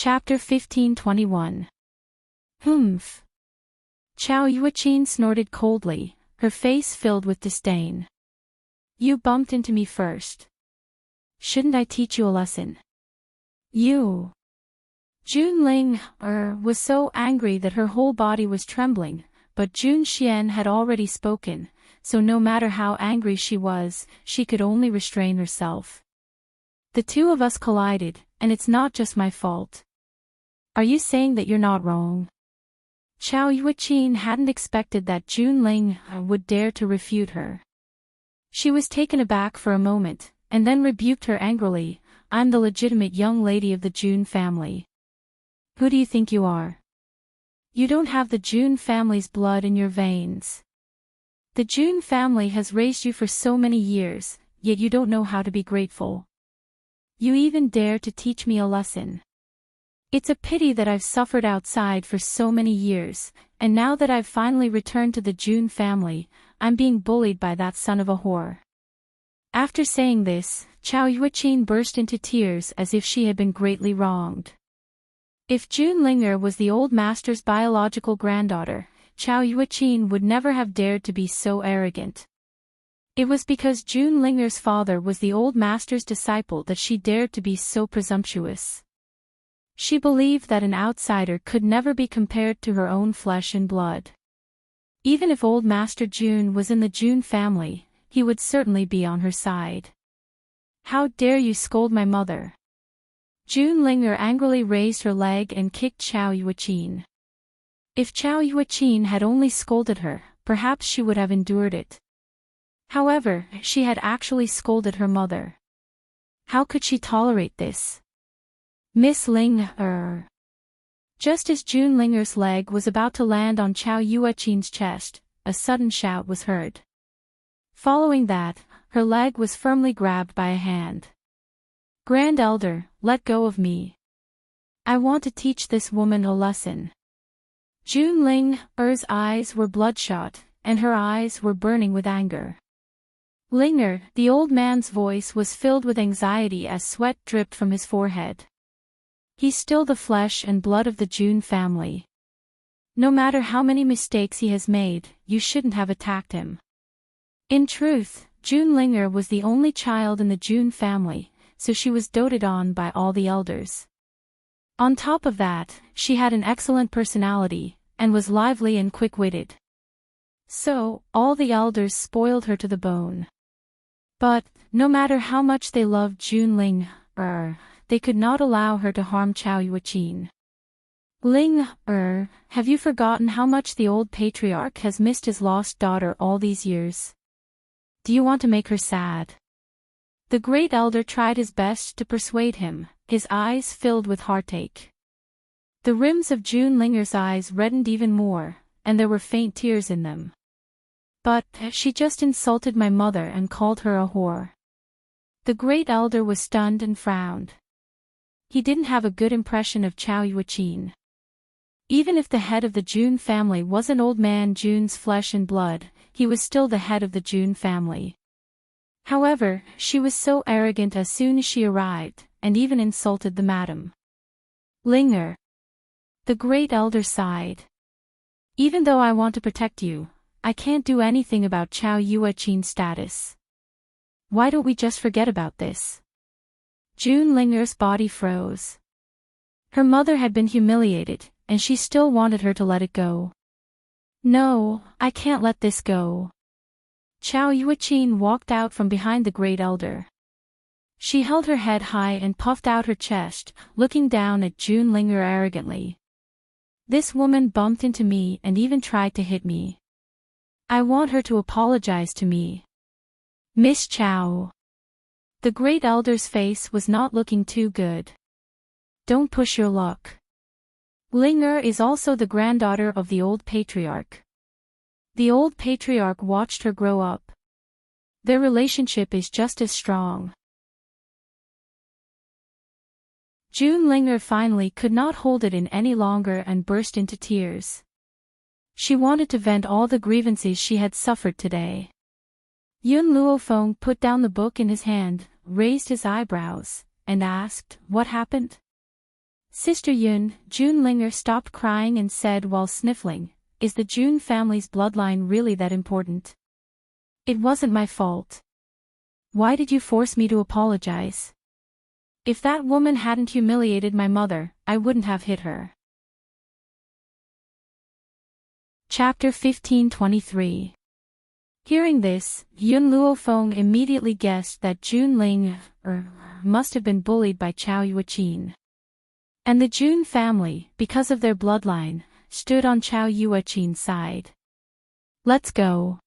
Chapter 1521. Humph. Chow Yuqin snorted coldly, her face filled with disdain. You bumped into me first. Shouldn't I teach you a lesson? You. Junling was so angry that her whole body was trembling, but Jun Xian had already spoken, so no matter how angry she was, she could only restrain herself. The two of us collided, and it's not just my fault. Are you saying that you're not wrong? Chow Yuqin hadn't expected that Junling would dare to refute her. She was taken aback for a moment, and then rebuked her angrily. I'm the legitimate young lady of the Jun family. Who do you think you are? You don't have the Jun family's blood in your veins. The Jun family has raised you for so many years, yet you don't know how to be grateful. You even dare to teach me a lesson. It's a pity that I've suffered outside for so many years, and now that I've finally returned to the Jun family, I'm being bullied by that son of a whore. After saying this, Chow Yuqin burst into tears as if she had been greatly wronged. If Junlinger was the old master's biological granddaughter, Chow Yuqin would never have dared to be so arrogant. It was because Junlinger's father was the old master's disciple that she dared to be so presumptuous. She believed that an outsider could never be compared to her own flesh and blood. Even if old Master Jun was in the Jun family, he would certainly be on her side. How dare you scold my mother? Junlinger angrily raised her leg and kicked Chow Yuqin. If Chow Yuqin had only scolded her, perhaps she would have endured it. However, she had actually scolded her mother. How could she tolerate this? Miss Ling, Just as Junlinger's leg was about to land on Chow Yuqin's chest, a sudden shout was heard. Following that, her leg was firmly grabbed by a hand. Grand Elder, let go of me. I want to teach this woman a lesson. Junlinger's eyes were bloodshot, and her eyes were burning with anger. Linger, the old man's voice was filled with anxiety as sweat dripped from his forehead. He's still the flesh and blood of the Jun family. No matter how many mistakes he has made, you shouldn't have attacked him. In truth, Junlinger was the only child in the Jun family, so she was doted on by all the elders. On top of that, she had an excellent personality, and was lively and quick-witted. So, all the elders spoiled her to the bone. But, no matter how much they loved Junlinger, they could not allow her to harm Chow Yuqin. Linger, have you forgotten how much the old patriarch has missed his lost daughter all these years? Do you want to make her sad? The great elder tried his best to persuade him, his eyes filled with heartache. The rims of Junlinger's eyes reddened even more, and there were faint tears in them. But, she just insulted my mother and called her a whore. The great elder was stunned and frowned. He didn't have a good impression of Chow Yuqin. Even if the head of the Jun family wasn't old man Jun's flesh and blood, he was still the head of the Jun family. However, she was so arrogant as soon as she arrived, and even insulted the madam. Linger. The great elder sighed. Even though I want to protect you, I can't do anything about Chow Yuqin's status. Why don't we just forget about this? Junlinger's body froze. Her mother had been humiliated, and she still wanted her to let it go. No, I can't let this go. Chow Yuqin walked out from behind the great elder. She held her head high and puffed out her chest, looking down at Junlinger arrogantly. This woman bumped into me and even tried to hit me. I want her to apologize to me. Miss Chow. The great elder's face was not looking too good. Don't push your luck. Linger is also the granddaughter of the old patriarch. The old patriarch watched her grow up. Their relationship is just as strong. Junlinger finally could not hold it in any longer and burst into tears. She wanted to vent all the grievances she had suffered today. Yun Luofeng put down the book in his hand, raised his eyebrows, and asked, "What happened?" Sister Yun, June Linger stopped crying and said while sniffling, "Is the June family's bloodline really that important? It wasn't my fault. Why did you force me to apologize? If that woman hadn't humiliated my mother, I wouldn't have hit her." Chapter 1523. Hearing this, Yun Luofeng immediately guessed that June Ling must have been bullied by Chao Yueqin. And the June family, because of their bloodline, stood on Chao Yueqin's side. "Let's go."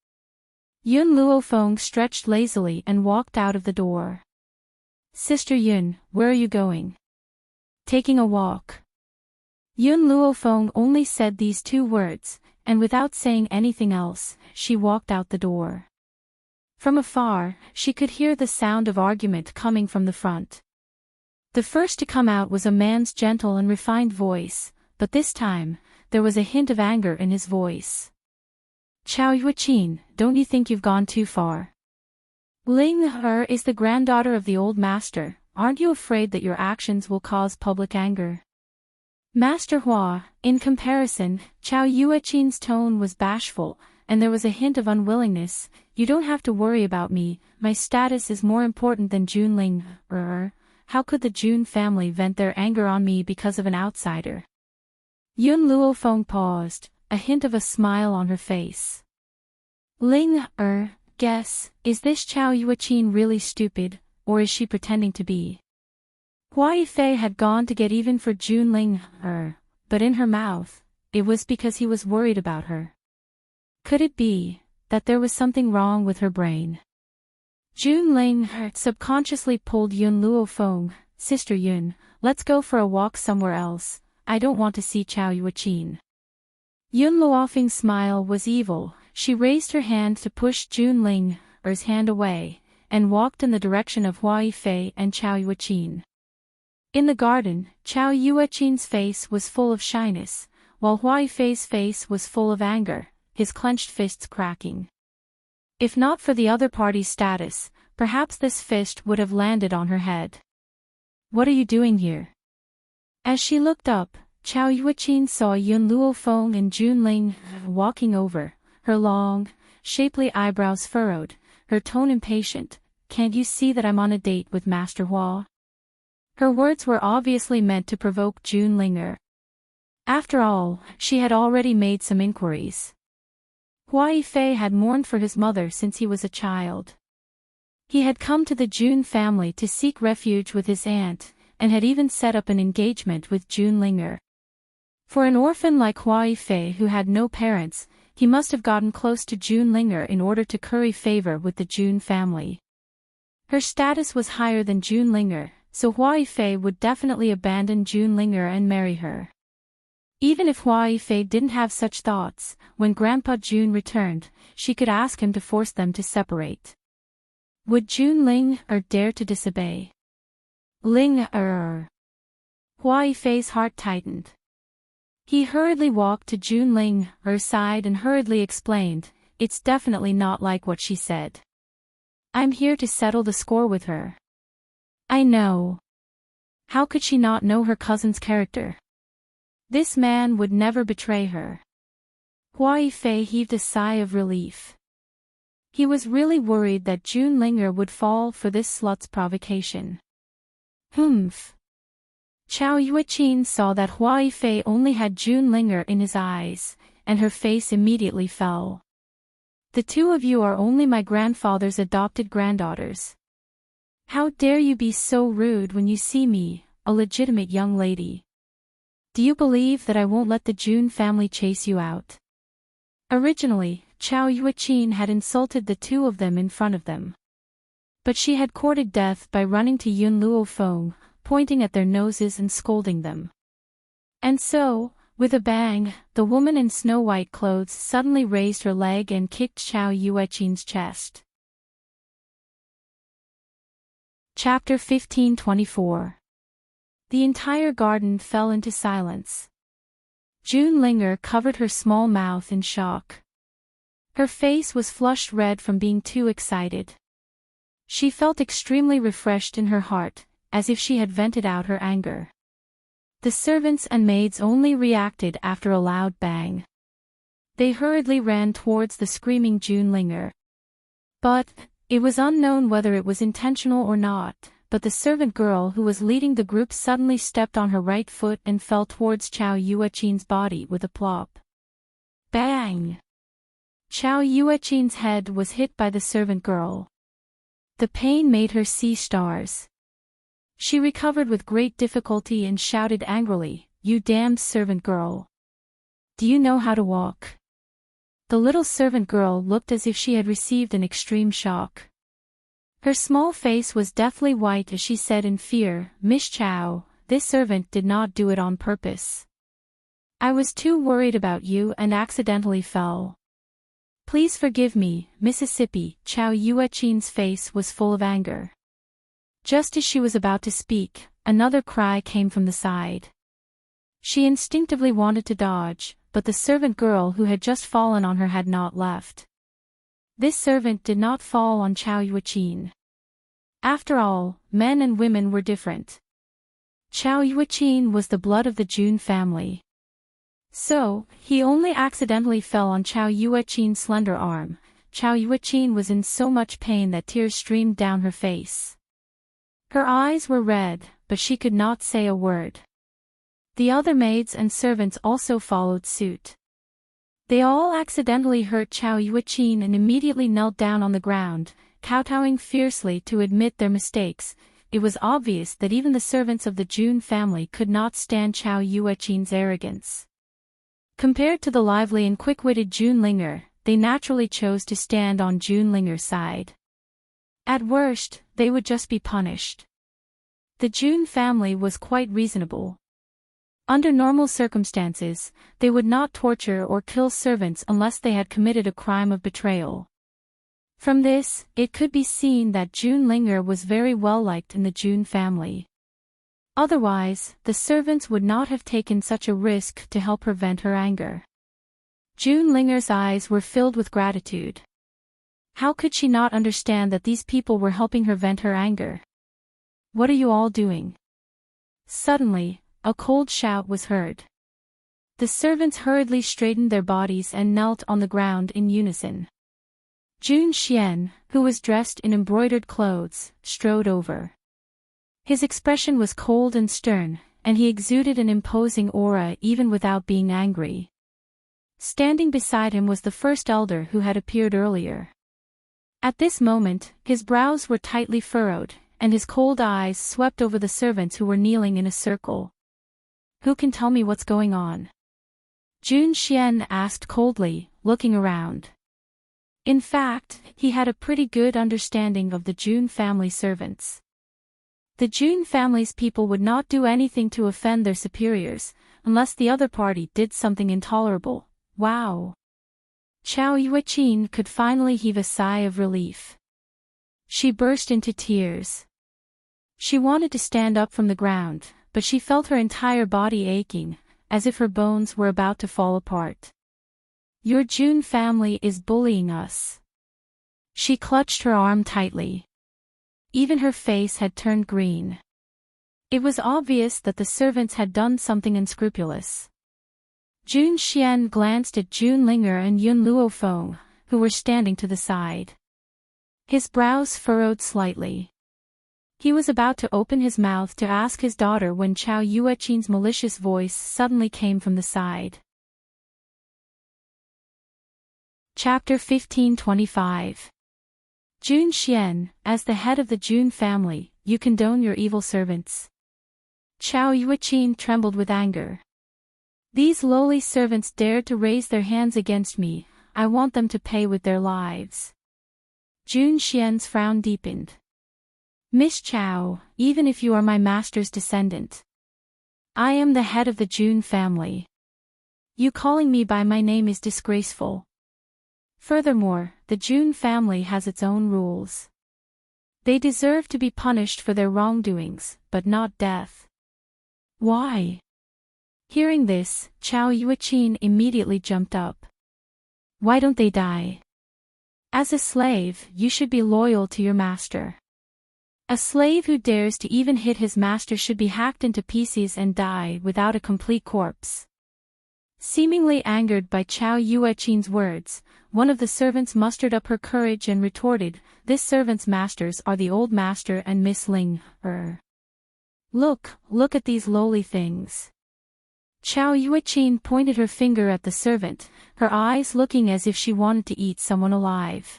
Yun Luofeng stretched lazily and walked out of the door. "Sister Yun, where are you going?" "Taking a walk." Yun Luofeng only said these two words, and without saying anything else, she walked out the door. From afar, she could hear the sound of argument coming from the front. The first to come out was a man's gentle and refined voice, but this time, there was a hint of anger in his voice. "Chao Yueqin, don't you think you've gone too far? Ling is the granddaughter of the old master, aren't you afraid that your actions will cause public anger?" Master Hua, in comparison, Chao Yueqin's tone was bashful, and there was a hint of unwillingness. "You don't have to worry about me, my status is more important than June Ling. How could the June family vent their anger on me because of an outsider?" Yun Luofeng paused, a hint of a smile on her face. "Ling, guess, is this Chao Yueqin really stupid, or is she pretending to be?" Hua Yifei had gone to get even for June Ling, but in her mouth, it was because he was worried about her. Could it be that there was something wrong with her brain? June Ling subconsciously pulled Yun Luofeng. "Sister Yun, let's go for a walk somewhere else, I don't want to see Chao Yueqin." Yun Luofeng's smile was evil, she raised her hand to push June Ling's hand away, and walked in the direction of Hua Yifei and Chao Yueqin. In the garden, Chao Yueqin's face was full of shyness, while Hua Yifei's face was full of anger, his clenched fists cracking. If not for the other party's status, perhaps this fist would have landed on her head. "What are you doing here?" As she looked up, Chao Yueqin saw Yun Luofeng and June Ling walking over, her long, shapely eyebrows furrowed, her tone impatient. "Can't you see that I'm on a date with Master Hua?" Her words were obviously meant to provoke June Linger. After all, she had already made some inquiries. Hua Yifei had mourned for his mother since he was a child. He had come to the June family to seek refuge with his aunt, and had even set up an engagement with June Linger. For an orphan like Hua Yifei who had no parents, he must have gotten close to June Linger in order to curry favor with the June family. Her status was higher than June Linger, so Hua Yifei would definitely abandon June Linger and marry her. Even if Hua Yifei didn't have such thoughts, when Grandpa June returned, she could ask him to force them to separate. Would June dare to disobey? Hua Yifei's heart tightened. He hurriedly walked to June Linger's side and hurriedly explained, "It's definitely not like what she said. I'm here to settle the score with her." "I know. How could she not know her cousin's character? This man would never betray her." Hua Yifei heaved a sigh of relief. He was really worried that June Linger would fall for this slut's provocation. Humph. Chao Yueqin saw that Hua Yifei only had June Linger in his eyes, and her face immediately fell. "The two of you are only my grandfather's adopted granddaughters. How dare you be so rude when you see me, a legitimate young lady? Do you believe that I won't let the June family chase you out?" Originally, Chao Yueqin had insulted the two of them in front of them. But she had courted death by running to Yun Luofeng, pointing at their noses and scolding them. And so, with a bang, the woman in snow-white clothes suddenly raised her leg and kicked Chao Yueqin's chest. Chapter 1524. The entire garden fell into silence. June Linger covered her small mouth in shock. Her face was flushed red from being too excited. She felt extremely refreshed in her heart, as if she had vented out her anger. The servants and maids only reacted after a loud bang. They hurriedly ran towards the screaming Junelinger. But it was unknown whether it was intentional or not, but the servant girl who was leading the group suddenly stepped on her right foot and fell towards Chow Yuechin's body with a plop. Bang! Chow Yuechin's head was hit by the servant girl. The pain made her see stars. She recovered with great difficulty and shouted angrily, "You damned servant girl! Do you know how to walk?" The little servant girl looked as if she had received an extreme shock. Her small face was deathly white as she said in fear, "Miss Chow, this servant did not do it on purpose. I was too worried about you and accidentally fell. Please forgive me, Mississippi." Chow Yuechin's face was full of anger. Just as she was about to speak, another cry came from the side. She instinctively wanted to dodge, but the servant girl who had just fallen on her had not left. This servant did not fall on Chow Yuechin. After all, men and women were different. Chow Yuechin was the blood of the Jun family. So, he only accidentally fell on Chow Yuechin's slender arm. Chow Yuechin was in so much pain that tears streamed down her face. Her eyes were red, but she could not say a word. The other maids and servants also followed suit. They all accidentally hurt Chow Yuechin and immediately knelt down on the ground, kowtowing fiercely to admit their mistakes. It was obvious that even the servants of the Jun family could not stand Chow Yuechin's arrogance. Compared to the lively and quick-witted Junelinger, they naturally chose to stand on Junlinger's side. At worst, they would just be punished. The Jun family was quite reasonable. Under normal circumstances, they would not torture or kill servants unless they had committed a crime of betrayal. From this, it could be seen that Junelinger was very well liked in the Jun family. Otherwise, the servants would not have taken such a risk to help prevent her anger. Junlinger's eyes were filled with gratitude. How could she not understand that these people were helping her vent her anger? "What are you all doing?" Suddenly, a cold shout was heard. The servants hurriedly straightened their bodies and knelt on the ground in unison. Jun Xian, who was dressed in embroidered clothes, strode over. His expression was cold and stern, and he exuded an imposing aura even without being angry. Standing beside him was the first elder who had appeared earlier. At this moment, his brows were tightly furrowed, and his cold eyes swept over the servants who were kneeling in a circle. "Who can tell me what's going on?" Jun Xian asked coldly, looking around. In fact, he had a pretty good understanding of the Jun family servants. The Jun family's people would not do anything to offend their superiors, unless the other party did something intolerable. Wow! Chow Yuechin could finally heave a sigh of relief. She burst into tears. She wanted to stand up from the ground, but she felt her entire body aching, as if her bones were about to fall apart. "Your Jun family is bullying us." She clutched her arm tightly. Even her face had turned green. It was obvious that the servants had done something unscrupulous. Jun Xian glanced at Junlinger and Yun Luofeng, who were standing to the side. His brows furrowed slightly. He was about to open his mouth to ask his daughter when Chow Yuechin's malicious voice suddenly came from the side. Chapter 1525. Jun Xian, as the head of the Jun family, you condone your evil servants. Chow Yuechin trembled with anger. These lowly servants dared to raise their hands against me. I want them to pay with their lives. Jun Xian's frown deepened. Miss Chow, even if you are my master's descendant, I am the head of the Jun family. You calling me by my name is disgraceful. Furthermore, the Jun family has its own rules. They deserve to be punished for their wrongdoings, but not death. Why? Hearing this, Chow Yuechin immediately jumped up. Why don't they die? As a slave, you should be loyal to your master. A slave who dares to even hit his master should be hacked into pieces and die without a complete corpse. Seemingly angered by Chao Yuechin's words, one of the servants mustered up her courage and retorted, "This servant's masters are the old master and Miss Ling, Look at these lowly things." Chao Yuechin pointed her finger at the servant, her eyes looking as if she wanted to eat someone alive.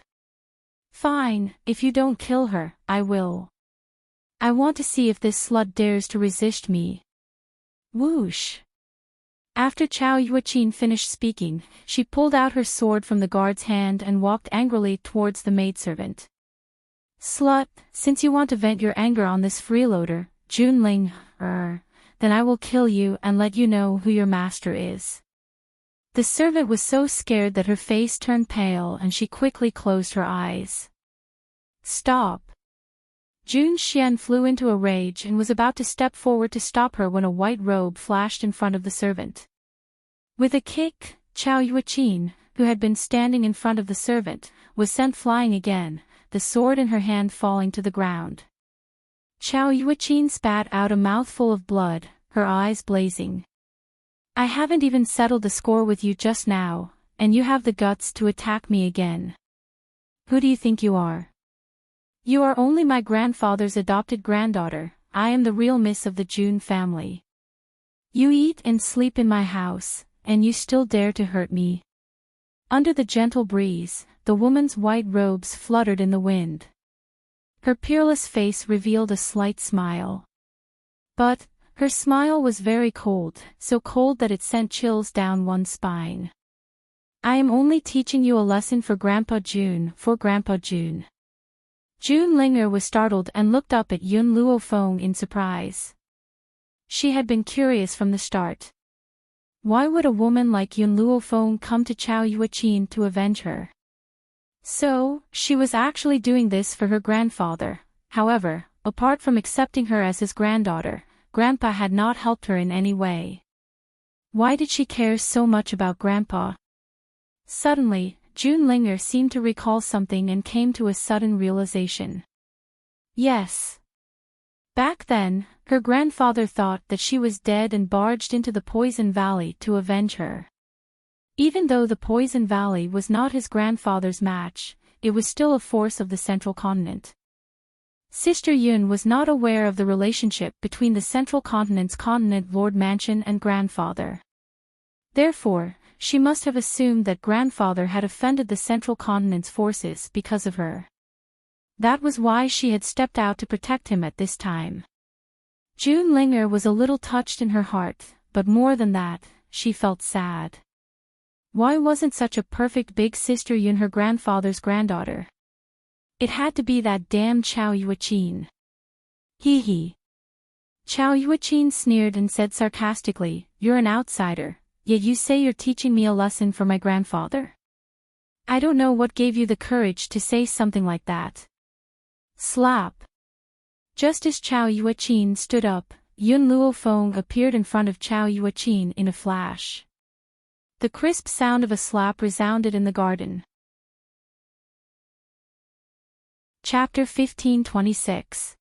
"Fine, if you don't kill her, I will. I want to see if this slut dares to resist me." Whoosh! After Chao Yuechin finished speaking, she pulled out her sword from the guard's hand and walked angrily towards the maidservant. "Slut, since you want to vent your anger on this freeloader, Junling, then I will kill you and let you know who your master is." The servant was so scared that her face turned pale and she quickly closed her eyes. "Stop!" Jun Xian flew into a rage and was about to step forward to stop her when a white robe flashed in front of the servant. With a kick, Chao Yuechin, who had been standing in front of the servant, was sent flying again, the sword in her hand falling to the ground. Chao Yuechin spat out a mouthful of blood, her eyes blazing. "I haven't even settled the score with you just now, and you have the guts to attack me again. Who do you think you are? You are only my grandfather's adopted granddaughter. I am the real miss of the Jun family. You eat and sleep in my house, and you still dare to hurt me." Under the gentle breeze, the woman's white robes fluttered in the wind. Her peerless face revealed a slight smile. But her smile was very cold, so cold that it sent chills down one's spine. "I am only teaching you a lesson for Grandpa Jun, Jun Linger was startled and looked up at Yun Luofeng in surprise. She had been curious from the start. Why would a woman like Yun Luofeng come to Chao Yuechin to avenge her? So, she was actually doing this for her grandfather. However, apart from accepting her as his granddaughter, Grandpa had not helped her in any way. Why did she care so much about Grandpa? Suddenly, Jun Linger seemed to recall something and came to a sudden realization. Yes. Back then, her grandfather thought that she was dead and barged into the Poison Valley to avenge her. Even though the Poison Valley was not his grandfather's match, it was still a force of the Central Continent. Sister Yun was not aware of the relationship between the Central Continent's Continent Lord Mansion and grandfather. Therefore, she must have assumed that grandfather had offended the Central Continent's forces because of her. That was why she had stepped out to protect him at this time. Jun Linger was a little touched in her heart, but more than that, she felt sad. Why wasn't such a perfect big sister Yun her grandfather's granddaughter? It had to be that damn Chao Yuechin. Hee hee. Chao Yuechin sneered and said sarcastically, "You're an outsider. Yet you say you're teaching me a lesson for my grandfather? I don't know what gave you the courage to say something like that." Slap. Just as Chao Yuechin stood up, Yun Luofeng appeared in front of Chao Yuechin in a flash. The crisp sound of a slap resounded in the garden. Chapter 1526.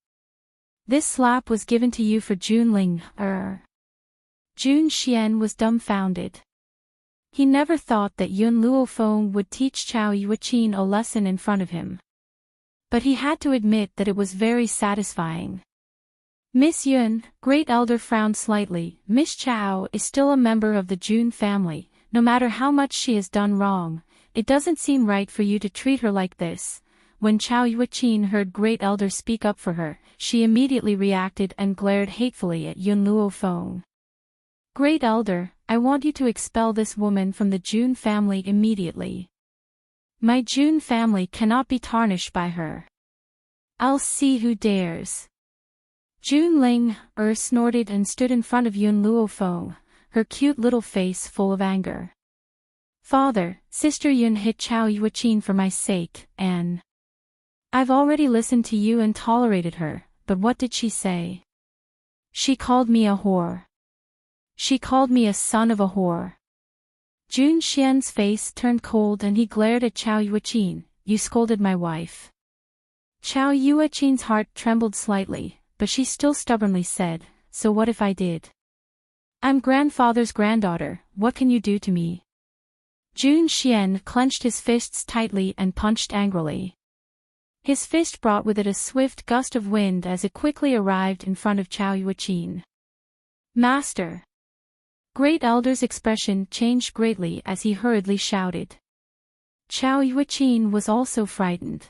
This slap was given to you for Junling, Jun Xian was dumbfounded. He never thought that Yun Luofeng would teach Chao Yuechin a lesson in front of him. But he had to admit that it was very satisfying. "Miss Yun," Great Elder frowned slightly, "Miss Chao is still a member of the Jun family. No matter how much she has done wrong, it doesn't seem right for you to treat her like this." When Chao Yuechin heard Great Elder speak up for her, she immediately reacted and glared hatefully at Yun Luofeng. "Great Elder, I want you to expel this woman from the Jun family immediately. My Jun family cannot be tarnished by her. I'll see who dares." Jun Ling, snorted and stood in front of Yun Luofeng, her cute little face full of anger. "Father, Sister Yun hit Chao Yuechin for my sake, and I've already listened to you and tolerated her, but what did she say? She called me a whore. She called me a son of a whore." Jun Xian's face turned cold and he glared at Chao Yuechin. "You scolded my wife." Chow Yuechin's heart trembled slightly, but she still stubbornly said, "So what if I did? I'm grandfather's granddaughter, what can you do to me?" Jun Xian clenched his fists tightly and punched angrily. His fist brought with it a swift gust of wind as it quickly arrived in front of Chow Yuechin. "Master!" Great Elder's expression changed greatly as he hurriedly shouted. Chow Yuechin was also frightened.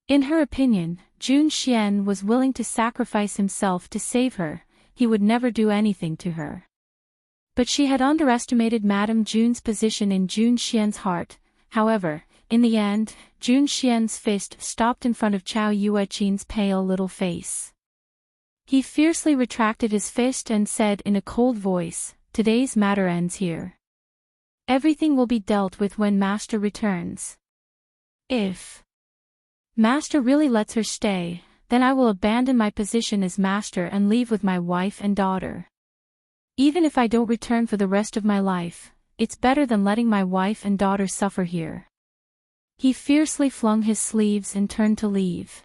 In her opinion, Jun Xian was willing to sacrifice himself to save her, he would never do anything to her. But she had underestimated Madame Jun's position in Jun Xian's heart. However, in the end, Jun Xian's fist stopped in front of Chow Yuechin's pale little face. He fiercely retracted his fist and said in a cold voice, "Today's matter ends here. Everything will be dealt with when Master returns. If Master really lets her stay, then I will abandon my position as Master and leave with my wife and daughter. Even if I don't return for the rest of my life, it's better than letting my wife and daughter suffer here." He fiercely flung his sleeves and turned to leave.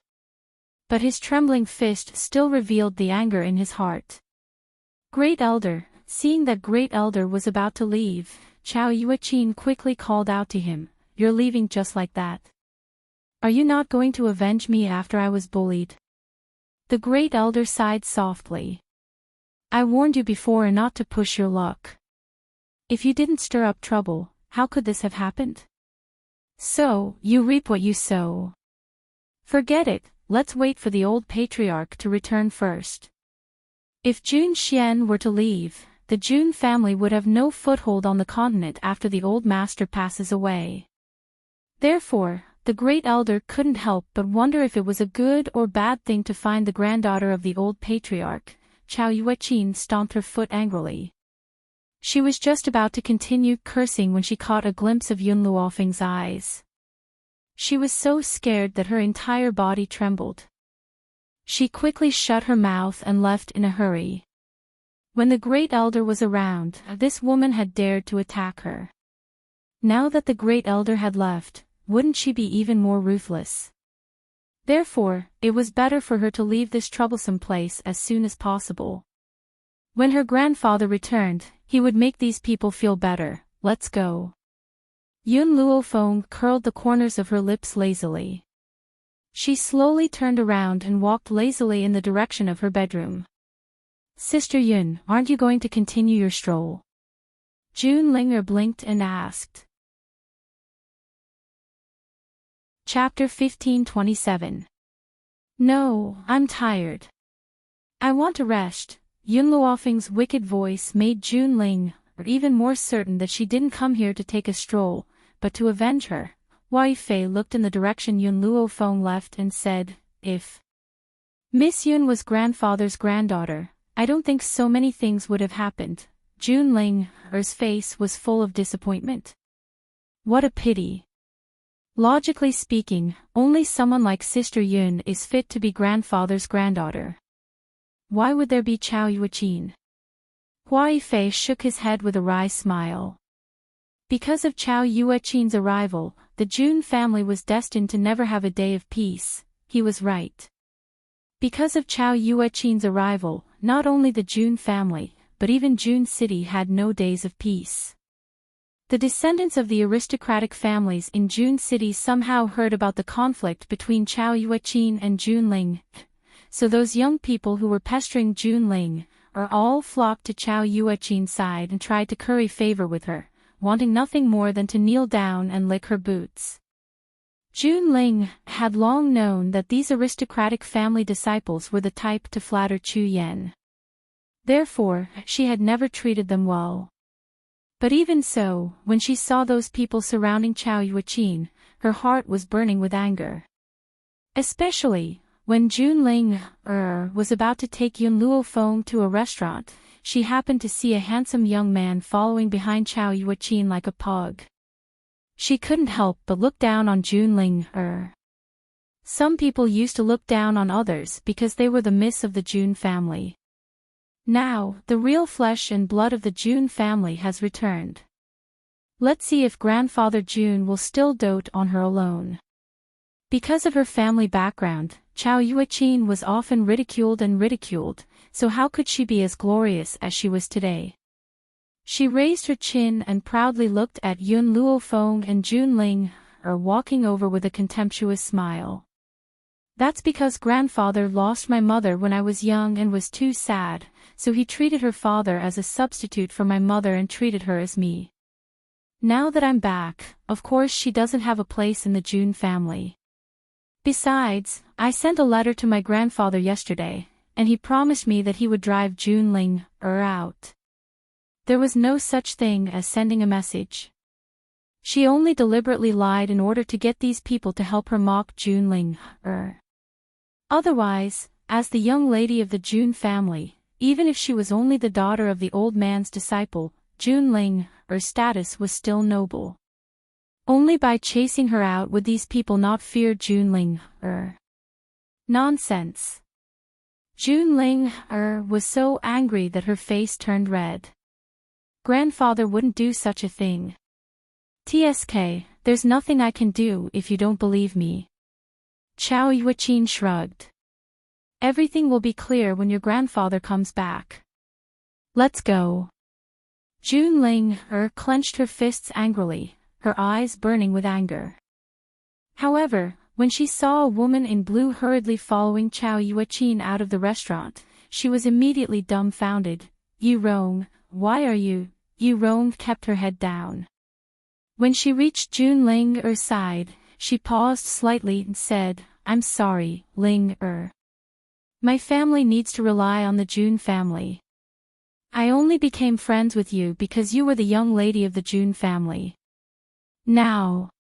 But his trembling fist still revealed the anger in his heart. Great Elder, seeing that Great Elder was about to leave, Chow Yuechin quickly called out to him, "You're leaving just like that? Are you not going to avenge me after I was bullied?" The Great Elder sighed softly. "I warned you before not to push your luck. If you didn't stir up trouble, how could this have happened? So, you reap what you sow. Forget it, let's wait for the old patriarch to return first." If Jun Xian were to leave, the Jun family would have no foothold on the continent after the old master passes away. Therefore, the Great Elder couldn't help but wonder if it was a good or bad thing to find the granddaughter of the old patriarch. Chow Yuechin stomped her foot angrily. She was just about to continue cursing when she caught a glimpse of Yun Luofeng's eyes. She was so scared that her entire body trembled. She quickly shut her mouth and left in a hurry. When the Great Elder was around, this woman had dared to attack her. Now that the Great Elder had left, wouldn't she be even more ruthless? Therefore, it was better for her to leave this troublesome place as soon as possible. When her grandfather returned, he would make these people feel better. "Let's go." Yun Luofeng curled the corners of her lips lazily. She slowly turned around and walked lazily in the direction of her bedroom. "Sister Yun, aren't you going to continue your stroll?" Jun Linger blinked and asked. Chapter 1527. "No, I'm tired. I want to rest." Yun Luofeng's wicked voice made Jun Ling even more certain that she didn't come here to take a stroll, but to avenge her. Wei Fei looked in the direction Yun Luofeng left and said, "If Miss Yun was grandfather's granddaughter, I don't think so many things would have happened." Jun Ling's face was full of disappointment. What a pity. Logically speaking, only someone like Sister Yun is fit to be grandfather's granddaughter. Why would there be Chow Yuechin? Wei Fei shook his head with a wry smile. Because of Chow Yuechin's arrival, the Jun family was destined to never have a day of peace. He was right. Because of Chow Yuechin's arrival, not only the Jun family, but even Jun City had no days of peace. The descendants of the aristocratic families in Jun City somehow heard about the conflict between Chow Yuechin and Jun Ling. So those young people who were pestering Jun Ling all flocked to Chow Yuechin's side and tried to curry favor with her, wanting nothing more than to kneel down and lick her boots. Jun Ling had long known that these aristocratic family disciples were the type to flatter Chu Yan. Therefore, she had never treated them well. But even so, when she saw those people surrounding Chow Yuechin, her heart was burning with anger. Especially, when Jun Ling was about to take Yun Luofeng to a restaurant, she happened to see a handsome young man following behind Chow Yuechin like a pug. She couldn't help but look down on Jun Ling. Some people used to look down on others because they were the miss of the Jun family. Now, the real flesh and blood of the Jun family has returned. Let's see if grandfather Jun will still dote on her alone. Because of her family background, Chao Yueqin was often ridiculed, so how could she be as glorious as she was today? She raised her chin and proudly looked at Yun Luofeng and Junling, walking over with a contemptuous smile. That's because grandfather lost my mother when I was young and was too sad, so he treated her father as a substitute for my mother and treated her as me. Now that I'm back, of course she doesn't have a place in the Jun family. Besides, I sent a letter to my grandfather yesterday, and he promised me that he would drive Junling out. There was no such thing as sending a message. She only deliberately lied in order to get these people to help her mock Junling. Otherwise, as the young lady of the Jun family, even if she was only the daughter of the old man's disciple, Junling, her status was still noble. Only by chasing her out would these people not fear Junling. Nonsense. Junling was so angry that her face turned red. Grandfather wouldn't do such a thing. TSK, there's nothing I can do if you don't believe me. Chao Yueqin shrugged. Everything will be clear when your grandfather comes back. Let's go. Junling clenched her fists angrily, her eyes burning with anger. However, when she saw a woman in blue hurriedly following Chao Yueqin out of the restaurant, she was immediately dumbfounded. Yu Rong, why are you? Yu Rong kept her head down. When she reached Junling's side, she paused slightly and said, I'm sorry, Ling. My family needs to rely on the Jun family. I only became friends with you because you were the young lady of the Jun family. Now,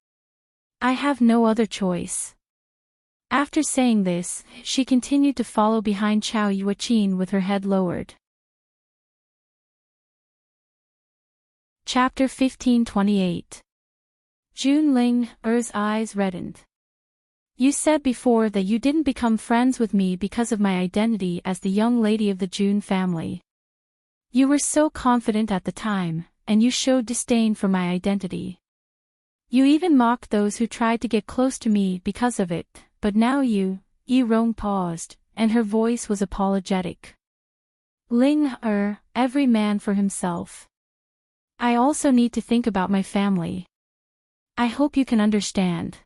I have no other choice. After saying this, she continued to follow behind Chao Yueqin with her head lowered. Chapter 1528. Junling's eyes reddened. You said before that you didn't become friends with me because of my identity as the young lady of the Jun family. You were so confident at the time, and you showed disdain for my identity. You even mocked those who tried to get close to me because of it, but now Yu Rong paused, and her voice was apologetic. Ling, every man for himself. I also need to think about my family. I hope you can understand.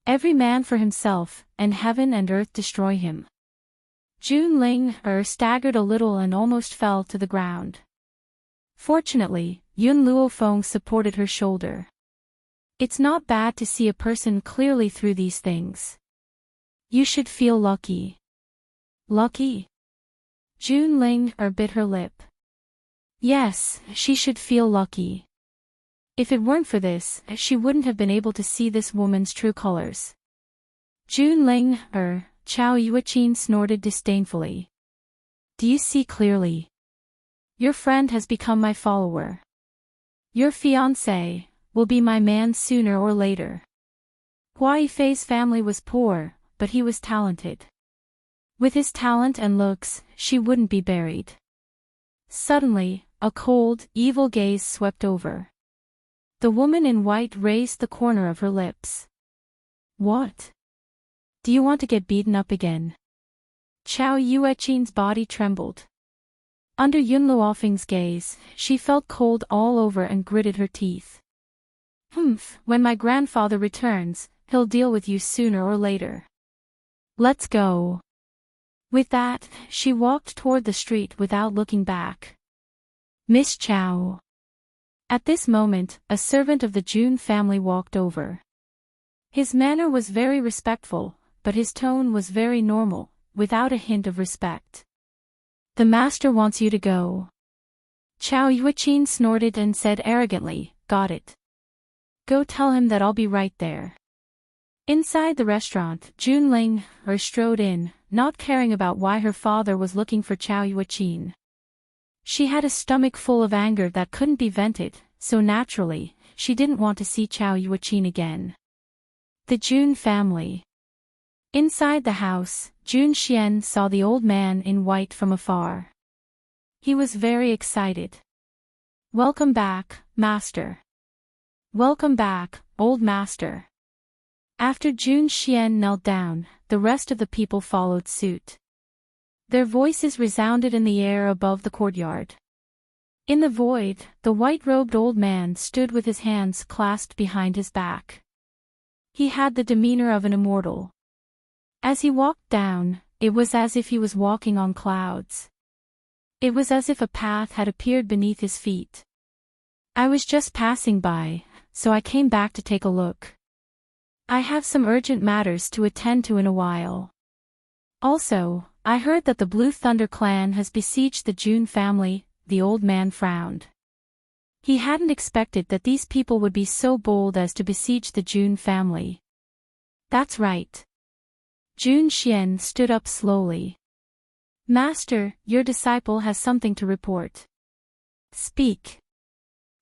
Every man for himself, and heaven and earth destroy him. Junling staggered a little and almost fell to the ground. Fortunately, Yun Luofeng supported her shoulder. It's not bad to see a person clearly through these things. You should feel lucky. Lucky? Junling bit her lip. Yes, she should feel lucky. If it weren't for this, she wouldn't have been able to see this woman's true colors. Junling, Chao Yueqin snorted disdainfully. Do you see clearly? Your friend has become my follower. Your fiancé will be my man sooner or later. Hua Yifei's family was poor, but he was talented. With his talent and looks, she wouldn't be buried. Suddenly, a cold, evil gaze swept over. The woman in white raised the corner of her lips. What? Do you want to get beaten up again? Chao Yueqin's body trembled. Under Yun Luofeng's gaze, she felt cold all over and gritted her teeth. When my grandfather returns, he'll deal with you sooner or later. Let's go. With that, she walked toward the street without looking back. Miss Chao. At this moment, a servant of the Jun family walked over. His manner was very respectful, but his tone was very normal, without a hint of respect. The master wants you to go. Chao Yueqin snorted and said arrogantly, got it. Go tell him that I'll be right there. Inside the restaurant, Junling strode in, not caring about why her father was looking for Chao Yueqin. She had a stomach full of anger that couldn't be vented, so naturally, she didn't want to see Chao Yueqin again. The Jun family. Inside the house, Jun Xian saw the old man in white from afar. He was very excited. Welcome back, master. Welcome back, old master. After Jun Xian knelt down, the rest of the people followed suit. Their voices resounded in the air above the courtyard. In the void, the white-robed old man stood with his hands clasped behind his back. He had the demeanor of an immortal. As he walked down, it was as if he was walking on clouds. It was as if a path had appeared beneath his feet. I was just passing by, so I came back to take a look. I have some urgent matters to attend to in a while. Also, I heard that the Blue Thunder clan has besieged the Jun family. The old man frowned. He hadn't expected that these people would be so bold as to besiege the Jun family. That's right. Jun Xian stood up slowly. Master, your disciple has something to report. Speak.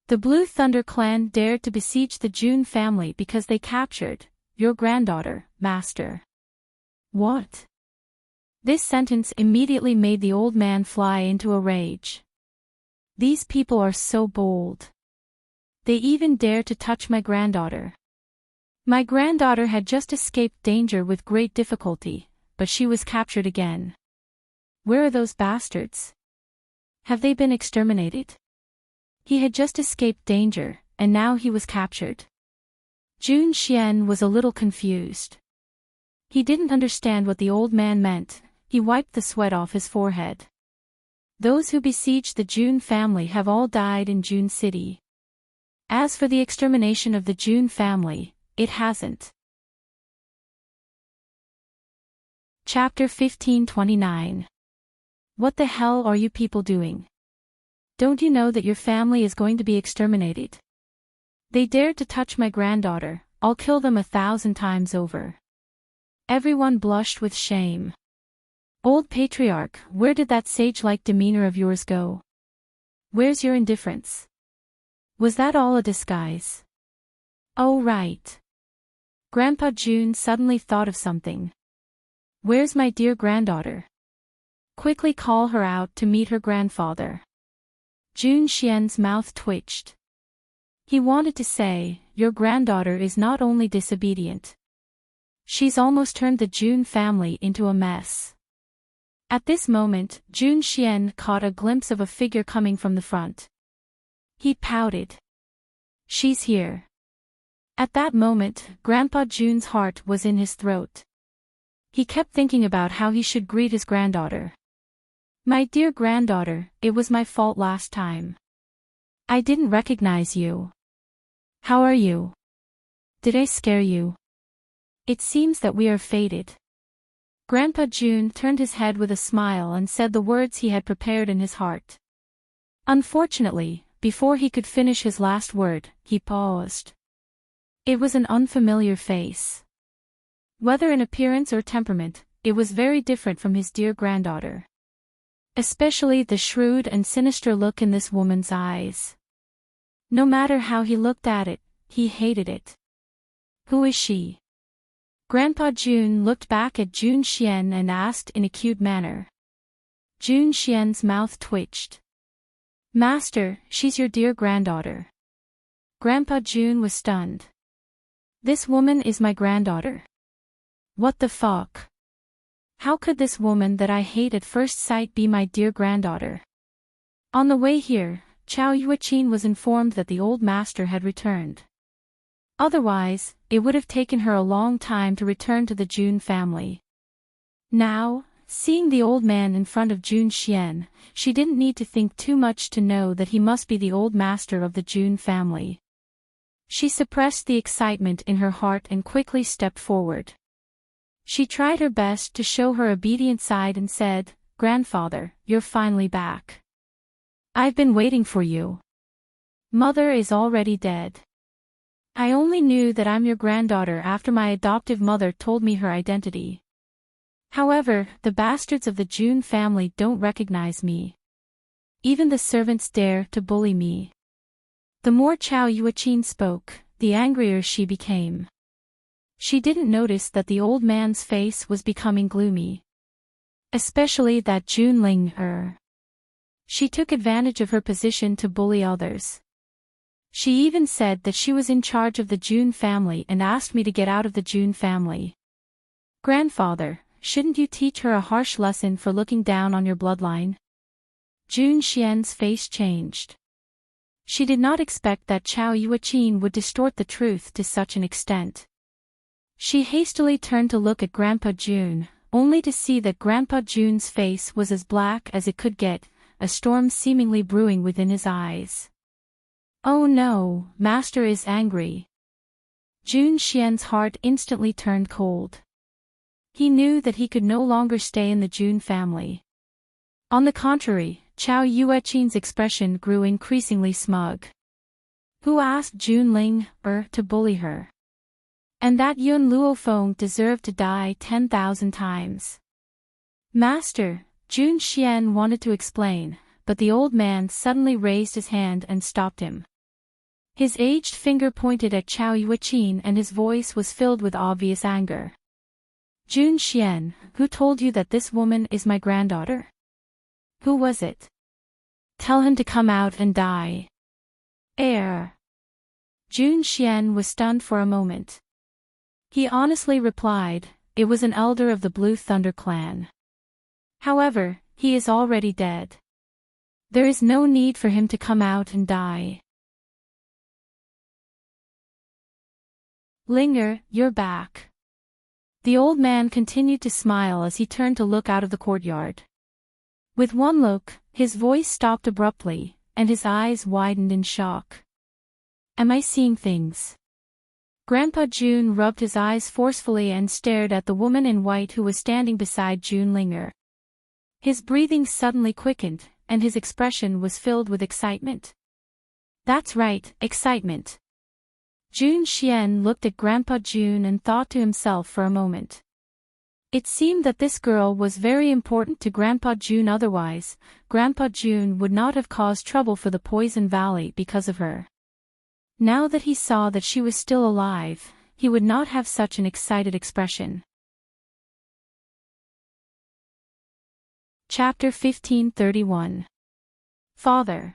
The Blue Thunder clan dared to besiege the Jun family because they captured your granddaughter, Master. What? This sentence immediately made the old man fly into a rage. These people are so bold. They even dare to touch my granddaughter. My granddaughter had just escaped danger with great difficulty, but she was captured again. Where are those bastards? Have they been exterminated? He had just escaped danger, and now he was captured. Jun Xian was a little confused. He didn't understand what the old man meant. He wiped the sweat off his forehead. Those who besieged the Jun family have all died in Jun City. As for the extermination of the Jun family, it hasn't. Chapter 1529. What the hell are you people doing? Don't you know that your family is going to be exterminated? They dared to touch my granddaughter, I'll kill them 1,000 times over. Everyone blushed with shame. Old patriarch, where did that sage-like demeanor of yours go? Where's your indifference? Was that all a disguise? Oh right. Grandpa Jun suddenly thought of something. Where's my dear granddaughter? Quickly call her out to meet her grandfather. Jun Xian's mouth twitched. He wanted to say, your granddaughter is not only disobedient. She's almost turned the Jun family into a mess. At this moment, Jun Xian caught a glimpse of a figure coming from the front. He pouted. She's here. At that moment, Grandpa Jun's heart was in his throat. He kept thinking about how he should greet his granddaughter. My dear granddaughter, it was my fault last time. I didn't recognize you. How are you? Did I scare you? It seems that we are fated. Grandpa Jun turned his head with a smile and said the words he had prepared in his heart. Unfortunately, before he could finish his last word, he paused. It was an unfamiliar face. Whether in appearance or temperament, it was very different from his dear granddaughter. Especially the shrewd and sinister look in this woman's eyes. No matter how he looked at it, he hated it. Who is she? Grandpa Jun looked back at Jun Xian and asked in a cute manner. Jun Xian's mouth twitched. Master, she's your dear granddaughter. Grandpa Jun was stunned. This woman is my granddaughter. What the fuck? How could this woman that I hate at first sight be my dear granddaughter? On the way here, Chao Yuaqin was informed that the old master had returned. Otherwise, it would have taken her a long time to return to the Jun family. Now, seeing the old man in front of Jun Xian, she didn't need to think too much to know that he must be the old master of the Jun family. She suppressed the excitement in her heart and quickly stepped forward. She tried her best to show her obedient side and said, Grandfather, you're finally back. I've been waiting for you. Mother is already dead. I only knew that I'm your granddaughter after my adoptive mother told me her identity. However, the bastards of the Jun family don't recognize me. Even the servants dare to bully me. The more Chao Yuaqin spoke, the angrier she became. She didn't notice that the old man's face was becoming gloomy. Especially that Jun Ling. She took advantage of her position to bully others. She even said that she was in charge of the June family and asked me to get out of the June family. Grandfather, shouldn't you teach her a harsh lesson for looking down on your bloodline? June Xian's face changed. She did not expect that Chao Yuqin would distort the truth to such an extent. She hastily turned to look at Grandpa June, only to see that Grandpa June's face was as black as it could get, a storm seemingly brewing within his eyes. Oh no, Master is angry. June Xian's heart instantly turned cold. He knew that he could no longer stay in the June family. On the contrary, Chao Yuqin's expression grew increasingly smug. Who asked June Ling to bully her? And that Yun Luofeng deserved to die 10,000 times. Master, June Xian wanted to explain, but the old man suddenly raised his hand and stopped him. His aged finger pointed at Chao Yuqin and his voice was filled with obvious anger. June Xian, who told you that this woman is my granddaughter? Who was it? Tell him to come out and die. June Xian was stunned for a moment. He honestly replied, it was an elder of the Blue Thunder clan. However, he is already dead. There is no need for him to come out and die. Linger, you're back. The old man continued to smile as he turned to look out of the courtyard. With one look, his voice stopped abruptly, and his eyes widened in shock. Am I seeing things? Grandpa June rubbed his eyes forcefully and stared at the woman in white who was standing beside June Linger. His breathing suddenly quickened, and his expression was filled with excitement. That's right, excitement. June Xian looked at Grandpa June and thought to himself for a moment. It seemed that this girl was very important to Grandpa June, otherwise, Grandpa June would not have caused trouble for the Poison Valley because of her. Now that he saw that she was still alive, he would not have such an excited expression. Chapter 1531. Father.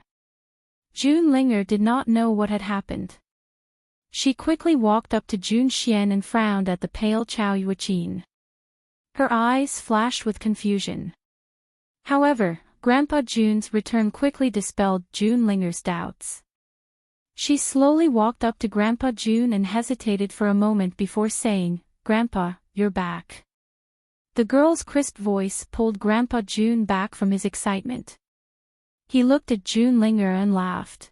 June Linger did not know what had happened. She quickly walked up to June Xian and frowned at the pale Chao Yuqin. Her eyes flashed with confusion. However, Grandpa June's return quickly dispelled June Linger's doubts. She slowly walked up to Grandpa June and hesitated for a moment before saying, Grandpa, you're back. The girl's crisp voice pulled Grandpa June back from his excitement. He looked at June Linger and laughed.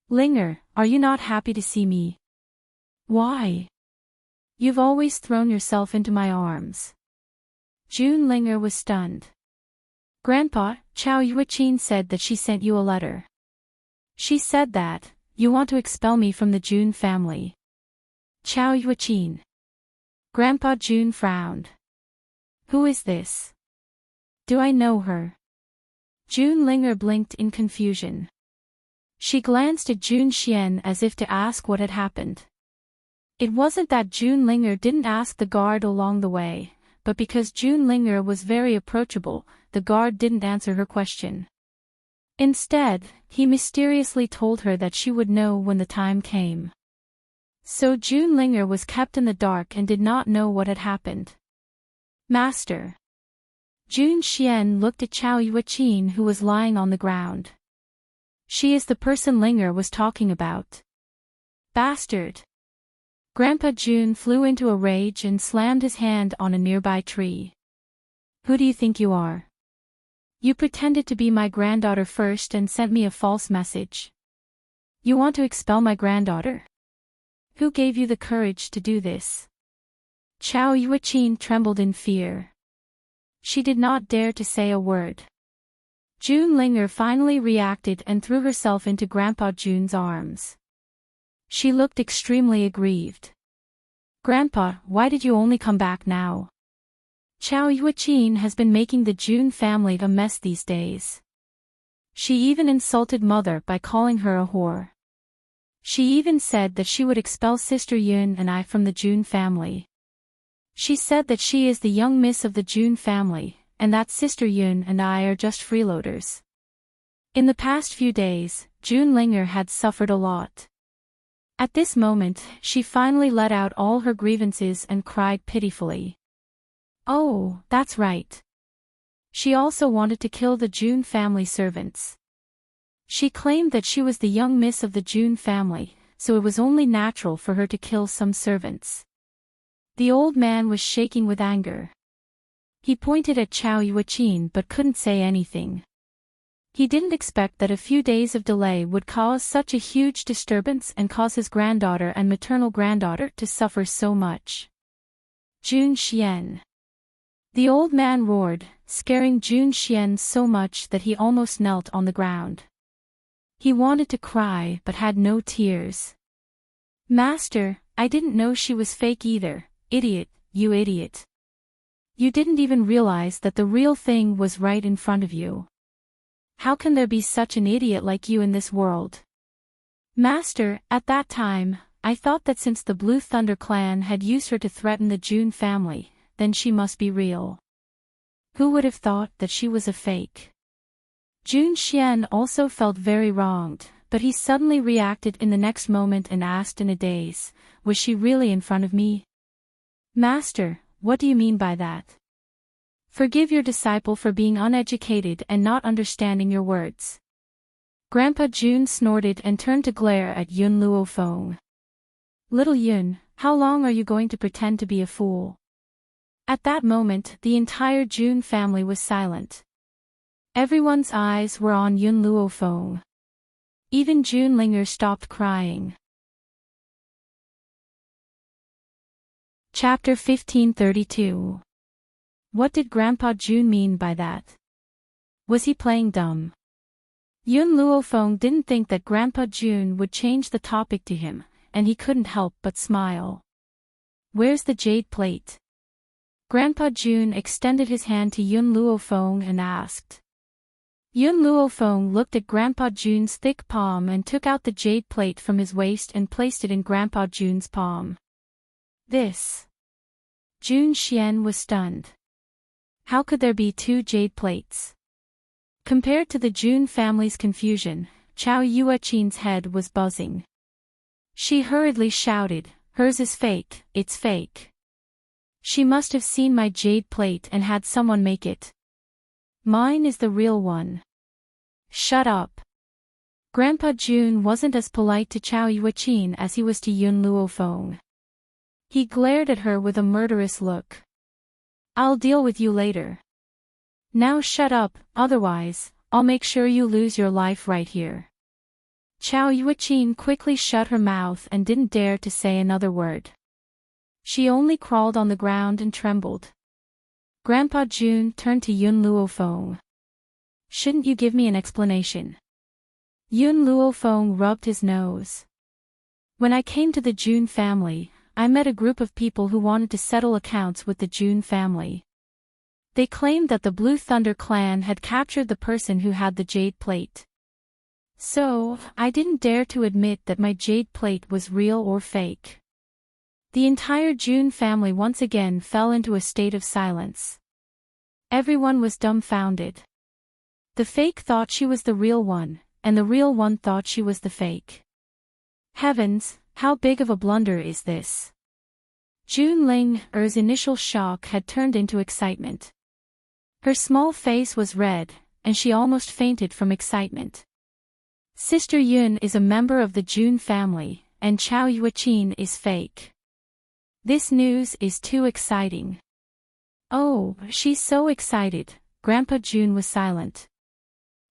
Linger, are you not happy to see me? Why? You've always thrown yourself into my arms. June Linger was stunned. Grandpa, Chao Yuqin said that she sent you a letter. She said that, you want to expel me from the June family. Chao Yuqin. Grandpa June frowned. Who is this? Do I know her? June Linger blinked in confusion. She glanced at June Xian as if to ask what had happened. It wasn't that June Linger didn't ask the guard along the way, but because June Linger was very approachable, the guard didn't answer her question. Instead, he mysteriously told her that she would know when the time came. So June Linger was kept in the dark and did not know what had happened. Master. June Xian looked at Chao Yuqin, who was lying on the ground. She is the person Linger was talking about. Bastard. Grandpa June flew into a rage and slammed his hand on a nearby tree. Who do you think you are? You pretended to be my granddaughter first and sent me a false message. You want to expel my granddaughter? Who gave you the courage to do this? Chao Yuqin trembled in fear. She did not dare to say a word. June Linger finally reacted and threw herself into Grandpa June's arms. She looked extremely aggrieved. Grandpa, why did you only come back now? Chao Yuqin has been making the June family a mess these days. She even insulted Mother by calling her a whore. She even said that she would expel Sister Yun and I from the June family. She said that she is the young miss of the June family, and that Sister Yun and I are just freeloaders. In the past few days, June Linger had suffered a lot. At this moment, she finally let out all her grievances and cried pitifully. Oh, that's right. She also wanted to kill the June family servants. She claimed that she was the young miss of the June family, so it was only natural for her to kill some servants. The old man was shaking with anger. He pointed at Chao Yuaqin but couldn't say anything. He didn't expect that a few days of delay would cause such a huge disturbance and cause his granddaughter and maternal granddaughter to suffer so much. Jun Xian. The old man roared, scaring Jun Xian so much that he almost knelt on the ground. He wanted to cry but had no tears. Master, I didn't know she was fake either, idiot, you idiot. You didn't even realize that the real thing was right in front of you. How can there be such an idiot like you in this world? Master, at that time, I thought that since the Blue Thunder clan had used her to threaten the June family, then she must be real. Who would have thought that she was a fake? Jun Xian also felt very wronged, but he suddenly reacted in the next moment and asked in a daze, was she really in front of me? Master, what do you mean by that? Forgive your disciple for being uneducated and not understanding your words. Grandpa Jun snorted and turned to glare at Yun Luofeng. Little Yun, how long are you going to pretend to be a fool? At that moment, the entire Jun family was silent. Everyone's eyes were on Yun Luofeng. Even Jun Linger stopped crying. Chapter 1532. What did Grandpa Jun mean by that? Was he playing dumb? Yun Luofeng didn't think that Grandpa Jun would change the topic to him, and he couldn't help but smile. Where's the jade plate? Grandpa Jun extended his hand to Yun Luofeng and asked. Yun Luofeng looked at Grandpa Jun's thick palm and took out the jade plate from his waist and placed it in Grandpa Jun's palm. This. Jun Xian was stunned. How could there be two jade plates? Compared to the Jun family's confusion, Chao Yuaqin's head was buzzing. She hurriedly shouted, hers is fake, it's fake. She must have seen my jade plate and had someone make it. Mine is the real one. Shut up. Grandpa Jun wasn't as polite to Chao Yuaqin as he was to Yun Luofeng. He glared at her with a murderous look. I'll deal with you later. Now shut up, otherwise, I'll make sure you lose your life right here. Chao Yuaqin quickly shut her mouth and didn't dare to say another word. She only crawled on the ground and trembled. Grandpa Jun turned to Yun Luofeng. Shouldn't you give me an explanation? Yun Luofeng rubbed his nose. When I came to the Jun family, I met a group of people who wanted to settle accounts with the Jun family. They claimed that the Blue Thunder clan had captured the person who had the jade plate. So, I didn't dare to admit that my jade plate was real or fake. The entire Jun family once again fell into a state of silence. Everyone was dumbfounded. The fake thought she was the real one, and the real one thought she was the fake. Heavens, how big of a blunder is this? Jun Linger's initial shock had turned into excitement. Her small face was red, and she almost fainted from excitement. Sister Yun is a member of the Jun family, and Chao Yuaqin is fake. This news is too exciting. Oh, she's so excited. Grandpa Jun was silent.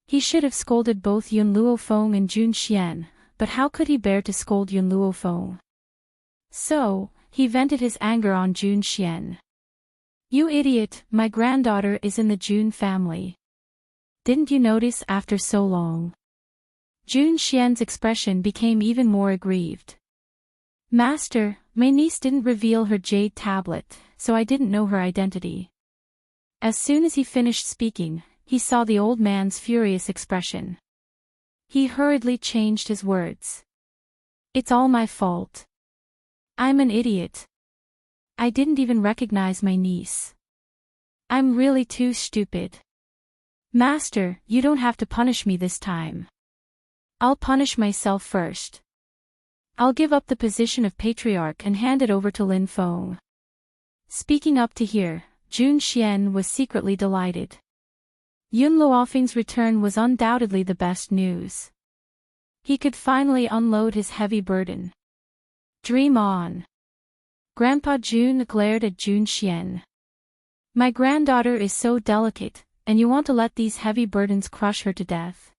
He should have scolded both Yun Luofeng and Jun Xian, but how could he bear to scold Yun Luofeng? So, he vented his anger on Jun Xian. You idiot, my granddaughter is in the Jun family. Didn't you notice after so long? Jun Xian's expression became even more aggrieved. Master, my niece didn't reveal her jade tablet, so I didn't know her identity. As soon as he finished speaking, he saw the old man's furious expression. He hurriedly changed his words. It's all my fault. I'm an idiot. I didn't even recognize my niece. I'm really too stupid. Master, you don't have to punish me this time. I'll punish myself first. I'll give up the position of patriarch and hand it over to Lin Feng. Speaking up to hear, Jun Xian was secretly delighted. Yun Luofeng's return was undoubtedly the best news. He could finally unload his heavy burden. Dream on. Grandpa Jun glared at Jun Xian. My granddaughter is so delicate, and you want to let these heavy burdens crush her to death.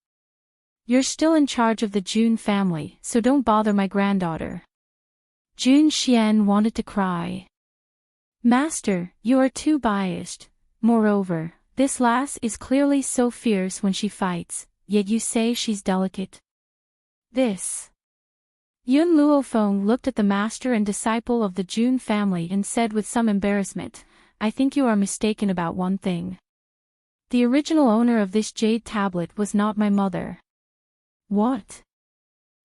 You're still in charge of the Jun family, so don't bother my granddaughter. Jun Xian wanted to cry. Master, you are too biased. Moreover, this lass is clearly so fierce when she fights, yet you say she's delicate. This. Yun Luofeng looked at the master and disciple of the Jun family and said with some embarrassment, I think you are mistaken about one thing. The original owner of this jade tablet was not my mother. What?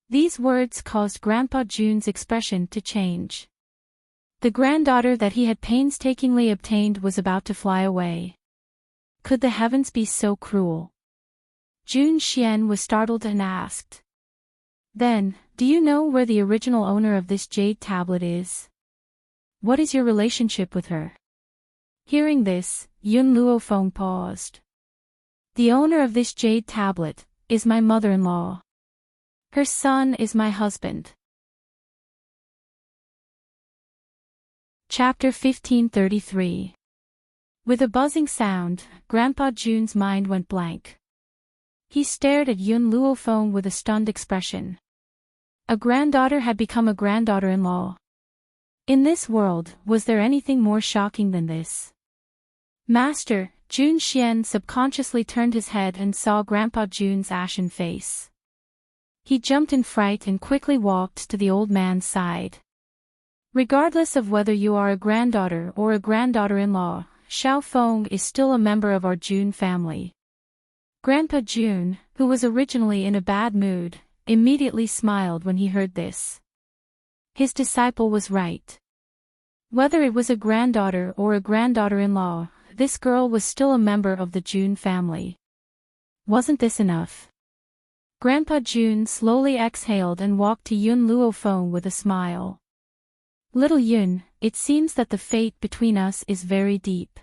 These words caused Grandpa Jun's expression to change. The granddaughter that he had painstakingly obtained was about to fly away. Could the heavens be so cruel? Jun Xian was startled and asked. Then, do you know where the original owner of this jade tablet is? What is your relationship with her? Hearing this, Yun Luofeng paused. The owner of this jade tablet is my mother-in-law. Her son is my husband. Chapter 1533. With a buzzing sound, Grandpa Jun's mind went blank. He stared at Yun Luofeng with a stunned expression. A granddaughter had become a granddaughter-in-law. In this world, was there anything more shocking than this? Master, Jun Xian subconsciously turned his head and saw Grandpa Jun's ashen face. He jumped in fright and quickly walked to the old man's side. Regardless of whether you are a granddaughter or a granddaughter-in-law, Xiao Feng is still a member of our Jun family. Grandpa Jun, who was originally in a bad mood, immediately smiled when he heard this. His disciple was right. Whether it was a granddaughter or a granddaughter-in-law, this girl was still a member of the Jun family. Wasn't this enough? Grandpa Jun slowly exhaled and walked to Yun Luofeng with a smile. Little Yun, it seems that the fate between us is very deep.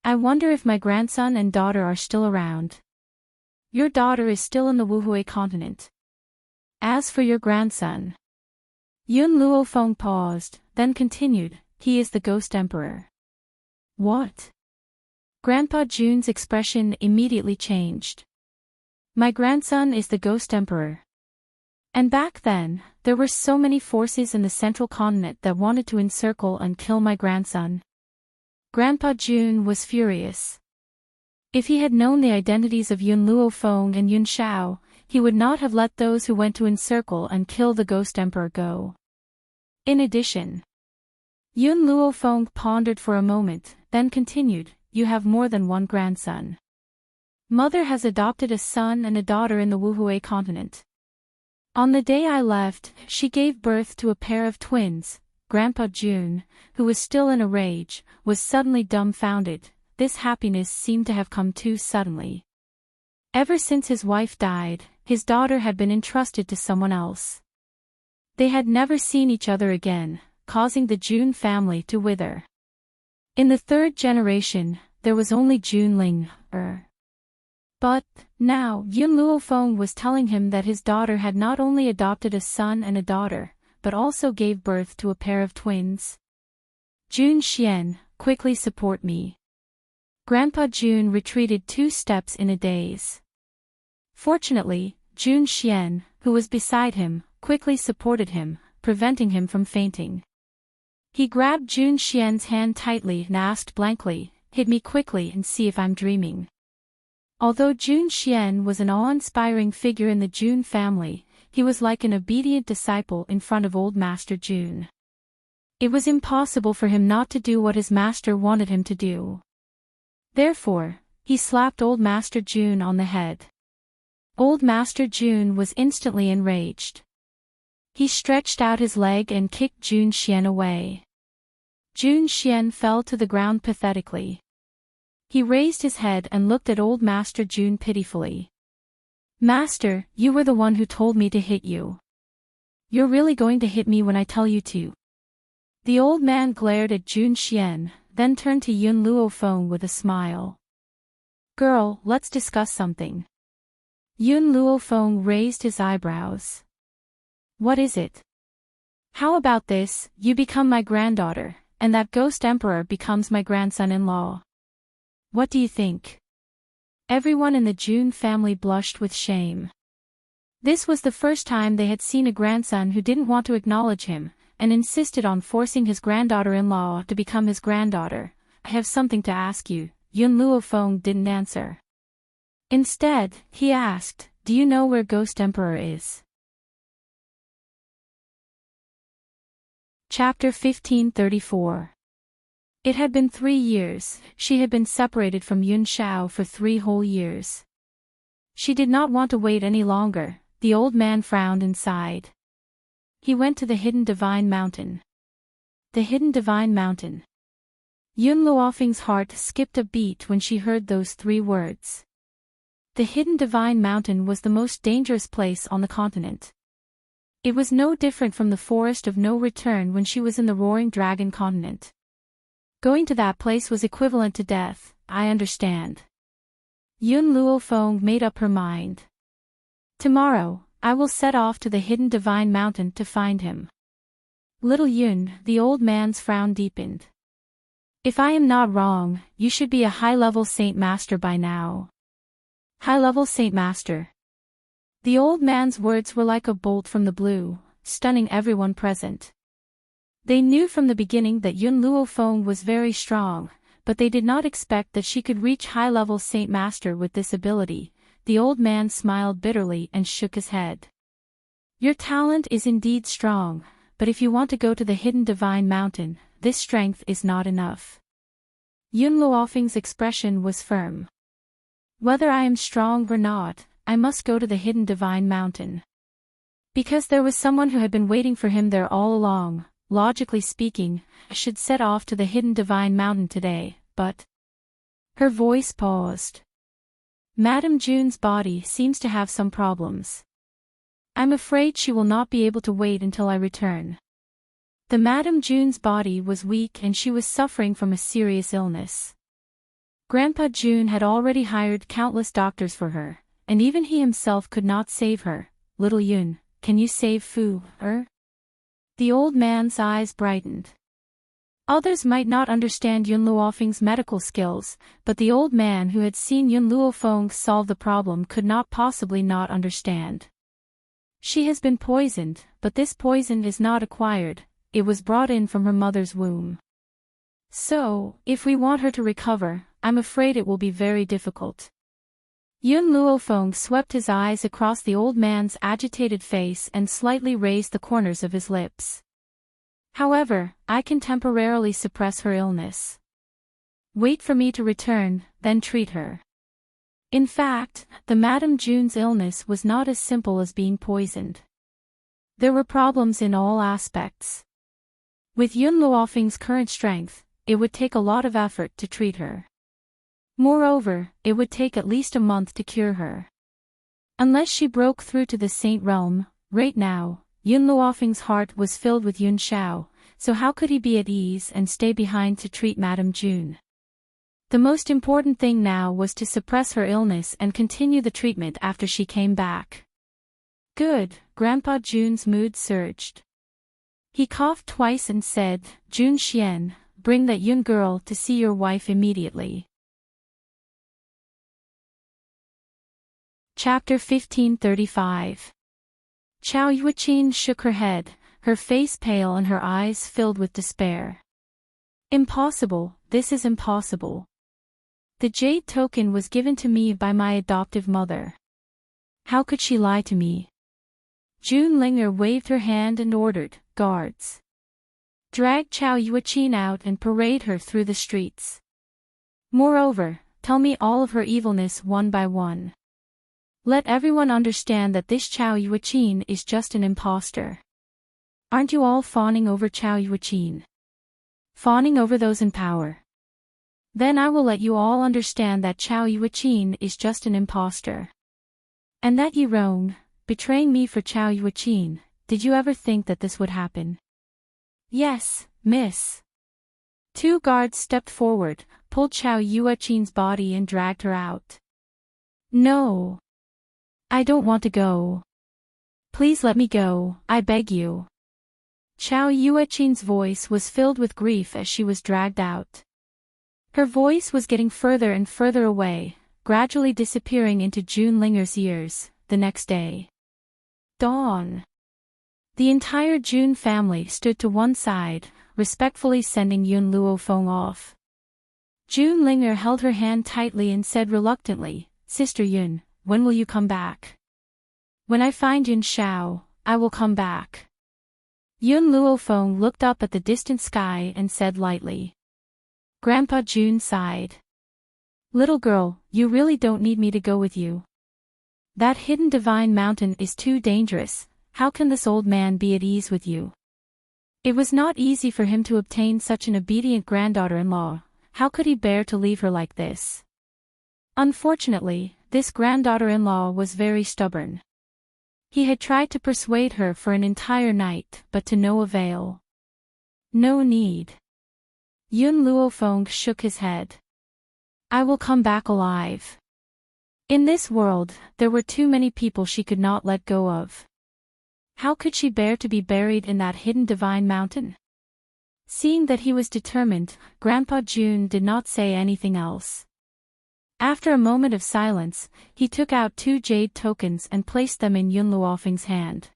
I wonder if my grandson and daughter are still around. Your daughter is still in the Wuhui continent. As for your grandson. Yun Luofeng paused, then continued, he is the Ghost Emperor. What? Grandpa Jun's expression immediately changed. My grandson is the Ghost Emperor. And back then, there were so many forces in the central continent that wanted to encircle and kill my grandson. Grandpa Jun was furious. If he had known the identities of Yun Luofeng and Yun Xiao, he would not have let those who went to encircle and kill the Ghost Emperor go. In addition, Yun Luofeng pondered for a moment, then continued, you have more than one grandson. Mother has adopted a son and a daughter in the Wuhui continent. On the day I left, she gave birth to a pair of twins. Grandpa Jun, who was still in a rage, was suddenly dumbfounded. This happiness seemed to have come too suddenly. Ever since his wife died, his daughter had been entrusted to someone else. They had never seen each other again, causing the Jun family to wither. In the third generation, there was only Junling. But, now, Yun Luofeng was telling him that his daughter had not only adopted a son and a daughter, but also gave birth to a pair of twins. Jun Xian, quickly support me. Grandpa Jun retreated 2 steps in a daze. Fortunately, Jun Xian, who was beside him, quickly supported him, preventing him from fainting. He grabbed Jun Xian's hand tightly and asked blankly, hit me quickly and see if I'm dreaming. Although Jun Xian was an awe-inspiring figure in the Jun family, he was like an obedient disciple in front of old Master Jun. It was impossible for him not to do what his master wanted him to do. Therefore, he slapped old Master Jun on the head. Old Master Jun was instantly enraged. He stretched out his leg and kicked Jun Xian away. Jun Xian fell to the ground pathetically. He raised his head and looked at old Master Jun pitifully. Master, you were the one who told me to hit you. You're really going to hit me when I tell you to? The old man glared at Jun Xian, then turned to Yun Luofeng with a smile. Girl, let's discuss something. Yun Luofeng raised his eyebrows. What is it? How about this, you become my granddaughter, and that ghost emperor becomes my grandson-in-law. What do you think? Everyone in the Jun family blushed with shame. This was the first time they had seen a grandson who didn't want to acknowledge him, and insisted on forcing his granddaughter-in-law to become his granddaughter. I have something to ask you. Yun Luofeng didn't answer. Instead, he asked, do you know where Ghost Emperor is? Chapter 1534. It had been 3 years, she had been separated from Yun Shao for 3 whole years. She did not want to wait any longer. The old man frowned and sighed. He went to the hidden divine mountain. The hidden divine mountain. Yun Luofeng's heart skipped a beat when she heard those 3 words. The hidden divine mountain was the most dangerous place on the continent. It was no different from the forest of no return when she was in the roaring dragon continent. Going to that place was equivalent to death, I understand. Yun Luofeng made up her mind. Tomorrow, I will set off to the hidden divine mountain to find him. Little Yun, the old man's frown deepened. If I am not wrong, you should be a high-level Saint Master by now. High-level Saint Master. The old man's words were like a bolt from the blue, stunning everyone present. They knew from the beginning that Yun Luofeng was very strong, but they did not expect that she could reach high-level Saint Master with this ability. The old man smiled bitterly and shook his head. Your talent is indeed strong, but if you want to go to the hidden divine mountain, this strength is not enough. Yun Luofeng's expression was firm. Whether I am strong or not, I must go to the hidden divine mountain. Because there was someone who had been waiting for him there all along, logically speaking, I should set off to the hidden divine mountain today, but... Her voice paused. Madame Jun's body seems to have some problems. I'm afraid she will not be able to wait until I return. The Madame Jun's body was weak and she was suffering from a serious illness. Grandpa Jun had already hired countless doctors for her, and even he himself could not save her. Little Yun, can you save Fu, er? The old man's eyes brightened. Others might not understand Yun Luofeng's medical skills, but the old man who had seen Yun Luofeng solve the problem could not possibly not understand. She has been poisoned, but this poison is not acquired, it was brought in from her mother's womb. So, if we want her to recover, I'm afraid it will be very difficult. Yun Luofeng swept his eyes across the old man's agitated face and slightly raised the corners of his lips. However, I can temporarily suppress her illness. Wait for me to return, then treat her. In fact, the Madame Jun's illness was not as simple as being poisoned. There were problems in all aspects. With Yun Luofeng's current strength, it would take a lot of effort to treat her. Moreover, it would take at least a month to cure her. Unless she broke through to the Saint Realm, right now, Yun Luofeng's heart was filled with Yun Shao, so how could he be at ease and stay behind to treat Madame Jun? The most important thing now was to suppress her illness and continue the treatment after she came back. Good, Grandpa Jun's mood surged. He coughed twice and said, Jun Xian, bring that Yun girl to see your wife immediately. Chapter 1535. Chao Yuqin shook her head, her face pale and her eyes filled with despair. Impossible, this is impossible. The jade token was given to me by my adoptive mother. How could she lie to me? Jun Linger waved her hand and ordered, guards. Drag Chao Yuqin out and parade her through the streets. Moreover, tell me all of her evilness one by one. Let everyone understand that this Chao Yuqin is just an impostor. Aren't you all fawning over Chao Yuqin? Fawning over those in power? Then I will let you all understand that Chao Yuqin is just an impostor. And that ye wrong, betraying me for Chow Yuachin, did you ever think that this would happen? Yes, miss. Two guards stepped forward, pulled Chow Yuachin's body and dragged her out. No. I don't want to go. Please let me go, I beg you. Chow Yuachin's voice was filled with grief as she was dragged out. Her voice was getting further and further away, gradually disappearing into June Linger's ears. The next day. Dawn. The entire June family stood to one side, respectfully sending Yun Luofeng off. June Linger held her hand tightly and said reluctantly, Sister Yun, when will you come back? When I find Yun Shao, I will come back. Yun Luofeng looked up at the distant sky and said lightly. Grandpa June sighed. Little girl, you really don't need me to go with you. That hidden divine mountain is too dangerous. How can this old man be at ease with you? It was not easy for him to obtain such an obedient granddaughter-in-law. How could he bear to leave her like this? Unfortunately, this granddaughter-in-law was very stubborn. He had tried to persuade her for an entire night, but to no avail. No need. Yun Luofeng shook his head. I will come back alive. In this world, there were too many people she could not let go of. How could she bear to be buried in that hidden divine mountain? Seeing that he was determined, Grandpa June did not say anything else. After a moment of silence, he took out 2 jade tokens and placed them in Yun Luofeng's hand.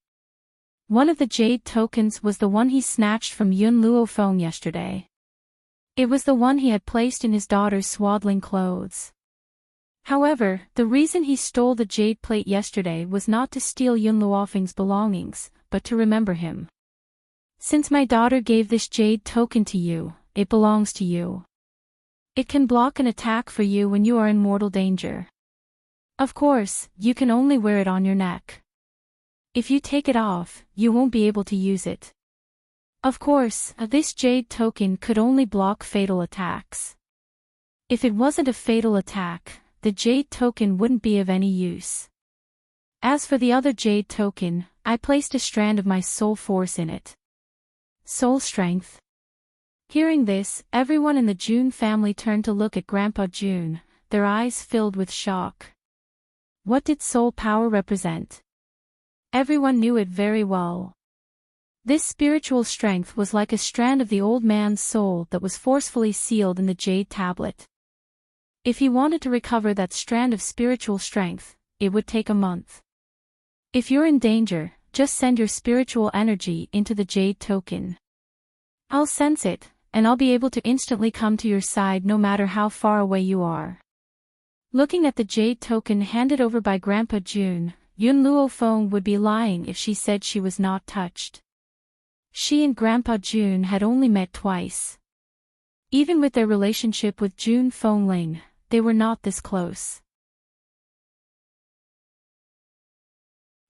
One of the jade tokens was the one he snatched from Yun Luofeng yesterday. It was the one he had placed in his daughter's swaddling clothes. However, the reason he stole the jade plate yesterday was not to steal Yun Luofeng's belongings, but to remember him. Since my daughter gave this jade token to you, it belongs to you. It can block an attack for you when you are in mortal danger. Of course, you can only wear it on your neck. If you take it off, you won't be able to use it. Of course, this jade token could only block fatal attacks. If it wasn't a fatal attack, the jade token wouldn't be of any use. As for the other jade token, I placed a strand of my soul force in it. Soul strength. Hearing this, everyone in the June family turned to look at Grandpa June, their eyes filled with shock. What did soul power represent? Everyone knew it very well. This spiritual strength was like a strand of the old man's soul that was forcefully sealed in the jade tablet. If he wanted to recover that strand of spiritual strength, it would take a month. If you're in danger, just send your spiritual energy into the jade token. I'll sense it, and I'll be able to instantly come to your side no matter how far away you are. Looking at the jade token handed over by Grandpa June, Yun Luofeng would be lying if she said she was not touched. She and Grandpa June had only met twice. Even with their relationship with June Fengling, they were not this close.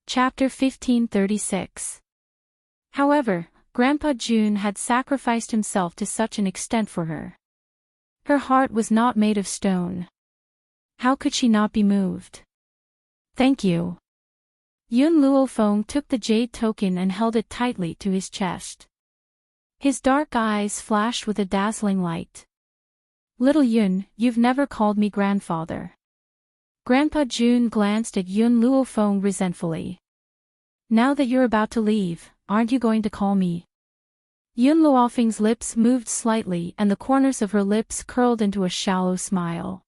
Chapter 1536. However, Grandpa June had sacrificed himself to such an extent for her. Her heart was not made of stone. How could she not be moved? Thank you. Yun Luofeng took the jade token and held it tightly to his chest. His dark eyes flashed with a dazzling light. Little Yun, you've never called me grandfather. Grandpa June glanced at Yun Luofeng resentfully. Now that you're about to leave, aren't you going to call me? Yun Luofeng's lips moved slightly and the corners of her lips curled into a shallow smile.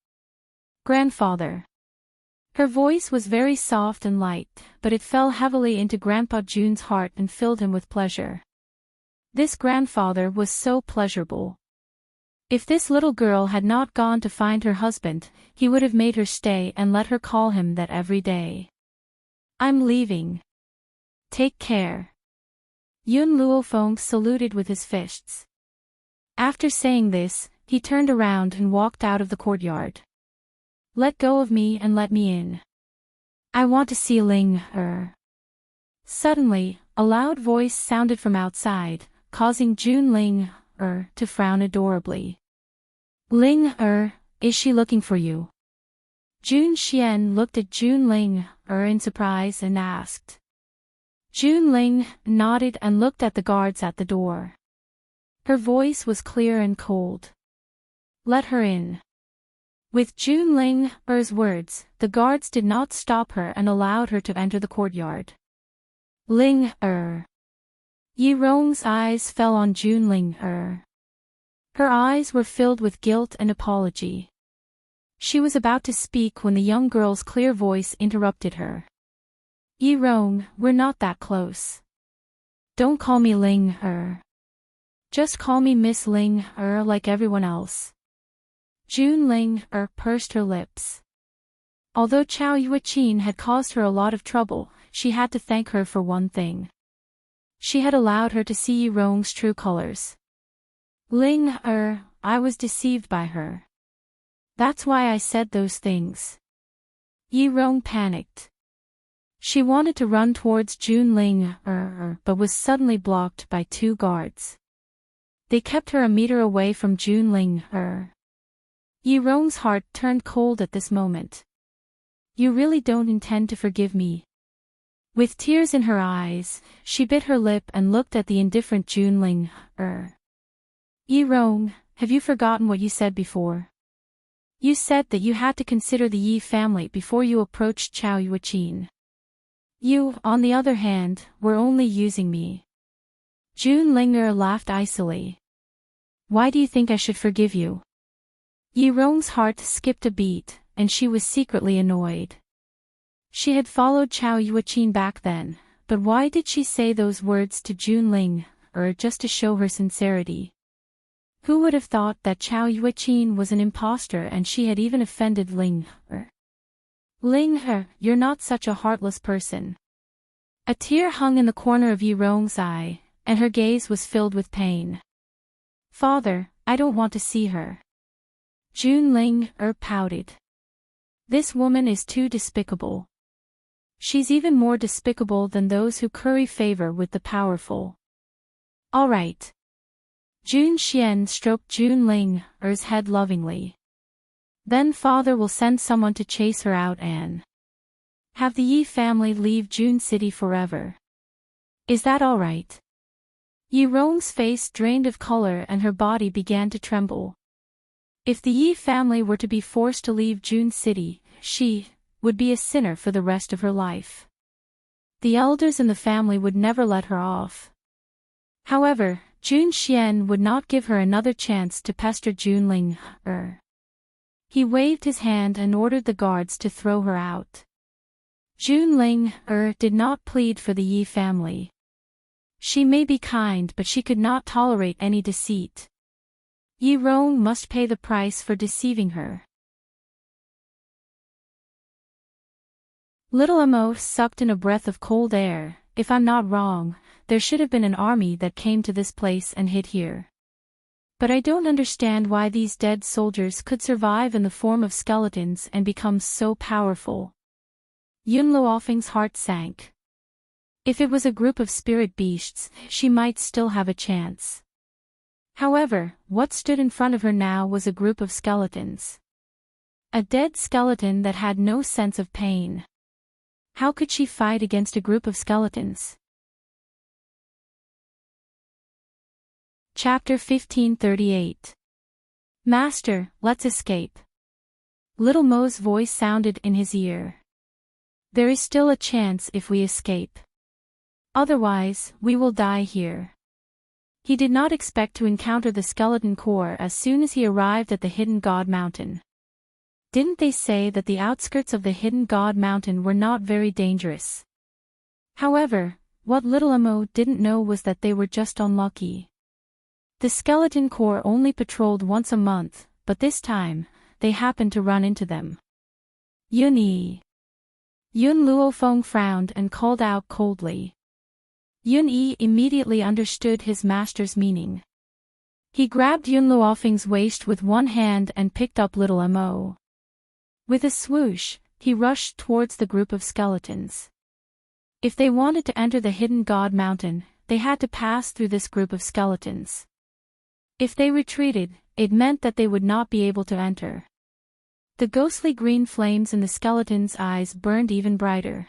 Grandfather. Her voice was very soft and light, but it fell heavily into Grandpa June's heart and filled him with pleasure. This grandfather was so pleasurable. If this little girl had not gone to find her husband, he would have made her stay and let her call him that every day. I'm leaving. Take care. Yun Luofeng saluted with his fists. After saying this, he turned around and walked out of the courtyard. Let go of me and let me in. I want to see Ling Er. Suddenly, a loud voice sounded from outside, causing June Ling Er to frown adorably. Ling Er, is she looking for you? Jun Xian looked at Junling in surprise and asked. Junling nodded and looked at the guards at the door. Her voice was clear and cold. Let her in. With Junling's words, the guards did not stop her and allowed her to enter the courtyard. Ling Yi Rong's eyes fell on Junling Her eyes were filled with guilt and apology. She was about to speak when the young girl's clear voice interrupted her. Yi Rong, we're not that close. Don't call me Ling Just call me Miss Ling like everyone else. Junling pursed her lips. Although Chao Yuqin had caused her a lot of trouble, she had to thank her for one thing. She had allowed her to see Yi Rong's true colors. Ling I was deceived by her. That's why I said those things. Yi Rong panicked. She wanted to run towards Junling but was suddenly blocked by two guards. They kept her a meter away from Junling Yi Rong's heart turned cold at this moment. You really don't intend to forgive me? With tears in her eyes, she bit her lip and looked at the indifferent Junling Yi Rong, have you forgotten what you said before? You said that you had to consider the Yi family before you approached Chao Yuqin. You, on the other hand, were only using me. Junling laughed icily. Why do you think I should forgive you? Yi Rong's heart skipped a beat, and she was secretly annoyed. She had followed Chao Yuqin back then, but why did she say those words to Junling just to show her sincerity? Who would have thought that Chao Yuqin was an impostor and she had even offended Ling Ling you're not such a heartless person. A tear hung in the corner of Yi Rong's eye, and her gaze was filled with pain. Father, I don't want to see her. Junling pouted. This woman is too despicable. She's even more despicable than those who curry favor with the powerful. All right. Jun Xian stroked Junling's head lovingly. Then father will send someone to chase her out and have the Yi family leave Jun City forever. Is that all right? Yi Rong's face drained of color and her body began to tremble. If the Yi family were to be forced to leave Jun City, she would be a sinner for the rest of her life. The elders in the family would never let her off. However, Jun Xian would not give her another chance to pester Junling He waved his hand and ordered the guards to throw her out. Junling did not plead for the Yi family. She may be kind, but she could not tolerate any deceit. Yi Rong must pay the price for deceiving her. Little Amo sucked in a breath of cold air. If I'm not wrong, there should have been an army that came to this place and hid here. But I don't understand why these dead soldiers could survive in the form of skeletons and become so powerful. Yun Luofeng's heart sank. If it was a group of spirit beasts, she might still have a chance. However, what stood in front of her now was a group of skeletons. A dead skeleton that had no sense of pain. How could she fight against a group of skeletons? Chapter 1538. Master, let's escape. Little Mo's voice sounded in his ear. There is still a chance if we escape. Otherwise, we will die here. He did not expect to encounter the skeleton core as soon as he arrived at the Hidden God Mountain. Didn't they say that the outskirts of the Hidden God Mountain were not very dangerous? However, what little Amo didn't know was that they were just unlucky. The skeleton core only patrolled once a month, but this time, they happened to run into them. Yun Luofeng frowned and called out coldly. Yun Yi immediately understood his master's meaning. He grabbed Yun Luofeng's waist with one hand and picked up little Mo. With a swoosh, he rushed towards the group of skeletons. If they wanted to enter the Hidden God Mountain, they had to pass through this group of skeletons. If they retreated, it meant that they would not be able to enter. The ghostly green flames in the skeleton's eyes burned even brighter.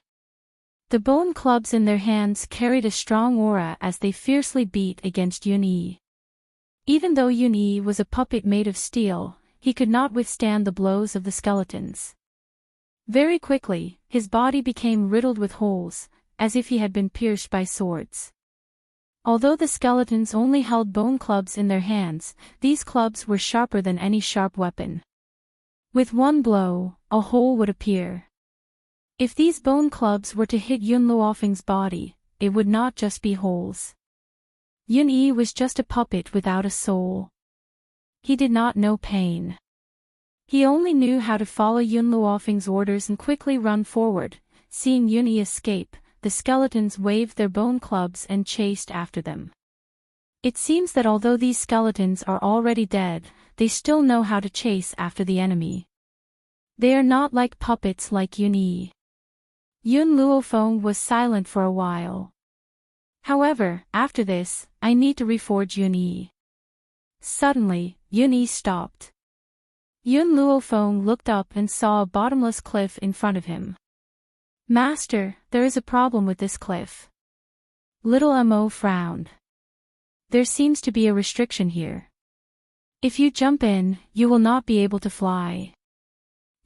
The bone clubs in their hands carried a strong aura as they fiercely beat against Yun-Yi. Even though Yun-Yi was a puppet made of steel, he could not withstand the blows of the skeletons. Very quickly, his body became riddled with holes, as if he had been pierced by swords. Although the skeletons only held bone clubs in their hands, these clubs were sharper than any sharp weapon. With one blow, a hole would appear. If these bone clubs were to hit Yun Luofeng's body, it would not just be holes. Yun-Yi was just a puppet without a soul. He did not know pain. He only knew how to follow Yun Luofeng's orders and quickly run forward. Seeing Yun-Yi escape, the skeletons waved their bone clubs and chased after them. It seems that although these skeletons are already dead, they still know how to chase after the enemy. They are not like puppets like Yun-Yi. Yun Luofeng was silent for a while. However, after this, I need to reforge Yun-Yi. Suddenly, Yun-Yi stopped. Yun Luofeng looked up and saw a bottomless cliff in front of him. Master, there is a problem with this cliff. Little Mo frowned. There seems to be a restriction here. If you jump in, you will not be able to fly.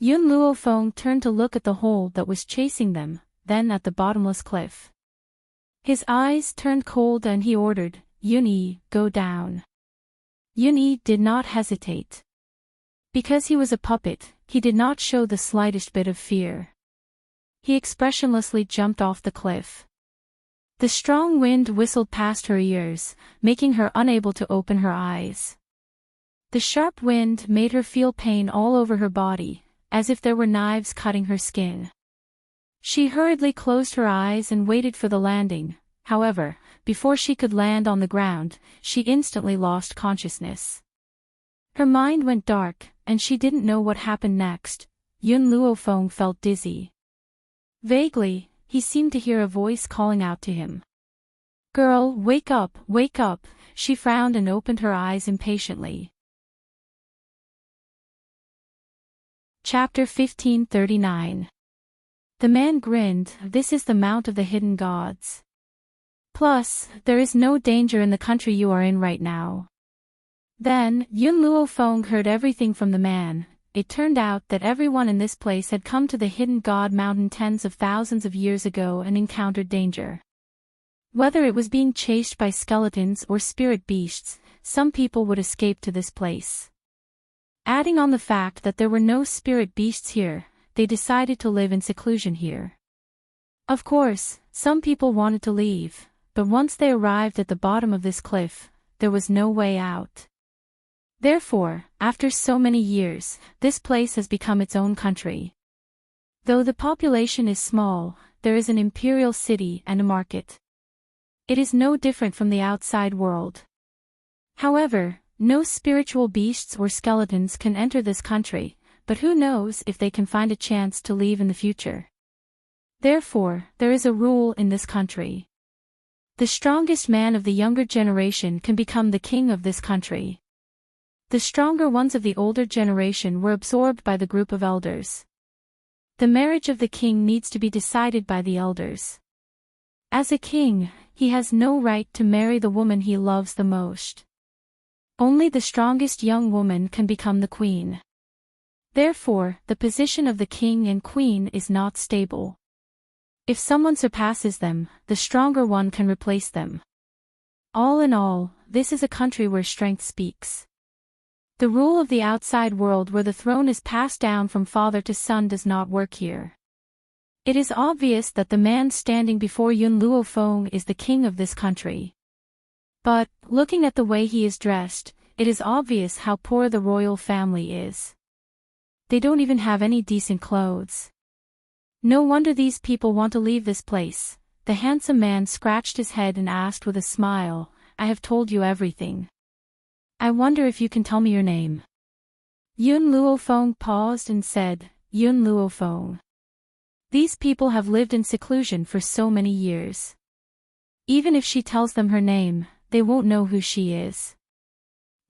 Yun Luofeng turned to look at the hole that was chasing them, then at the bottomless cliff. His eyes turned cold and he ordered, Yun-Yi, go down. Yun-Yi did not hesitate. Because he was a puppet, he did not show the slightest bit of fear. He expressionlessly jumped off the cliff. The strong wind whistled past her ears, making her unable to open her eyes. The sharp wind made her feel pain all over her body, as if there were knives cutting her skin. She hurriedly closed her eyes and waited for the landing. However, before she could land on the ground, she instantly lost consciousness. Her mind went dark, and she didn't know what happened next. Yun Luofeng felt dizzy. Vaguely, he seemed to hear a voice calling out to him. Girl, wake up, wake up. She frowned and opened her eyes impatiently. Chapter 1539. The man grinned. This is the Mount of the Hidden Gods. Plus, there is no danger in the country you are in right now. Then, Yun Luofeng heard everything from the man. It turned out that everyone in this place had come to the Hidden God Mountain tens of thousands of years ago and encountered danger. Whether it was being chased by skeletons or spirit beasts, some people would escape to this place. Adding on the fact that there were no spirit beasts here, they decided to live in seclusion here. Of course, some people wanted to leave, but once they arrived at the bottom of this cliff, there was no way out. Therefore, after so many years, this place has become its own country. Though the population is small, there is an imperial city and a market. It is no different from the outside world. However, no spiritual beasts or skeletons can enter this country, but who knows if they can find a chance to leave in the future. Therefore, there is a rule in this country. The strongest man of the younger generation can become the king of this country. The stronger ones of the older generation were absorbed by the group of elders. The marriage of the king needs to be decided by the elders. As a king, he has no right to marry the woman he loves the most. Only the strongest young woman can become the queen. Therefore, the position of the king and queen is not stable. If someone surpasses them, the stronger one can replace them. All in all, this is a country where strength speaks. The rule of the outside world where the throne is passed down from father to son does not work here. It is obvious that the man standing before Yun Luofeng is the king of this country. But, looking at the way he is dressed, it is obvious how poor the royal family is. They don't even have any decent clothes. No wonder these people want to leave this place. The handsome man scratched his head and asked with a smile, I have told you everything. I wonder if you can tell me your name. Yun Luofeng paused and said, Yun Luofeng. These people have lived in seclusion for so many years. Even if she tells them her name, they won't know who she is.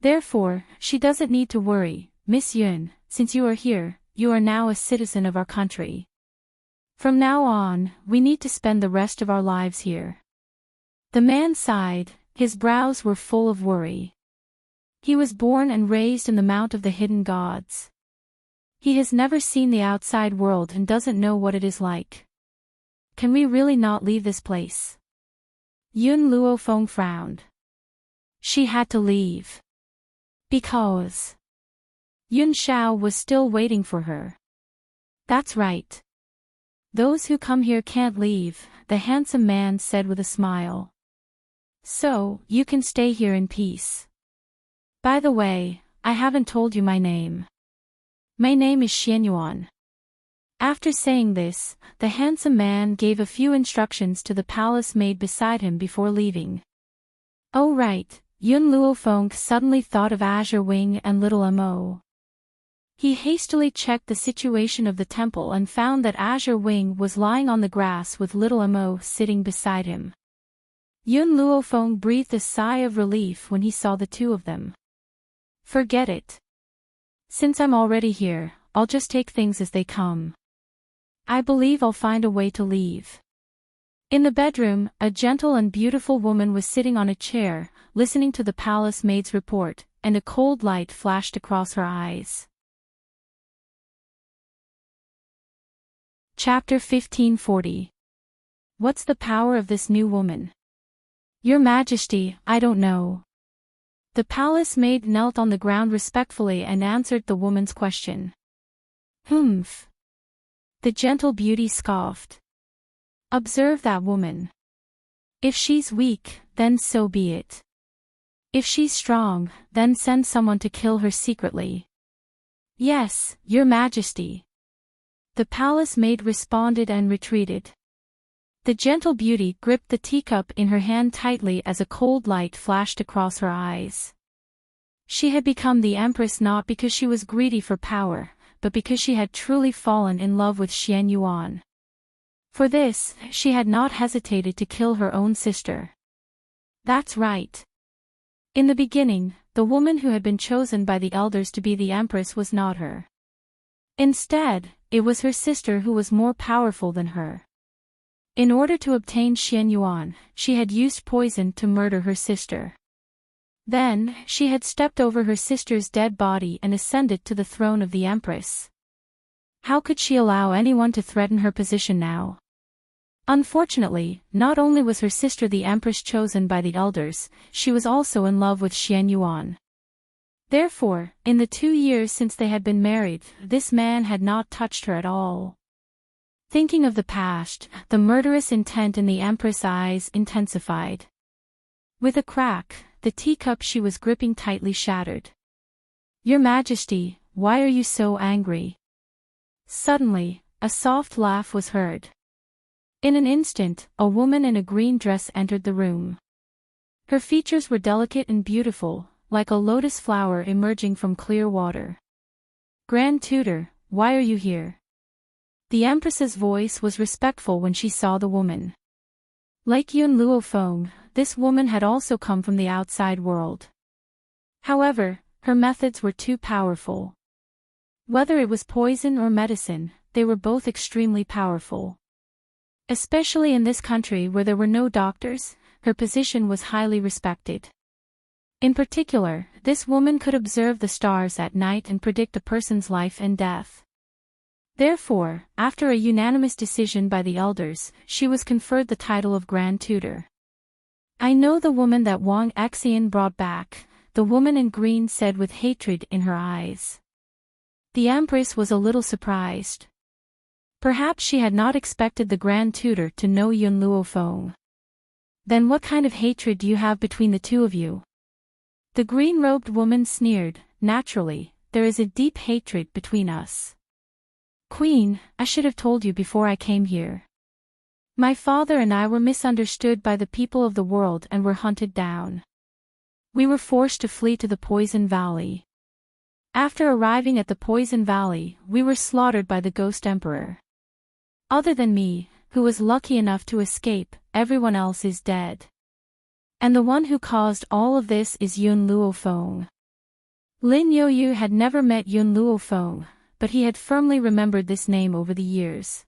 Therefore, she doesn't need to worry. Miss Yun, since you are here, you are now a citizen of our country. From now on, we need to spend the rest of our lives here." The man sighed, his brows were full of worry. He was born and raised in the Mount of the Hidden Gods. He has never seen the outside world and doesn't know what it is like. "Can we really not leave this place?" Yun Luofeng frowned. She had to leave. Because Yun Xiao was still waiting for her. "That's right. Those who come here can't leave," the handsome man said with a smile. "So, you can stay here in peace. By the way, I haven't told you my name. My name is Xianyuan." After saying this, the handsome man gave a few instructions to the palace maid beside him before leaving. "Oh right," Yun Luofeng suddenly thought of Azure Wing and little Mo. He hastily checked the situation of the temple and found that Azure Wing was lying on the grass with little Mo sitting beside him. Yun Luofeng breathed a sigh of relief when he saw the two of them. "Forget it. Since I'm already here, I'll just take things as they come. I believe I'll find a way to leave." In the bedroom, a gentle and beautiful woman was sitting on a chair, listening to the palace maid's report, and a cold light flashed across her eyes. Chapter 1540. What's the power of this new woman? Your Majesty, I don't know. The palace maid knelt on the ground respectfully and answered the woman's question. "Humph." The gentle beauty scoffed. "Observe that woman. If she's weak, then so be it. If she's strong, then send someone to kill her secretly." "Yes, Your Majesty." The palace maid responded and retreated. The gentle beauty gripped the teacup in her hand tightly as a cold light flashed across her eyes. She had become the empress not because she was greedy for power, but because she had truly fallen in love with Xianyuan. For this, she had not hesitated to kill her own sister. That's right. In the beginning, the woman who had been chosen by the elders to be the empress was not her. Instead, it was her sister who was more powerful than her. In order to obtain Xianyuan, she had used poison to murder her sister. Then, she had stepped over her sister's dead body and ascended to the throne of the empress. How could she allow anyone to threaten her position now? Unfortunately, not only was her sister the empress chosen by the elders, she was also in love with Xianyuan. Therefore, in the 2 years since they had been married, this man had not touched her at all. Thinking of the past, the murderous intent in the empress' eyes intensified. With a crack, the teacup she was gripping tightly shattered. "Your Majesty, why are you so angry?" Suddenly, a soft laugh was heard. In an instant, a woman in a green dress entered the room. Her features were delicate and beautiful, like a lotus flower emerging from clear water. "Grand Tutor, why are you here?" The empress's voice was respectful when she saw the woman. Like Yun Luofeng, this woman had also come from the outside world. However, her methods were too powerful. Whether it was poison or medicine, they were both extremely powerful. Especially in this country where there were no doctors, her position was highly respected. In particular, this woman could observe the stars at night and predict a person's life and death. Therefore, after a unanimous decision by the elders, she was conferred the title of Grand Tutor. "I know the woman that Wang Xian brought back," the woman in green said with hatred in her eyes. The empress was a little surprised. Perhaps she had not expected the Grand Tutor to know Yun Luofeng. "Then what kind of hatred do you have between the two of you?" The green-robed woman sneered. "Naturally, there is a deep hatred between us. Queen, I should have told you before I came here. My father and I were misunderstood by the people of the world and were hunted down. We were forced to flee to the Poison Valley. After arriving at the Poison Valley, we were slaughtered by the Ghost Emperor. Other than me, who was lucky enough to escape, everyone else is dead. And the one who caused all of this is Yun Luofeng." Lin Youyu had never met Yun Luofeng, but he had firmly remembered this name over the years.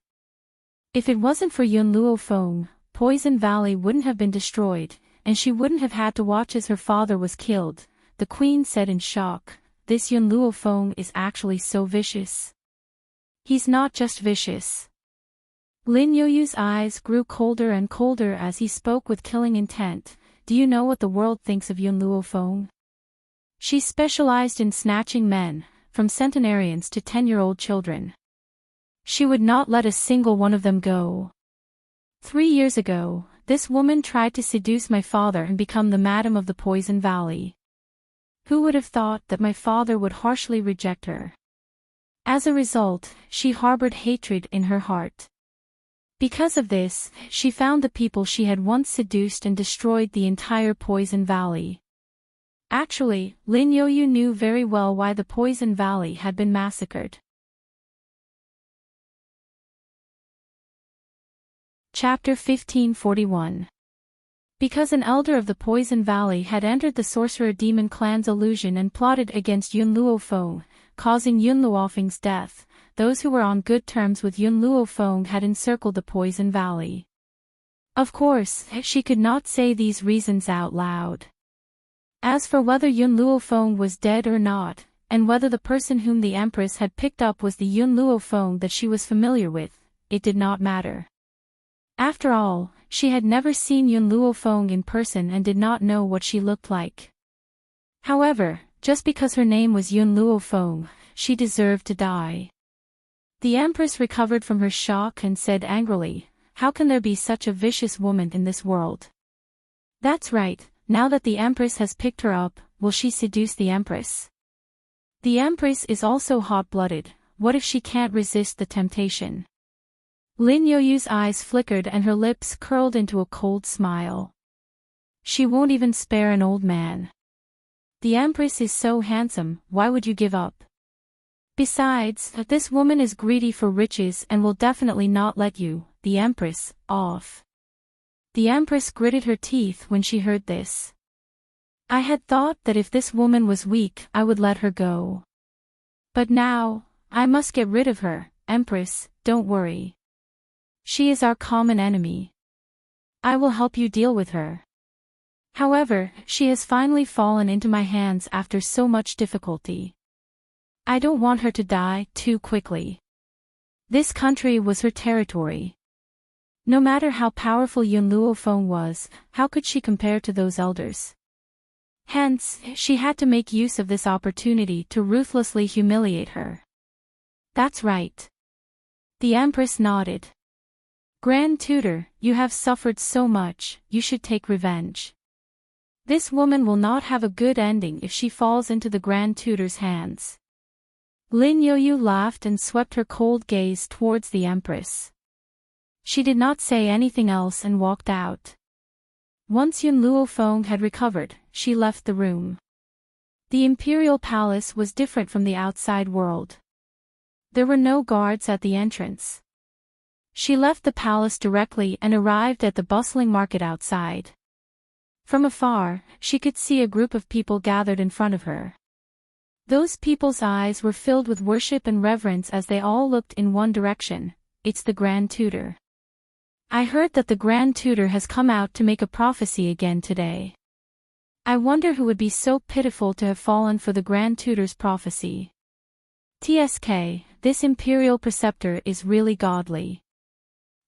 If it wasn't for Yun Luo Feng, Poison Valley wouldn't have been destroyed, and she wouldn't have had to watch as her father was killed, the queen said in shock. This Yun Luo Feng is actually so vicious. He's not just vicious. Lin Yoyu's eyes grew colder and colder as he spoke with killing intent. Do you know what the world thinks of Yun Luo Feng? She specialized in snatching men, from centenarians to 10-year-old children. She would not let a single one of them go. 3 years ago, this woman tried to seduce my father and become the madam of the Poison Valley. Who would have thought that my father would harshly reject her? As a result, she harbored hatred in her heart. Because of this, she found the people she had once seduced and destroyed the entire Poison Valley. Actually, Lin Yoyu knew very well why the Poison Valley had been massacred. Chapter 1541. Because an elder of the Poison Valley had entered the Sorcerer Demon clan's illusion and plotted against Yun Luo Feng, causing Yun Luofeng's death, those who were on good terms with Yun Luo Feng had encircled the Poison Valley. Of course, she could not say these reasons out loud. As for whether Yun Luo Feng was dead or not, and whether the person whom the Empress had picked up was the Yun Luo Feng that she was familiar with, it did not matter. After all, she had never seen Yun Luo Feng in person and did not know what she looked like. However, just because her name was Yun Luo Feng, she deserved to die. The Empress recovered from her shock and said angrily, "How can there be such a vicious woman in this world?" That's right, now that the Empress has picked her up, will she seduce the Empress? The Empress is also hot-blooded, what if she can't resist the temptation? Lin Yoyu's eyes flickered and her lips curled into a cold smile. She won't even spare an old man. The Empress is so handsome, why would you give up? Besides, this woman is greedy for riches and will definitely not let you, the Empress, off. The Empress gritted her teeth when she heard this. I had thought that if this woman was weak, I would let her go. But now, I must get rid of her. Empress, don't worry. She is our common enemy. I will help you deal with her. However, she has finally fallen into my hands after so much difficulty. I don't want her to die too quickly. This country was her territory. No matter how powerful Yun Luo Feng was, how could she compare to those elders? Hence, she had to make use of this opportunity to ruthlessly humiliate her. That's right. The Empress nodded. Grand Tutor, you have suffered so much, you should take revenge. This woman will not have a good ending if she falls into the Grand Tutor's hands. Lin Yoyu laughed and swept her cold gaze towards the Empress. She did not say anything else and walked out. Once Yun Luo Feng had recovered, she left the room. The Imperial Palace was different from the outside world. There were no guards at the entrance. She left the palace directly and arrived at the bustling market outside. From afar, she could see a group of people gathered in front of her. Those people's eyes were filled with worship and reverence as they all looked in one direction. It's the Grand Tutor. I heard that the Grand Tutor has come out to make a prophecy again today. I wonder who would be so pitiful to have fallen for the Grand Tutor's prophecy. TSK, this Imperial Preceptor is really godly.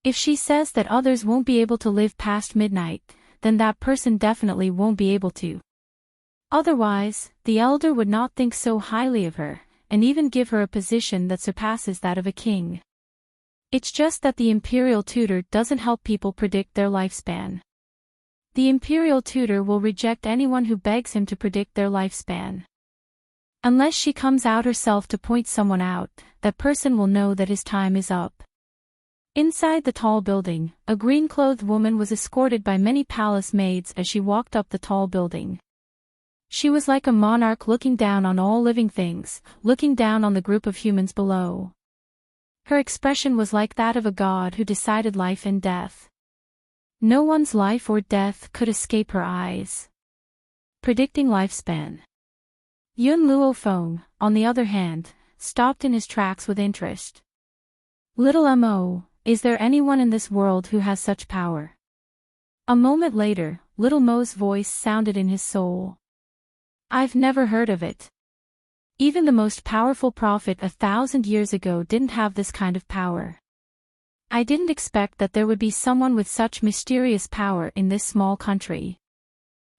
If she says that others won't be able to live past midnight, then that person definitely won't be able to. Otherwise, the elder would not think so highly of her, and even give her a position that surpasses that of a king. It's just that the Imperial Tutor doesn't help people predict their lifespan. The Imperial Tutor will reject anyone who begs him to predict their lifespan. Unless she comes out herself to point someone out, that person will know that his time is up. Inside the tall building, a green-clothed woman was escorted by many palace maids as she walked up the tall building. She was like a monarch looking down on all living things, looking down on the group of humans below. Her expression was like that of a god who decided life and death. No one's life or death could escape her eyes. Predicting lifespan. Yun Luo Feng, on the other hand, stopped in his tracks with interest. Little Mo, is there anyone in this world who has such power? A moment later, Little Mo's voice sounded in his soul. I've never heard of it. Even the most powerful prophet 1,000 years ago didn't have this kind of power. I didn't expect that there would be someone with such mysterious power in this small country.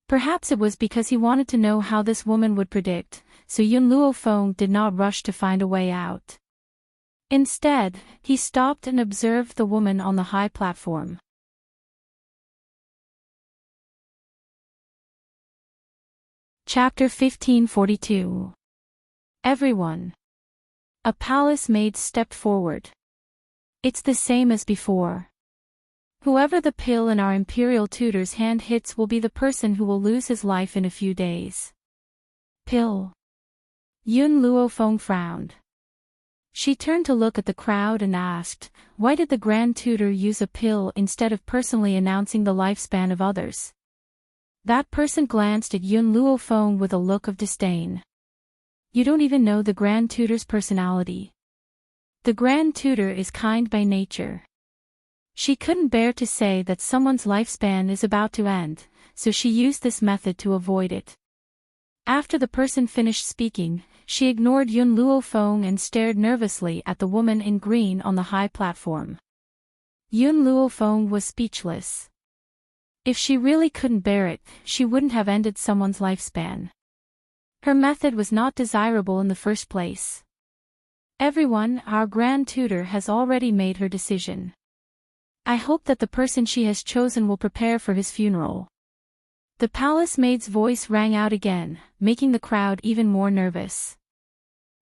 Perhaps it was because he wanted to know how this woman would predict, so Yun Luo Feng did not rush to find a way out. Instead, he stopped and observed the woman on the high platform. Chapter 1542. Everyone. A palace maid stepped forward. It's the same as before. Whoever the pill in our imperial tutor's hand hits will be the person who will lose his life in a few days. Pill. Yun Luo Feng frowned. She turned to look at the crowd and asked, why did the Grand Tutor use a pill instead of personally announcing the lifespan of others? That person glanced at Yun Luo Feng with a look of disdain. You don't even know the Grand Tutor's personality. The Grand Tutor is kind by nature. She couldn't bear to say that someone's lifespan is about to end, so she used this method to avoid it. After the person finished speaking, she ignored Yun Luo Feng and stared nervously at the woman in green on the high platform. Yun Luo Feng was speechless. If she really couldn't bear it, she wouldn't have ended someone's lifespan. Her method was not desirable in the first place. Everyone, our Grand Tutor has already made her decision. I hope that the person she has chosen will prepare for his funeral. The palace maid's voice rang out again, making the crowd even more nervous.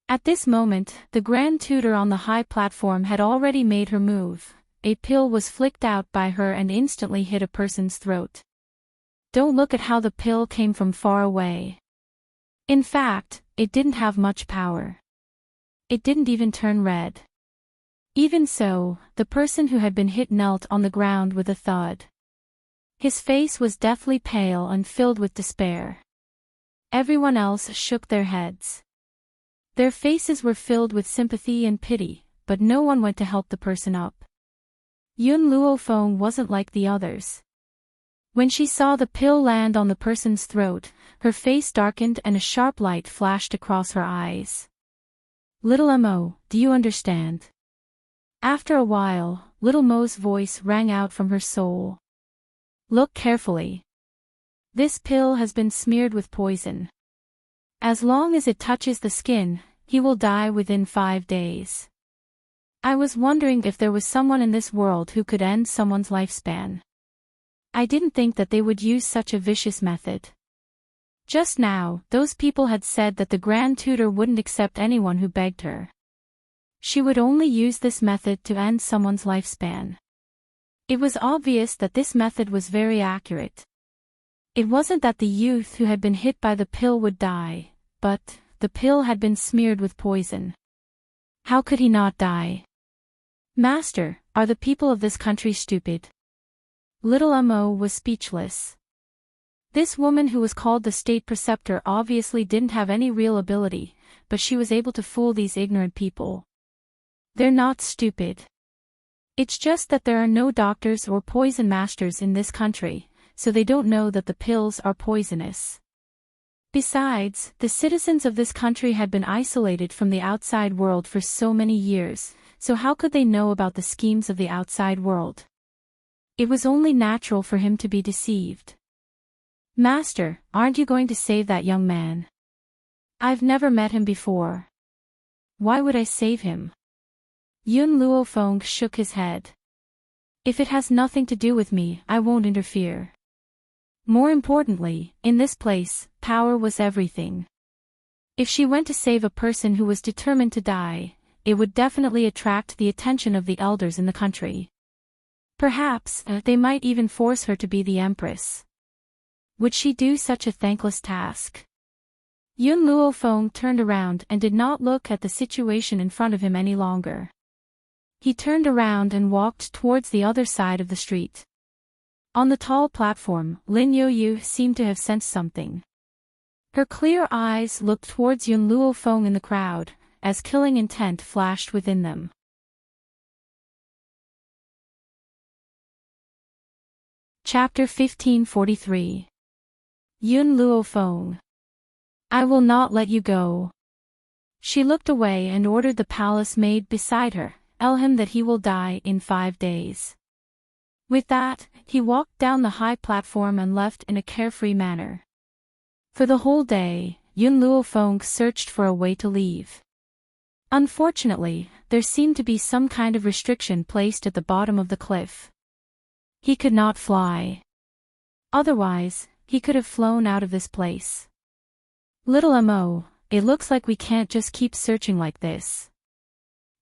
At this moment, the Grand Tutor on the high platform had already made her move. A pill was flicked out by her and instantly hit a person's throat. Don't look at how the pill came from far away. In fact, it didn't have much power. It didn't even turn red. Even so, the person who had been hit knelt on the ground with a thud. His face was deathly pale and filled with despair. Everyone else shook their heads. Their faces were filled with sympathy and pity, but no one went to help the person up. Yun Luo Feng wasn't like the others. When she saw the pill land on the person's throat, her face darkened and a sharp light flashed across her eyes. Little Mo, do you understand? After a while, Little Mo's voice rang out from her soul. Look carefully. This pill has been smeared with poison. As long as it touches the skin, he will die within 5 days. I was wondering if there was someone in this world who could end someone's lifespan. I didn't think that they would use such a vicious method. Just now, those people had said that the Grand Tutor wouldn't accept anyone who begged her. She would only use this method to end someone's lifespan. It was obvious that this method was very accurate. It wasn't that the youth who had been hit by the pill would die, but the pill had been smeared with poison. How could he not die? Master, are the people of this country stupid? Little Mo was speechless. This woman who was called the state preceptor obviously didn't have any real ability, but she was able to fool these ignorant people. They're not stupid. It's just that there are no doctors or poison masters in this country, so they don't know that the pills are poisonous. Besides, the citizens of this country had been isolated from the outside world for so many years, so how could they know about the schemes of the outside world? It was only natural for him to be deceived. Master, aren't you going to save that young man? I've never met him before. Why would I save him? Yun Luo Feng shook his head. If it has nothing to do with me, I won't interfere. More importantly, in this place, power was everything. If she went to save a person who was determined to die, it would definitely attract the attention of the elders in the country. Perhaps, they might even force her to be the empress. Would she do such a thankless task? Yun Luo Feng turned around and did not look at the situation in front of him any longer. He turned around and walked towards the other side of the street. On the tall platform, Lin Youyu seemed to have sensed something. Her clear eyes looked towards Yun Luo Feng in the crowd, as killing intent flashed within them. Chapter 1543. Yun Luo Feng. I will not let you go. She looked away and ordered the palace maid beside her, tell him that he will die in 5 days. With that, he walked down the high platform and left in a carefree manner. For the whole day, Yun Luo Feng searched for a way to leave. Unfortunately, there seemed to be some kind of restriction placed at the bottom of the cliff. He could not fly. Otherwise, he could have flown out of this place. Little Mo, it looks like we can't just keep searching like this.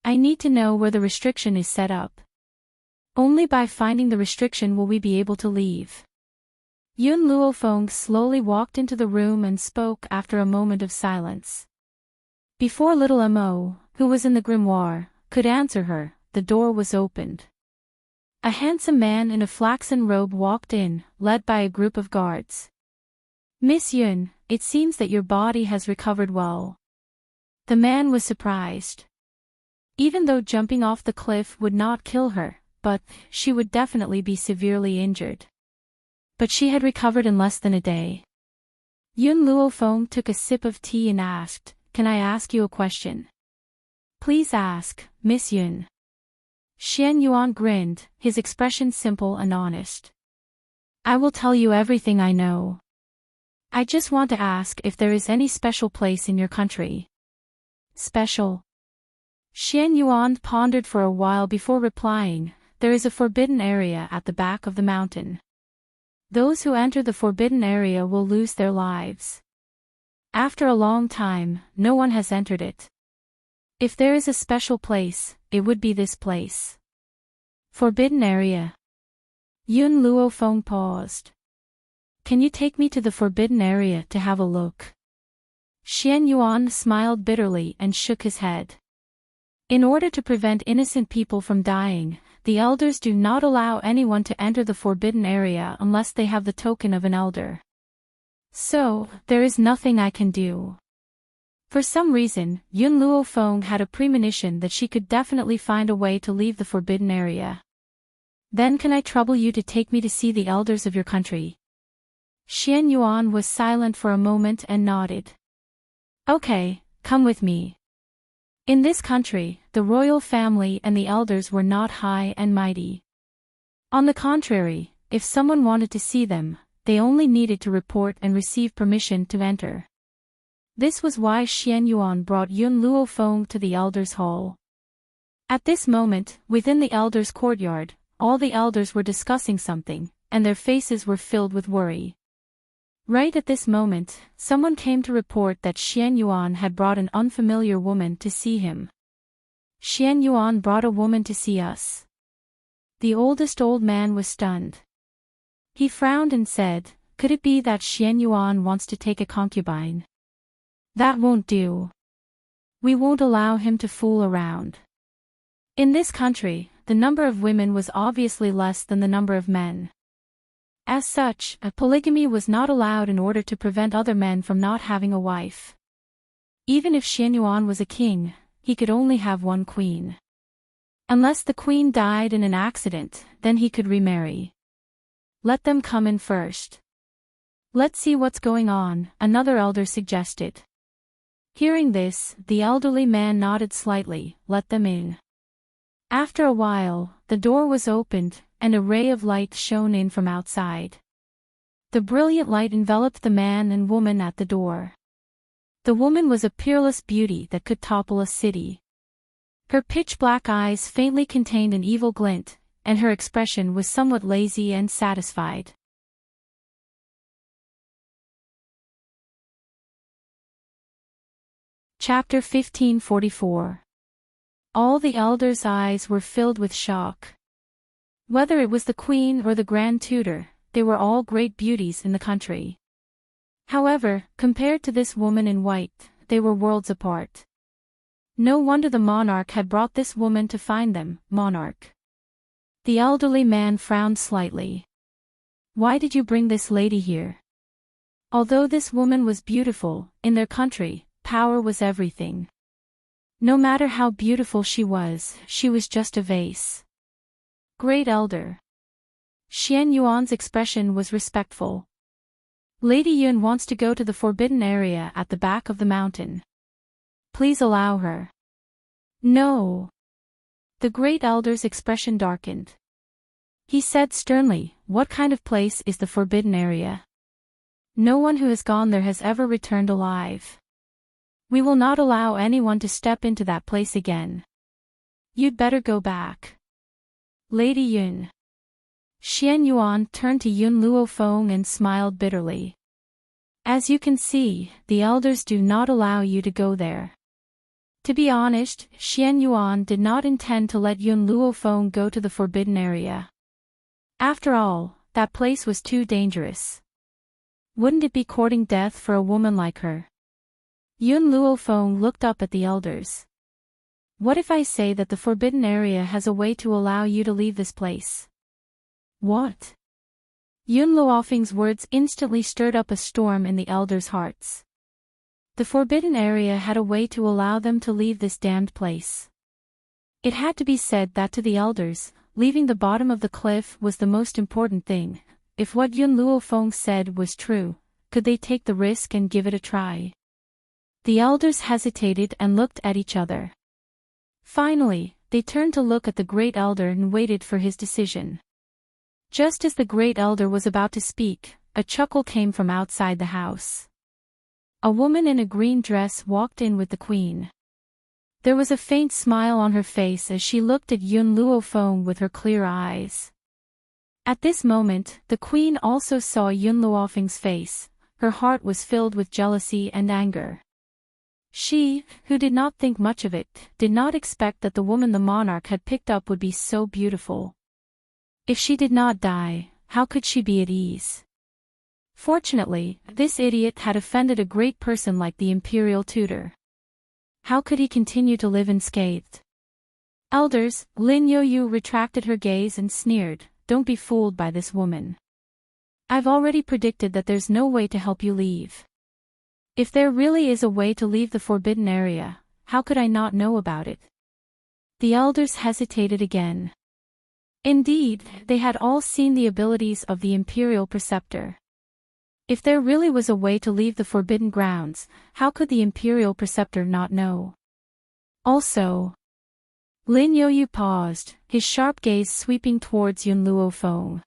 I need to know where the restriction is set up. Only by finding the restriction will we be able to leave. Yun Luo Feng slowly walked into the room and spoke after a moment of silence. Before little Mo, who was in the grimoire, could answer her, the door was opened. A handsome man in a flaxen robe walked in, led by a group of guards. Miss Yun, it seems that your body has recovered well. The man was surprised. Even though jumping off the cliff would not kill her, but she would definitely be severely injured. But she had recovered in less than a day. Yun Luo Feng took a sip of tea and asked, "Can I ask you a question?" "Please ask, Miss Yun." Xian Yuan grinned, his expression simple and honest. "I will tell you everything I know. I just want to ask if there is any special place in your country." "Special?" Xian Yuan pondered for a while before replying, "There is a forbidden area at the back of the mountain. Those who enter the forbidden area will lose their lives. After a long time, no one has entered it. If there is a special place, it would be this place." "Forbidden area?" Yun Luo Feng paused. "Can you take me to the forbidden area to have a look?" Xian Yuan smiled bitterly and shook his head. In order to prevent innocent people from dying, the elders do not allow anyone to enter the forbidden area unless they have the token of an elder. So, there is nothing I can do. For some reason, Yun Luo Feng had a premonition that she could definitely find a way to leave the forbidden area. "Then can I trouble you to take me to see the elders of your country?" Xian Yuan was silent for a moment and nodded. "Okay, come with me." In this country, the royal family and the elders were not high and mighty. On the contrary, if someone wanted to see them, they only needed to report and receive permission to enter. This was why Xian Yuan brought Yun Luo Feng to the elders' hall. At this moment, within the elders' courtyard, all the elders were discussing something, and their faces were filled with worry. Right at this moment, someone came to report that Xian Yuan had brought an unfamiliar woman to see him. "Xian Yuan brought a woman to see us." The oldest old man was stunned. He frowned and said, "Could it be that Xian Yuan wants to take a concubine?" "That won't do. We won't allow him to fool around." In this country, the number of women was obviously less than the number of men. As such, a polygamy was not allowed in order to prevent other men from not having a wife. Even if Xian Yuan was a king, he could only have one queen. Unless the queen died in an accident, then he could remarry. "Let them come in first. Let's see what's going on," another elder suggested. Hearing this, the elderly man nodded slightly, "Let them in." After a while, the door was opened, and a ray of light shone in from outside. The brilliant light enveloped the man and woman at the door. The woman was a peerless beauty that could topple a city. Her pitch-black eyes faintly contained an evil glint, and her expression was somewhat lazy and satisfied. Chapter 1544. All the elders' eyes were filled with shock. Whether it was the queen or the grand tutor, they were all great beauties in the country. However, compared to this woman in white, they were worlds apart. No wonder the monarch had brought this woman to find them, monarch. The elderly man frowned slightly. "Why did you bring this lady here?" Although this woman was beautiful, in their country, power was everything. No matter how beautiful she was just a vase. Great Elder. Xian Yuan's expression was respectful. Lady Yun wants to go to the forbidden area at the back of the mountain. Please allow her. No. The Great Elder's expression darkened. He said sternly, what kind of place is the forbidden area? No one who has gone there has ever returned alive. We will not allow anyone to step into that place again. You'd better go back. Lady Yun. Xian Yuan turned to Yun Luofeng and smiled bitterly. As you can see, the elders do not allow you to go there. To be honest, Xian Yuan did not intend to let Yun Luofeng go to the forbidden area. After all, that place was too dangerous. Wouldn't it be courting death for a woman like her? Yun Luofeng looked up at the elders. What if I say that the forbidden area has a way to allow you to leave this place? What? Yun Luofeng's words instantly stirred up a storm in the elders' hearts. The forbidden area had a way to allow them to leave this damned place. It had to be said that to the elders, leaving the bottom of the cliff was the most important thing. If what Yun Luofeng said was true, could they take the risk and give it a try? The elders hesitated and looked at each other. Finally, they turned to look at the Great Elder and waited for his decision. Just as the Great Elder was about to speak, a chuckle came from outside the house. A woman in a green dress walked in with the queen. There was a faint smile on her face as she looked at Yun Luofeng with her clear eyes. At this moment, the queen also saw Yun Luofeng's face. Her heart was filled with jealousy and anger. She, who did not think much of it, did not expect that the woman the monarch had picked up would be so beautiful. If she did not die, how could she be at ease? Fortunately, this idiot had offended a great person like the imperial tutor. How could he continue to live unscathed? Elders, Lin Youyu retracted her gaze and sneered, don't be fooled by this woman. I've already predicted that there's no way to help you leave. If there really is a way to leave the forbidden area, how could I not know about it? The elders hesitated again. Indeed, they had all seen the abilities of the imperial preceptor. If there really was a way to leave the forbidden grounds, how could the imperial preceptor not know? Also, Lin Youyu paused, his sharp gaze sweeping towards Yun Luofeng.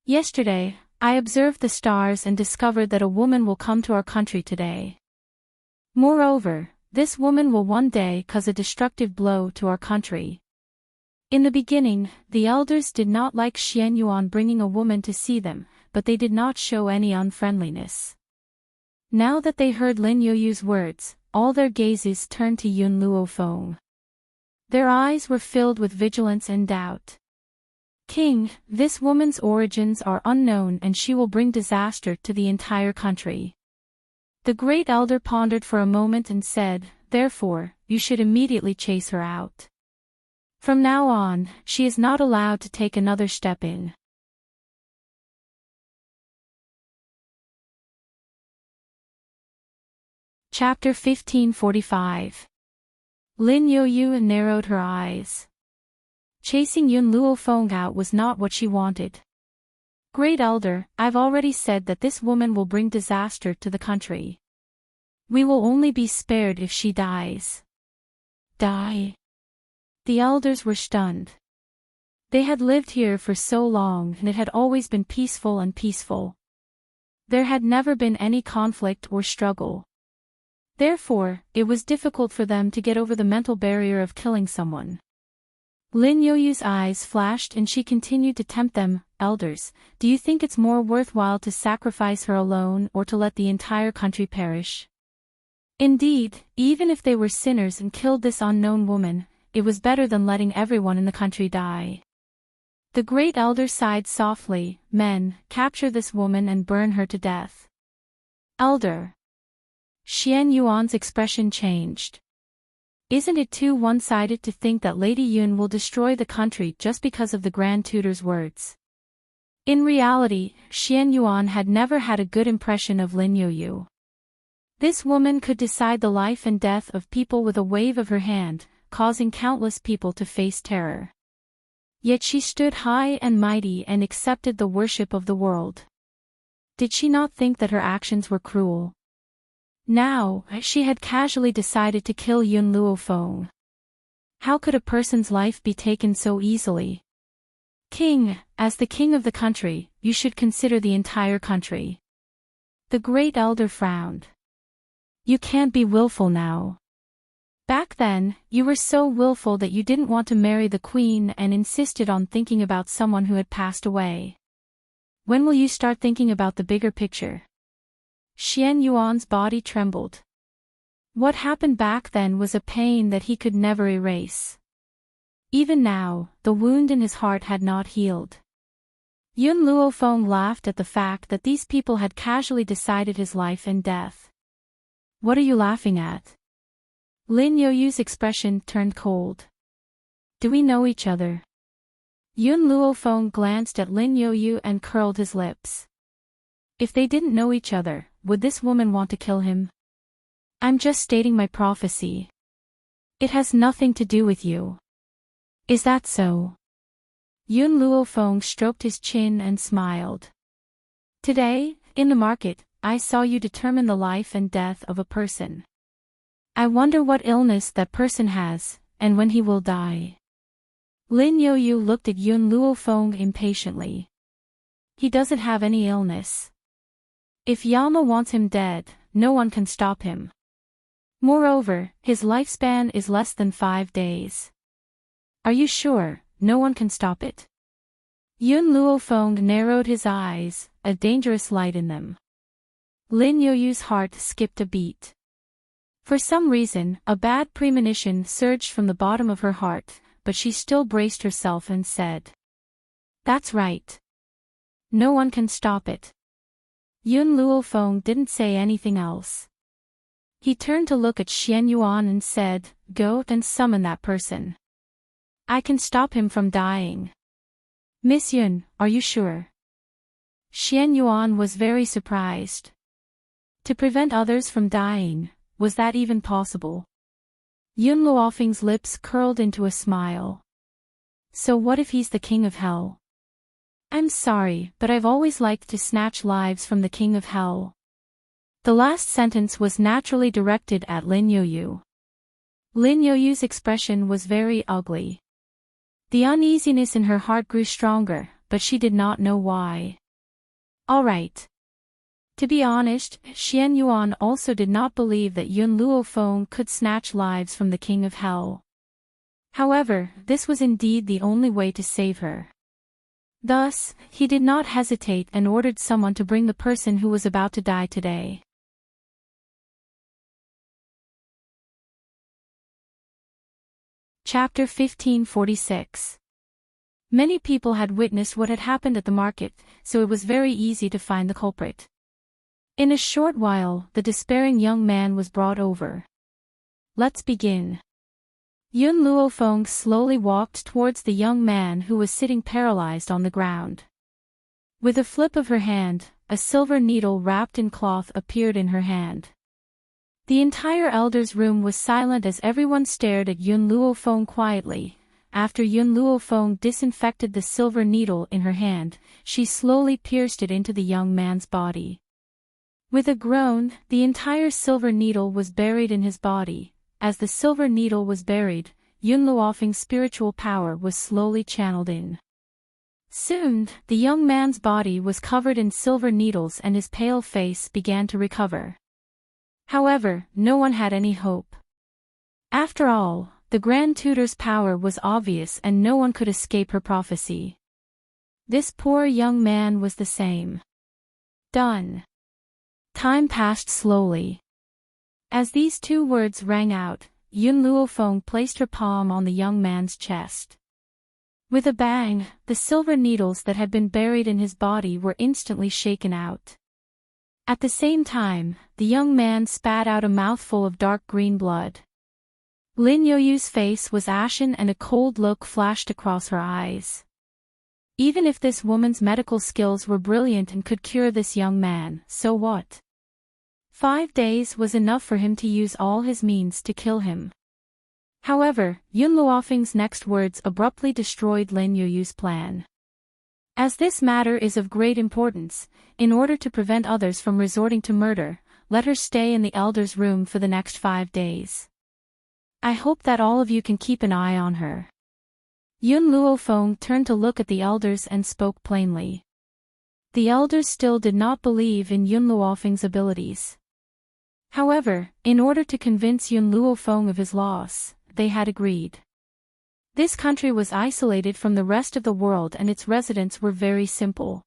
Yesterday, I observed the stars and discovered that a woman will come to our country today. Moreover, this woman will one day cause a destructive blow to our country. In the beginning, the elders did not like Xian Yuan bringing a woman to see them, but they did not show any unfriendliness. Now that they heard Lin Youyu's words, all their gazes turned to Yun Luofeng. Their eyes were filled with vigilance and doubt. King, this woman's origins are unknown and she will bring disaster to the entire country. The Great Elder pondered for a moment and said, therefore, you should immediately chase her out. From now on, she is not allowed to take another step in. Chapter 1545. Lin Youyu narrowed her eyes. Chasing Yun Luofeng out was not what she wanted. Great Elder, I've already said that this woman will bring disaster to the country. We will only be spared if she dies. Die? The elders were stunned. They had lived here for so long and it had always been peaceful and peaceful. There had never been any conflict or struggle. Therefore, it was difficult for them to get over the mental barrier of killing someone. Lin Youyu's eyes flashed and she continued to tempt them, elders, do you think it's more worthwhile to sacrifice her alone or to let the entire country perish? Indeed, even if they were sinners and killed this unknown woman, it was better than letting everyone in the country die. The Great Elder sighed softly, men, capture this woman and burn her to death. Elder. Xian Yuan's expression changed. Isn't it too one-sided to think that Lady Yun will destroy the country just because of the Grand Tutor's words? In reality, Xian Yuan had never had a good impression of Lin Youyu. This woman could decide the life and death of people with a wave of her hand, causing countless people to face terror. Yet she stood high and mighty and accepted the worship of the world. Did she not think that her actions were cruel? Now, she had casually decided to kill Yun Luofeng. How could a person's life be taken so easily? King, as the king of the country, you should consider the entire country. The great elder frowned. You can't be willful now. Back then, you were so willful that you didn't want to marry the queen and insisted on thinking about someone who had passed away. When will you start thinking about the bigger picture? Xian Yuan's body trembled. What happened back then was a pain that he could never erase. Even now, the wound in his heart had not healed. Yun Luofeng laughed at the fact that these people had casually decided his life and death. What are you laughing at? Lin Yoyu's expression turned cold. Do we know each other? Yun Luofeng glanced at Lin Yoyu and curled his lips. If they didn't know each other, would this woman want to kill him? I'm just stating my prophecy. It has nothing to do with you. Is that so? Yun Luofeng stroked his chin and smiled. Today, in the market, I saw you determine the life and death of a person. I wonder what illness that person has, and when he will die. Lin Yoyu looked at Yun Luofeng impatiently. He doesn't have any illness. If Yama wants him dead, no one can stop him. Moreover, his lifespan is less than 5 days. Are you sure no one can stop it? Yun Luofeng narrowed his eyes, a dangerous light in them. Lin Yoyu's heart skipped a beat. For some reason, a bad premonition surged from the bottom of her heart, but she still braced herself and said, "That's right. No one can stop it." Yun Luofeng didn't say anything else. He turned to look at Xian Yuan and said, "Go and summon that person. I can stop him from dying." "Miss Yun, are you sure?" Xian Yuan was very surprised. To prevent others from dying, was that even possible? Yun Luofeng's lips curled into a smile. So what if he's the king of hell? I'm sorry, but I've always liked to snatch lives from the king of hell. The last sentence was naturally directed at Lin Yoyu. Lin Yoyu's expression was very ugly. The uneasiness in her heart grew stronger, but she did not know why. All right. To be honest, Xian Yuan also did not believe that Yun Luofeng could snatch lives from the king of hell. However, this was indeed the only way to save her. Thus, he did not hesitate and ordered someone to bring the person who was about to die today. Chapter 1546. Many people had witnessed what had happened at the market, so it was very easy to find the culprit. In a short while, the despairing young man was brought over. Let's begin. Yun Luofeng slowly walked towards the young man who was sitting paralyzed on the ground. With a flip of her hand, a silver needle wrapped in cloth appeared in her hand. The entire elder's room was silent as everyone stared at Yun Luofeng quietly. After Yun Luofeng disinfected the silver needle in her hand, she slowly pierced it into the young man's body. With a groan, the entire silver needle was buried in his body. As the silver needle was buried, Yun Luofeng's spiritual power was slowly channeled in. Soon, the young man's body was covered in silver needles and his pale face began to recover. However, no one had any hope. After all, the Grand Tutor's power was obvious and no one could escape her prophecy. This poor young man was the same. Done. Time passed slowly. As these two words rang out, Yun Luofeng placed her palm on the young man's chest. With a bang, the silver needles that had been buried in his body were instantly shaken out. At the same time, the young man spat out a mouthful of dark green blood. Lin Yoyu's face was ashen and a cold look flashed across her eyes. Even if this woman's medical skills were brilliant and could cure this young man, so what? 5 days was enough for him to use all his means to kill him. However, Yun Luofeng's next words abruptly destroyed Lin Youyu's plan. As this matter is of great importance, in order to prevent others from resorting to murder, let her stay in the elder's room for the next 5 days. I hope that all of you can keep an eye on her. Yun Luofeng turned to look at the elders and spoke plainly. The elders still did not believe in Yun Luofeng's abilities. However, in order to convince Yun Luofeng of his loss, they had agreed. This country was isolated from the rest of the world and its residents were very simple.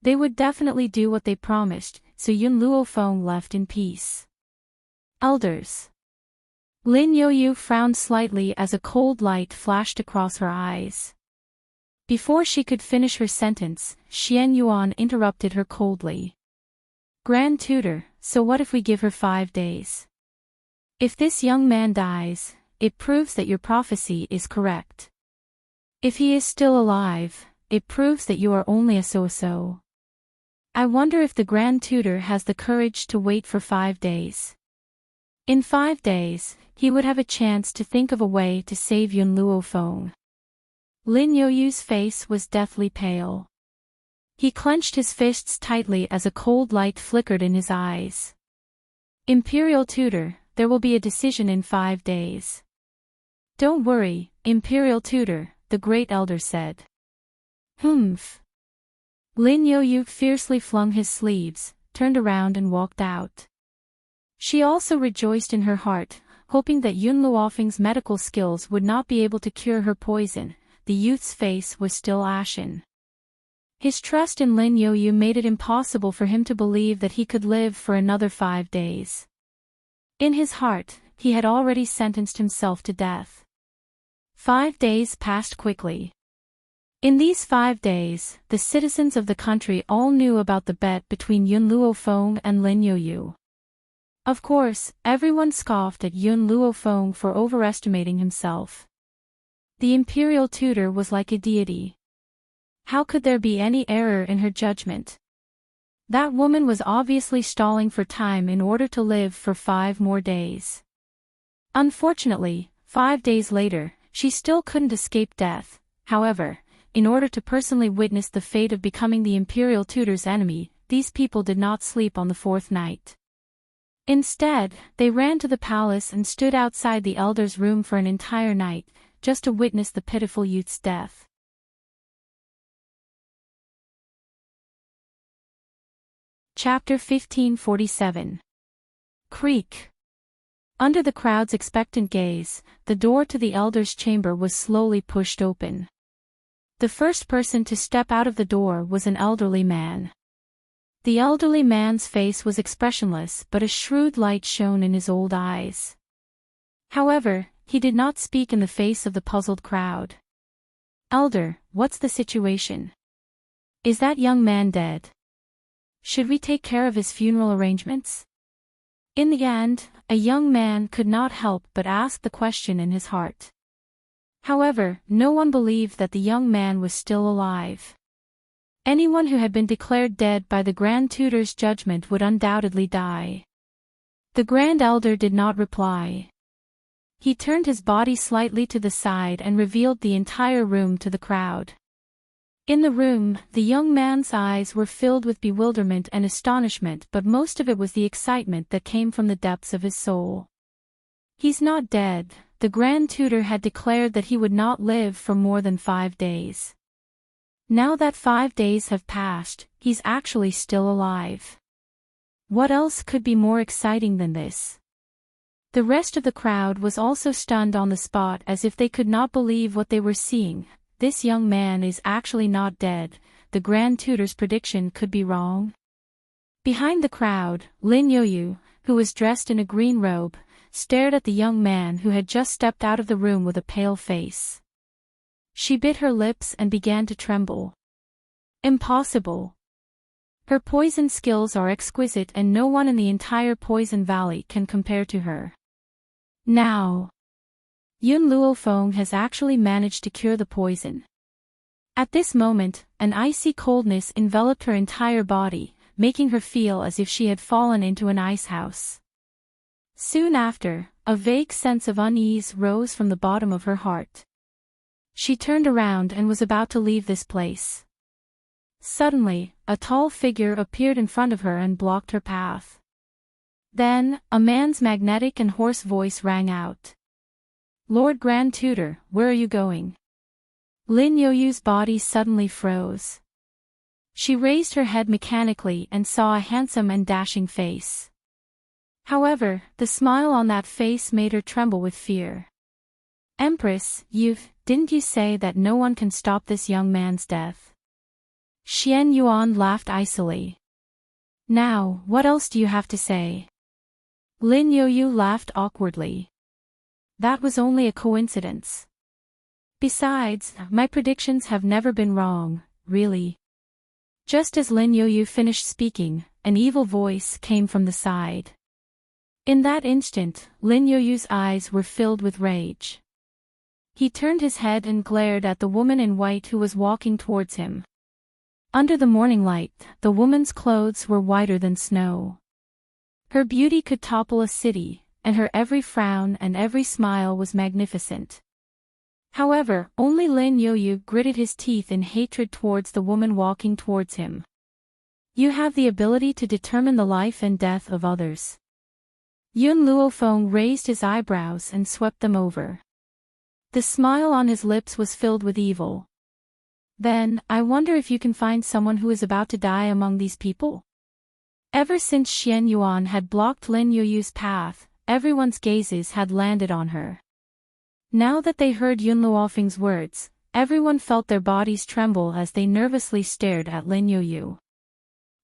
They would definitely do what they promised, so Yun Luofeng left in peace. Elders. Lin Youyou frowned slightly as a cold light flashed across her eyes. Before she could finish her sentence, Xian Yuan interrupted her coldly. Grand Tutor, so what if we give her 5 days? If this young man dies, it proves that your prophecy is correct. If he is still alive, it proves that you are only a so-so. I wonder if the Grand Tutor has the courage to wait for 5 days. In 5 days, he would have a chance to think of a way to save Yun Luofeng. Lin Youyu's face was deathly pale. He clenched his fists tightly as a cold light flickered in his eyes. Imperial Tutor, there will be a decision in 5 days. Don't worry, Imperial Tutor, the great elder said. Humph. Lin Youyou fiercely flung his sleeves, turned around and walked out. She also rejoiced in her heart, hoping that Yun Luofeng's medical skills would not be able to cure her poison. The youth's face was still ashen. His trust in Lin Youyou made it impossible for him to believe that he could live for another 5 days. In his heart, he had already sentenced himself to death. 5 days passed quickly. In these 5 days, the citizens of the country all knew about the bet between Yun Luofeng and Lin Youyou. Of course, everyone scoffed at Yun Luofeng for overestimating himself. The Imperial Tutor was like a deity. How could there be any error in her judgment? That woman was obviously stalling for time in order to live for 5 more days. Unfortunately, 5 days later, she still couldn't escape death. However, in order to personally witness the fate of becoming the Imperial Tutor's enemy, these people did not sleep on the 4th night. Instead, they ran to the palace and stood outside the elder's room for an entire night, just to witness the pitiful youth's death. Chapter 1547. Creak. Under the crowd's expectant gaze, the door to the elder's chamber was slowly pushed open. The first person to step out of the door was an elderly man. The elderly man's face was expressionless, but a shrewd light shone in his old eyes. However, he did not speak in the face of the puzzled crowd. Elder, what's the situation? Is that young man dead? Should we take care of his funeral arrangements? In the end, a young man could not help but ask the question in his heart. However, no one believed that the young man was still alive. Anyone who had been declared dead by the Grand Tutor's judgment would undoubtedly die. The Grand Elder did not reply. He turned his body slightly to the side and revealed the entire room to the crowd. In the room, the young man's eyes were filled with bewilderment and astonishment, but most of it was the excitement that came from the depths of his soul. He's not dead. The Grand Tutor had declared that he would not live for more than 5 days. Now that 5 days have passed, he's actually still alive. What else could be more exciting than this? The rest of the crowd was also stunned on the spot, as if they could not believe what they were seeing. This young man is actually not dead. The Grand Tutor's prediction could be wrong. Behind the crowd, Lin Youyou, who was dressed in a green robe, stared at the young man who had just stepped out of the room with a pale face. She bit her lips and began to tremble. Impossible. Her poison skills are exquisite and no one in the entire Poison Valley can compare to her. Now, Yun Luofeng has actually managed to cure the poison. At this moment, an icy coldness enveloped her entire body. making her feel as if she had fallen into an ice house. Soon after, a vague sense of unease rose from the bottom of her heart. She turned around and was about to leave this place. Suddenly, a tall figure appeared in front of her and blocked her path. Then, a man's magnetic and hoarse voice rang out. "Lord Grand Tutor, where are you going?" Lin Yoyu's body suddenly froze. She raised her head mechanically and saw a handsome and dashing face. However, the smile on that face made her tremble with fear. "Empress, didn't you say that no one can stop this young man's death?" Xian Yuan laughed icily. "Now, what else do you have to say?" Lin Yoyu laughed awkwardly. "That was only a coincidence. Besides, my predictions have never been wrong, really." Just as Lin Yoyu finished speaking, an evil voice came from the side. In that instant, Lin Yoyu's eyes were filled with rage. He turned his head and glared at the woman in white who was walking towards him. Under the morning light, the woman's clothes were whiter than snow. Her beauty could topple a city, and her every frown and every smile was magnificent. However, only Lin Yoyu gritted his teeth in hatred towards the woman walking towards him. "You have the ability to determine the life and death of others." Yun Luofeng raised his eyebrows and swept them over. The smile on his lips was filled with evil. "Then, I wonder if you can find someone who is about to die among these people?" Ever since Xian Yuan had blocked Lin Yoyu's path, everyone's gazes had landed on her. Now that they heard Yun Luofeng's words, everyone felt their bodies tremble as they nervously stared at Lin Yoyu.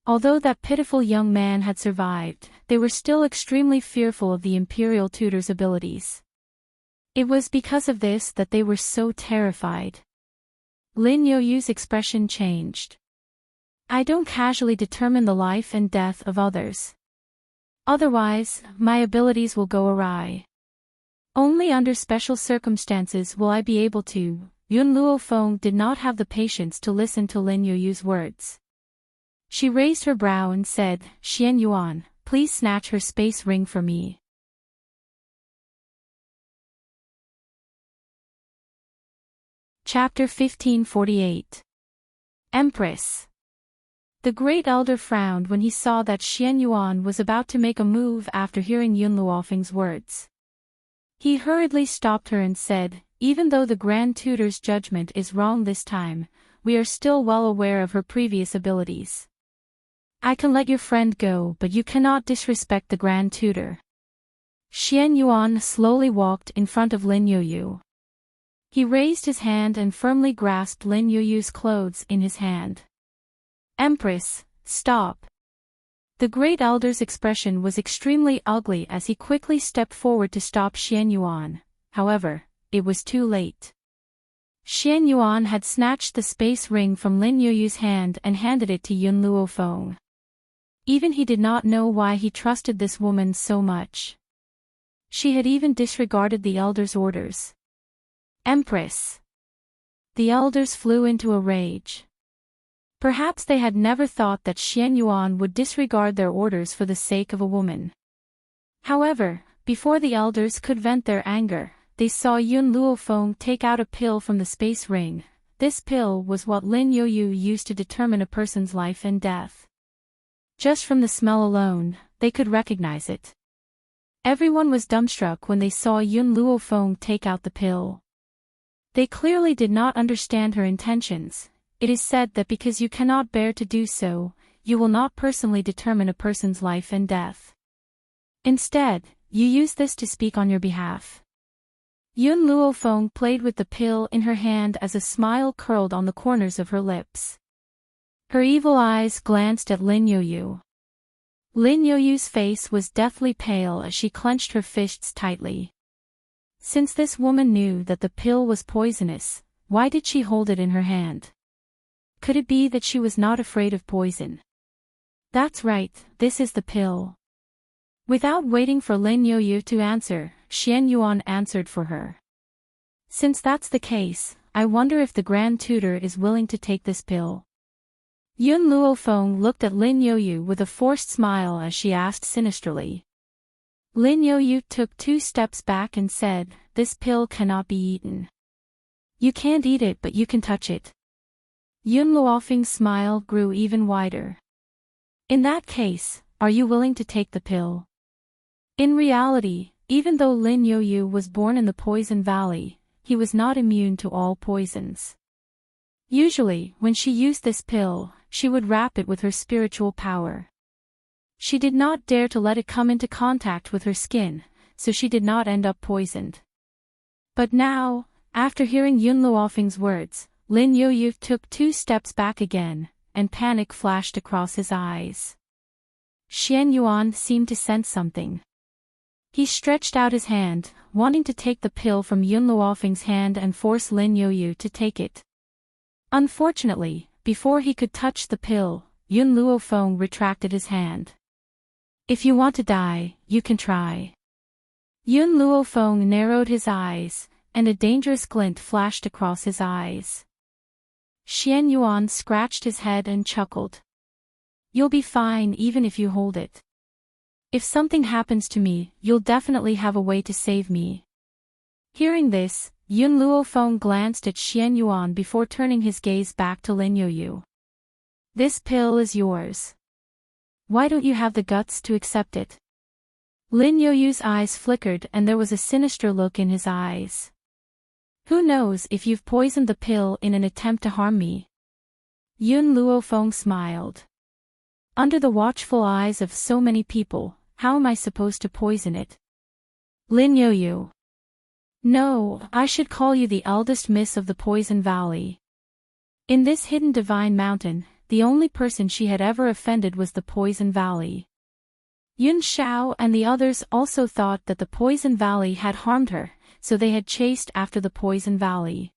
Although that pitiful young man had survived, they were still extremely fearful of the imperial tutor's abilities. It was because of this that they were so terrified. Lin Yoyu's expression changed. "I don't casually determine the life and death of others. Otherwise, my abilities will go awry. Only under special circumstances will I be able to." Yun Luofeng did not have the patience to listen to Lin Yoyu's words. She raised her brow and said, "Xian Yuan, please snatch her space ring for me." Chapter 1548. Empress. The great elder frowned when he saw that Xian Yuan was about to make a move after hearing Yun Luofeng's words. He hurriedly stopped her and said, "Even though the Grand Tutor's judgment is wrong this time, we are still well aware of her previous abilities. I can let your friend go, but you cannot disrespect the Grand Tutor." Xian Yuan slowly walked in front of Lin Yoyu. He raised his hand and firmly grasped Lin Yoyu's clothes in his hand. "Empress, stop." The great elder's expression was extremely ugly as he quickly stepped forward to stop Xian Yuan. However, it was too late. Xian Yuan had snatched the space ring from Lin Yoyu's hand and handed it to Yun Luofeng. Even he did not know why he trusted this woman so much. She had even disregarded the elder's orders. "Empress." The elders flew into a rage. Perhaps they had never thought that Xian Yuan would disregard their orders for the sake of a woman. However, before the elders could vent their anger, they saw Yun Luofeng take out a pill from the space ring. This pill was what Lin Yoyu used to determine a person's life and death. Just from the smell alone, they could recognize it. Everyone was dumbstruck when they saw Yun Luofeng take out the pill. They clearly did not understand her intentions. It is said that because you cannot bear to do so, you will not personally determine a person's life and death. Instead, you use this to speak on your behalf. Yun Luofeng played with the pill in her hand as a smile curled on the corners of her lips. Her evil eyes glanced at Lin Yoyu. Lin Yoyu's face was deathly pale as she clenched her fists tightly. Since this woman knew that the pill was poisonous, why did she hold it in her hand? Could it be that she was not afraid of poison? "That's right, this is the pill." Without waiting for Lin Yoyu to answer, Xian Yuan answered for her. "Since that's the case, I wonder if the Grand Tutor is willing to take this pill." Yun Luofeng looked at Lin Yoyu with a forced smile as she asked sinisterly. Lin Yoyu took 2 steps back and said, "This pill cannot be eaten." "You can't eat it, but you can touch it." Yun Luofeng's smile grew even wider. "In that case, are you willing to take the pill?" In reality, even though Lin Yoyu was born in the Poison Valley, he was not immune to all poisons. Usually, when she used this pill, she would wrap it with her spiritual power. She did not dare to let it come into contact with her skin, so she did not end up poisoned. But now, after hearing Yun Luofeng's words, Lin Yoyu took 2 steps back again, and panic flashed across his eyes. Xian Yuan seemed to sense something. He stretched out his hand, wanting to take the pill from Yun Luofeng's hand and force Lin Yoyu to take it. Unfortunately, before he could touch the pill, Yun Luofeng retracted his hand. "If you want to die, you can try." Yun Luofeng narrowed his eyes, and a dangerous glint flashed across his eyes. Xian Yuan scratched his head and chuckled. "You'll be fine even if you hold it. If something happens to me, you'll definitely have a way to save me." Hearing this, Yun Luofeng glanced at Xian Yuan before turning his gaze back to Lin Yoyu. "This pill is yours. Why don't you have the guts to accept it?" Lin Yoyu's eyes flickered and there was a sinister look in his eyes. "Who knows if you've poisoned the pill in an attempt to harm me?" Yun Luofeng smiled. "Under the watchful eyes of so many people, how am I supposed to poison it?" Lin Yoyu. "No, I should call you the eldest miss of the Poison Valley." In this hidden divine mountain, the only person she had ever offended was the Poison Valley. Yun Xiao and the others also thought that the Poison Valley had harmed her, so they had chased after the Poison Valley.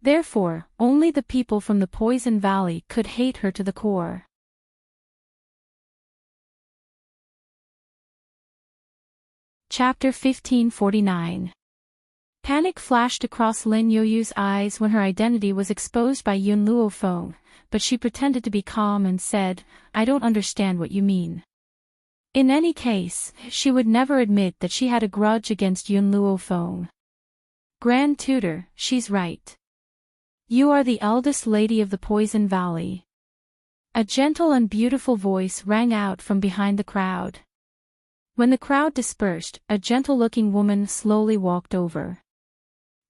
Therefore, only the people from the Poison Valley could hate her to the core. Chapter 1549. Panic flashed across Lin Yoyu's eyes when her identity was exposed by Yun Luofeng, but she pretended to be calm and said, "I don't understand what you mean." In any case, she would never admit that she had a grudge against Yun Luofeng. "Grand Tutor, she's right. You are the eldest lady of the Poison Valley." A gentle and beautiful voice rang out from behind the crowd. When the crowd dispersed, a gentle-looking woman slowly walked over.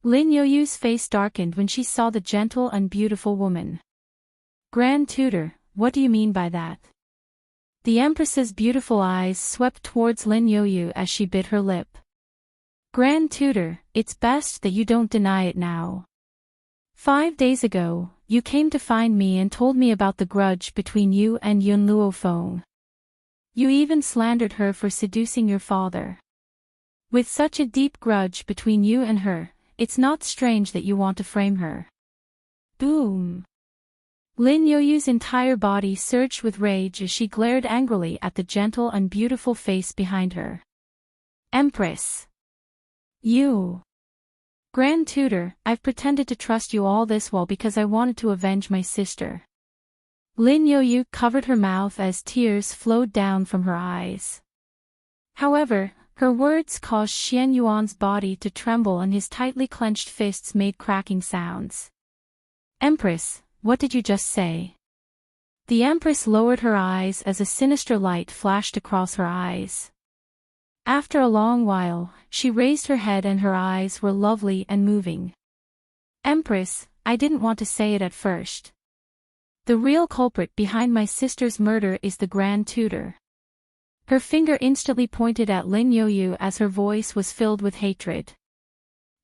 Lin Yoyu's face darkened when she saw the gentle and beautiful woman. "Grand Tutor, what do you mean by that?" The Empress's beautiful eyes swept towards Lin Yoyu as she bit her lip. "Grand Tutor, it's best that you don't deny it now. 5 days ago, you came to find me and told me about the grudge between you and Yun Luofeng. You even slandered her for seducing your father. With such a deep grudge between you and her, it's not strange that you want to frame her." Boom! Lin Yoyu's entire body surged with rage as she glared angrily at the gentle and beautiful face behind her. "Empress! You! Grand Tutor, I've pretended to trust you all this while because I wanted to avenge my sister." Lin Yoyu covered her mouth as tears flowed down from her eyes. However, her words caused Xian Yuan's body to tremble and his tightly clenched fists made cracking sounds. "Empress, what did you just say?" The Empress lowered her eyes as a sinister light flashed across her eyes. After a long while, she raised her head and her eyes were lovely and moving. "Empress, I didn't want to say it at first. The real culprit behind my sister's murder is the Grand Tutor." Her finger instantly pointed at Lin Yoyu as her voice was filled with hatred.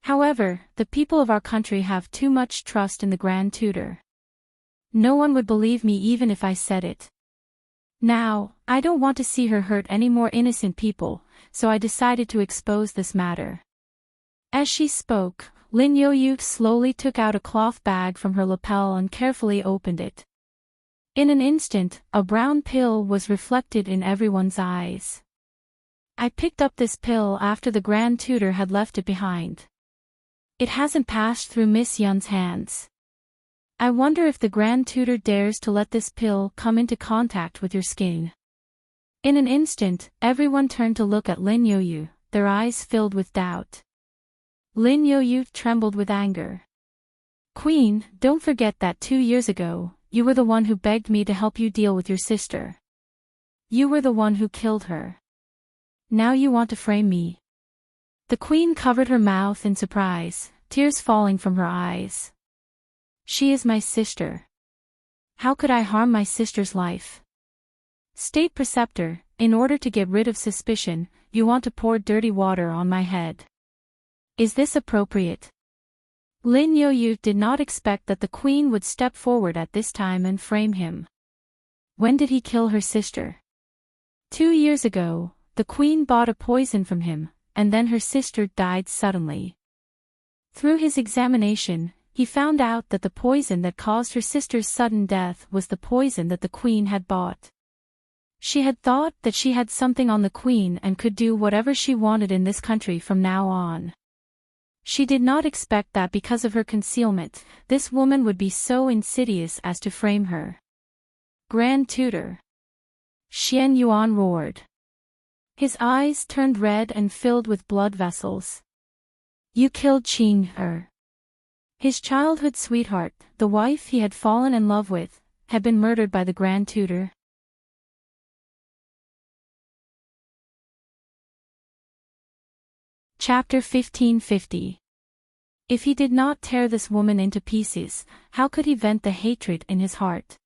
"However, the people of our country have too much trust in the Grand Tutor. No one would believe me even if I said it. Now, I don't want to see her hurt any more innocent people, so I decided to expose this matter." As she spoke, Lin Yoyu slowly took out a cloth bag from her lapel and carefully opened it. In an instant, a brown pill was reflected in everyone's eyes. "I picked up this pill after the Grand Tutor had left it behind. It hasn't passed through Miss Yun's hands. I wonder if the Grand Tutor dares to let this pill come into contact with your skin. In an instant, everyone turned to look at Lin Yoyu, their eyes filled with doubt. Lin Yoyu trembled with anger. Queen, don't forget that 2 years ago, you were the one who begged me to help you deal with your sister. You were the one who killed her. Now you want to frame me. The queen covered her mouth in surprise, tears falling from her eyes. She is my sister. How could I harm my sister's life? State Preceptor, in order to get rid of suspicion, you want to pour dirty water on my head. Is this appropriate? Lin Yoyu did not expect that the queen would step forward at this time and frame him. When did he kill her sister? 2 years ago, the queen bought a poison from him, and then her sister died suddenly. Through his examination, he found out that the poison that caused her sister's sudden death was the poison that the queen had bought. She had thought that she had something on the queen and could do whatever she wanted in this country from now on. She did not expect that because of her concealment, this woman would be so insidious as to frame her. Grand Tutor. Xian Yuan roared. His eyes turned red and filled with blood vessels. You killed Qing Er. His childhood sweetheart, the wife he had fallen in love with, had been murdered by the Grand Tutor. Chapter 1550. If he did not tear this woman into pieces, how could he vent the hatred in his heart?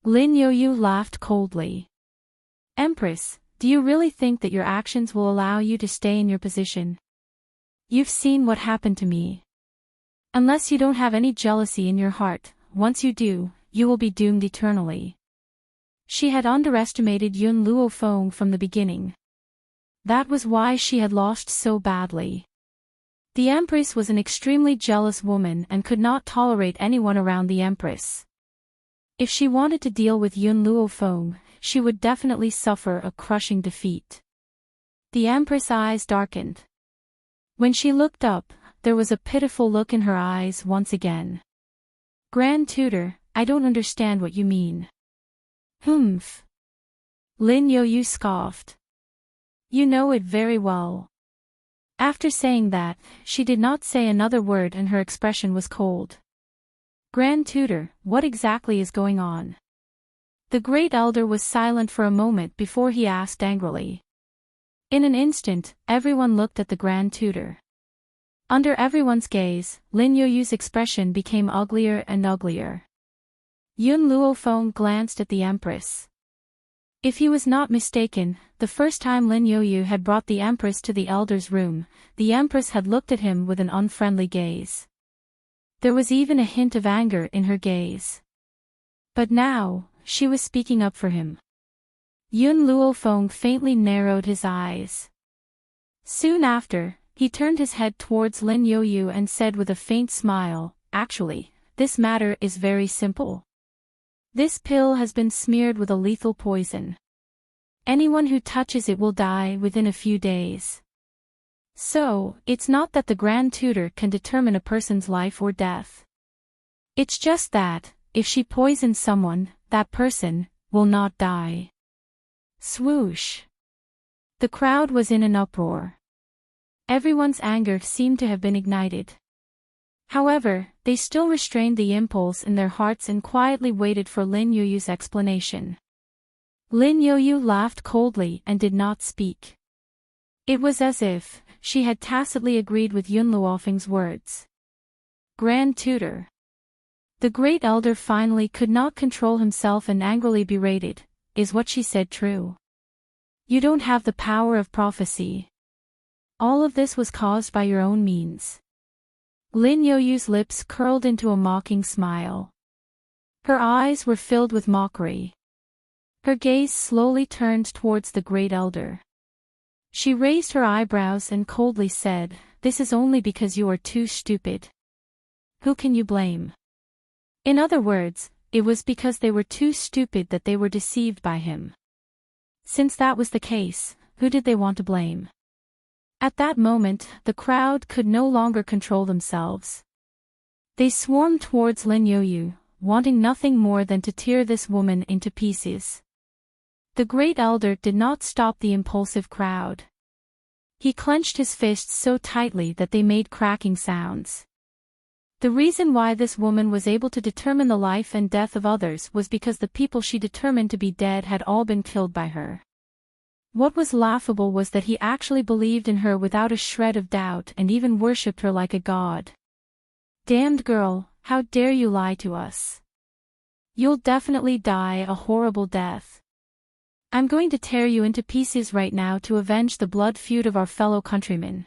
Lin Yoyu laughed coldly. Empress, do you really think that your actions will allow you to stay in your position? You've seen what happened to me. Unless you don't have any jealousy in your heart, once you do, you will be doomed eternally. She had underestimated Yun Luofeng from the beginning. That was why she had lost so badly. The Empress was an extremely jealous woman and could not tolerate anyone around the Empress. If she wanted to deal with Yun Luofeng, she would definitely suffer a crushing defeat. The Empress' eyes darkened. When she looked up, there was a pitiful look in her eyes once again. Grand Tutor, I don't understand what you mean. Humph. Lin Yoyu scoffed. You know it very well. After saying that, she did not say another word and her expression was cold. Grand Tutor, what exactly is going on? The Great Elder was silent for a moment before he asked angrily. In an instant, everyone looked at the Grand Tutor. Under everyone's gaze, Lin Yoyu's expression became uglier and uglier. Yun Luofeng glanced at the Empress. If he was not mistaken, the first time Lin Yoyu had brought the Empress to the Elder's room, the Empress had looked at him with an unfriendly gaze. There was even a hint of anger in her gaze. But now, she was speaking up for him. Yun Luofeng faintly narrowed his eyes. Soon after, he turned his head towards Lin Yoyu and said with a faint smile, Actually, this matter is very simple. This pill has been smeared with a lethal poison. Anyone who touches it will die within a few days. So, it's not that the Grand Tutor can determine a person's life or death. It's just that, if she poisons someone, that person will not die. Swoosh. The crowd was in an uproar. Everyone's anger seemed to have been ignited. However, they still restrained the impulse in their hearts and quietly waited for Lin Yoyu's explanation. Lin Yoyu laughed coldly and did not speak. It was as if she had tacitly agreed with Yun Luofeng's words. Grand Tutor. The Great Elder finally could not control himself and angrily berated, Is what she said true? You don't have the power of prophecy. All of this was caused by your own means. Lin Yoyu's lips curled into a mocking smile. Her eyes were filled with mockery. Her gaze slowly turned towards the Great Elder. She raised her eyebrows and coldly said, This is only because you are too stupid. Who can you blame? In other words, it was because they were too stupid that they were deceived by him. Since that was the case, who did they want to blame? At that moment, the crowd could no longer control themselves. They swarmed towards Lin Yoyu, wanting nothing more than to tear this woman into pieces. The great elder did not stop the impulsive crowd. He clenched his fists so tightly that they made cracking sounds. The reason why this woman was able to determine the life and death of others was because the people she determined to be dead had all been killed by her. What was laughable was that he actually believed in her without a shred of doubt and even worshipped her like a god. Damned girl, how dare you lie to us? You'll definitely die a horrible death. I'm going to tear you into pieces right now to avenge the blood feud of our fellow countrymen.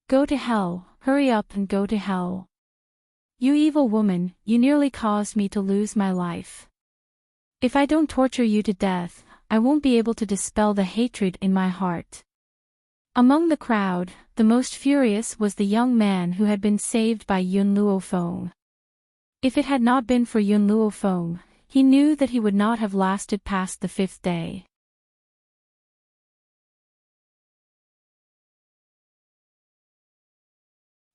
Go to hell, hurry up and go to hell. You evil woman, you nearly caused me to lose my life. If I don't torture you to death, I won't be able to dispel the hatred in my heart. Among the crowd, the most furious was the young man who had been saved by Yun Luofeng. If it had not been for Yun Luofeng, he knew that he would not have lasted past the 5th day.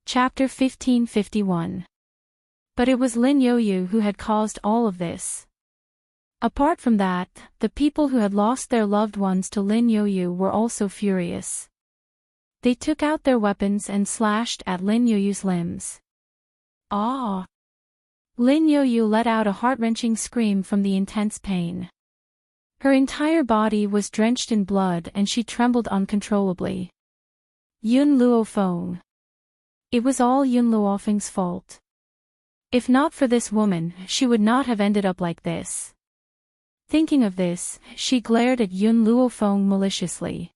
Chapter 1551. But it was Lin Yoyu who had caused all of this. Apart from that, the people who had lost their loved ones to Lin Yoyu were also furious. They took out their weapons and slashed at Lin Yoyu's limbs. Ah! Lin Yoyu let out a heart-wrenching scream from the intense pain. Her entire body was drenched in blood and she trembled uncontrollably. Yun Luofeng. It was all Yun Luofeng's fault. If not for this woman, she would not have ended up like this. Thinking of this, she glared at Yun Luofeng maliciously.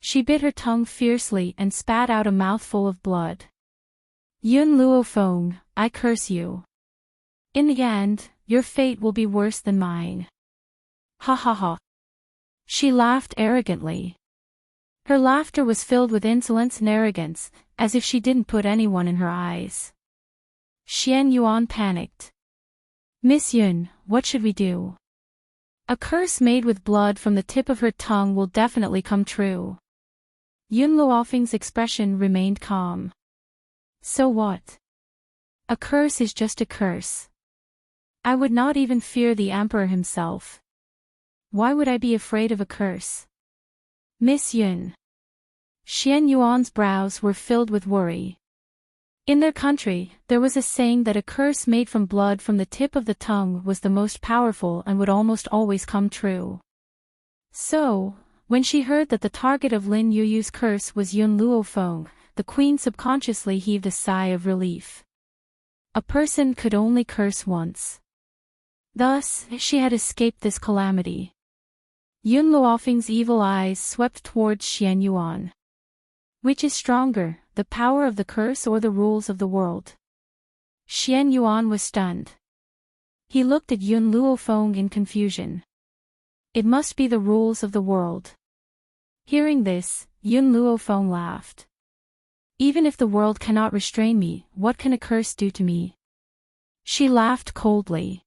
She bit her tongue fiercely and spat out a mouthful of blood. Yun Luofeng, I curse you. In the end, your fate will be worse than mine. Ha ha ha. She laughed arrogantly. Her laughter was filled with insolence and arrogance, as if she didn't put anyone in her eyes. Xian Yuan panicked. Miss Yun, what should we do? A curse made with blood from the tip of her tongue will definitely come true. Yun Luofeng's expression remained calm. So what? A curse is just a curse. I would not even fear the emperor himself. Why would I be afraid of a curse? Miss Yun. Xian Yuan's brows were filled with worry. In their country, there was a saying that a curse made from blood from the tip of the tongue was the most powerful and would almost always come true. So, when she heard that the target of Lin Yoyu's curse was Yun Luofeng, the queen subconsciously heaved a sigh of relief. A person could only curse once. Thus, she had escaped this calamity. Yun Luofeng's evil eyes swept towards Xian Yuan. Which is stronger, the power of the curse or the rules of the world? Xian Yuan was stunned. He looked at Yun Luofeng in confusion. It must be the rules of the world. Hearing this, Yun Luofeng laughed. Even if the world cannot restrain me, what can a curse do to me? She laughed coldly.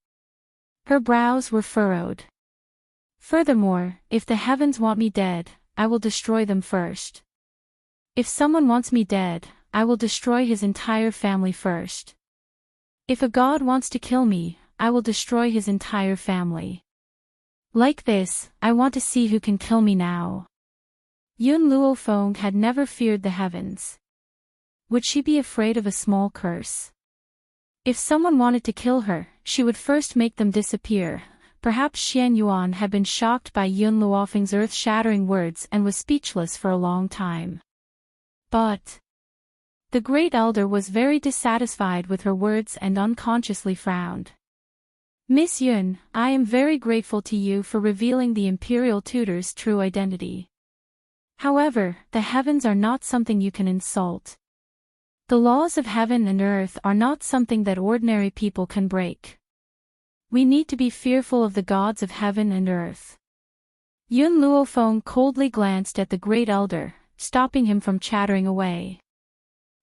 Her brows were furrowed. Furthermore, if the heavens want me dead, I will destroy them first. If someone wants me dead, I will destroy his entire family first. If a god wants to kill me, I will destroy his entire family. Like this, I want to see who can kill me now. Yun Luofeng had never feared the heavens. Would she be afraid of a small curse? If someone wanted to kill her, she would first make them disappear. Perhaps Xian Yuan had been shocked by Yun Luofeng's earth-shattering words and was speechless for a long time. But the great elder was very dissatisfied with her words and unconsciously frowned. Miss Yun, I am very grateful to you for revealing the imperial tutor's true identity. However, the heavens are not something you can insult. The laws of heaven and earth are not something that ordinary people can break. We need to be fearful of the gods of heaven and earth. Yun Luofeng coldly glanced at the great elder, stopping him from chattering away.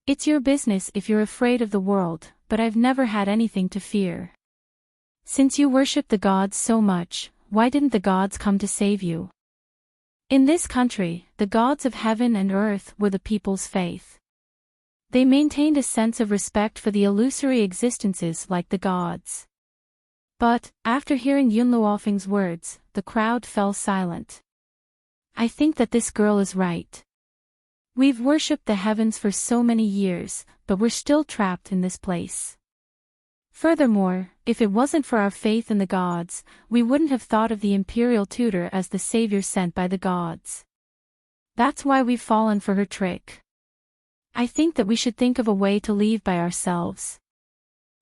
It's your business if you're afraid of the world, but I've never had anything to fear. Since you worship the gods so much, why didn't the gods come to save you? In this country, the gods of heaven and earth were the people's faith. They maintained a sense of respect for the illusory existences like the gods. But, after hearing Yun Luofeng's words, the crowd fell silent. I think that this girl is right. We've worshipped the heavens for so many years, but we're still trapped in this place. Furthermore, if it wasn't for our faith in the gods, we wouldn't have thought of the imperial tutor as the savior sent by the gods. That's why we've fallen for her trick. I think that we should think of a way to leave by ourselves.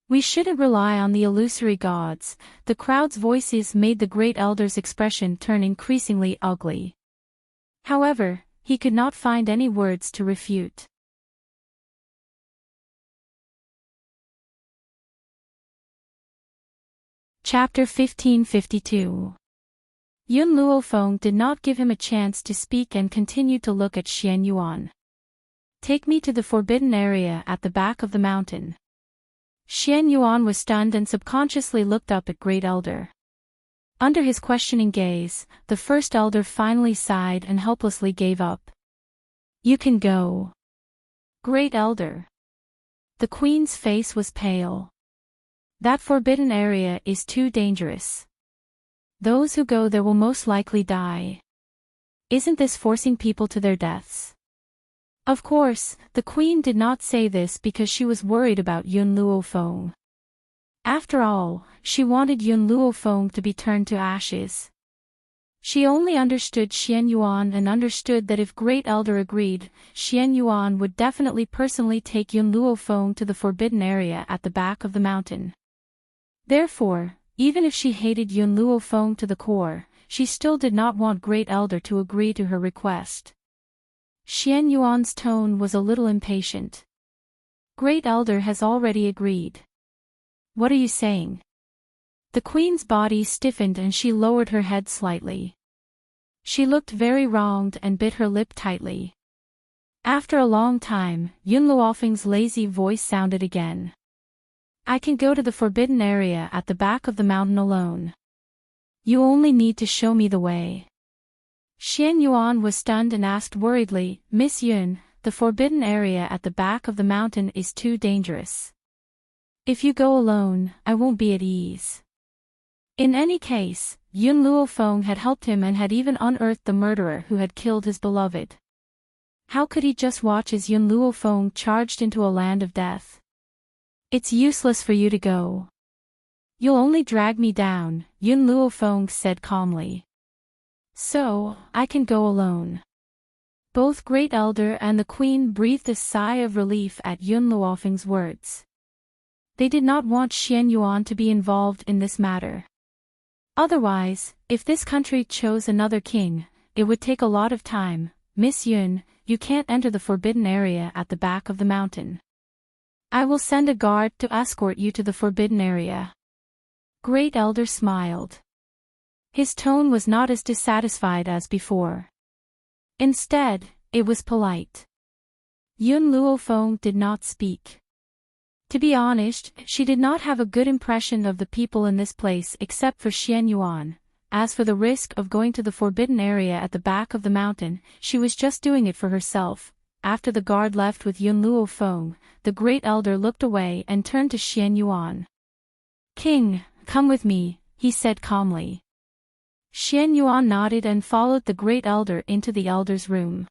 We shouldn't rely on the illusory gods. The crowd's voices made the great elder's expression turn increasingly ugly. However, he could not find any words to refute. Chapter 1552. Yun Luofeng did not give him a chance to speak and continued to look at Xian Yuan. Take me to the forbidden area at the back of the mountain. Xian Yuan was stunned and subconsciously looked up at Great Elder. Under his questioning gaze, the first elder finally sighed and helplessly gave up. You can go. Great Elder. The queen's face was pale. That forbidden area is too dangerous. Those who go there will most likely die. Isn't this forcing people to their deaths? Of course, the queen did not say this because she was worried about Yun Luofeng. After all, she wanted Yun Luofeng to be turned to ashes. She only understood Xian Yuan and understood that if Great Elder agreed, Xian Yuan would definitely personally take Yun Luofeng to the forbidden area at the back of the mountain. Therefore, even if she hated Yun Luofeng to the core, she still did not want Great Elder to agree to her request. Xian Yuan's tone was a little impatient. Great Elder has already agreed. What are you saying? The queen's body stiffened and she lowered her head slightly. She looked very wronged and bit her lip tightly. After a long time, Yun Luofeng's lazy voice sounded again. I can go to the forbidden area at the back of the mountain alone. You only need to show me the way. Xian Yuan was stunned and asked worriedly, Miss Yun, the forbidden area at the back of the mountain is too dangerous. If you go alone, I won't be at ease. In any case, Yun Luofeng had helped him and had even unearthed the murderer who had killed his beloved. How could he just watch as Yun Luofeng charged into a land of death? It's useless for you to go. You'll only drag me down, Yun Luofeng said calmly. So, I can go alone. Both Great Elder and the Queen breathed a sigh of relief at Yun Luofeng's words. They did not want Xian Yuan to be involved in this matter. Otherwise, if this country chose another king, it would take a lot of time. Miss Yun, you can't enter the forbidden area at the back of the mountain. I will send a guard to escort you to the forbidden area. Great Elder smiled. His tone was not as dissatisfied as before. Instead, it was polite. Yun Luofeng did not speak. To be honest, she did not have a good impression of the people in this place except for Xian Yuan. As for the risk of going to the forbidden area at the back of the mountain, she was just doing it for herself. After the guard left with Yun Luofeng, the Great Elder looked away and turned to Xian Yuan. King, come with me, he said calmly. Xian Yuan nodded and followed the Great Elder into the Elder's room.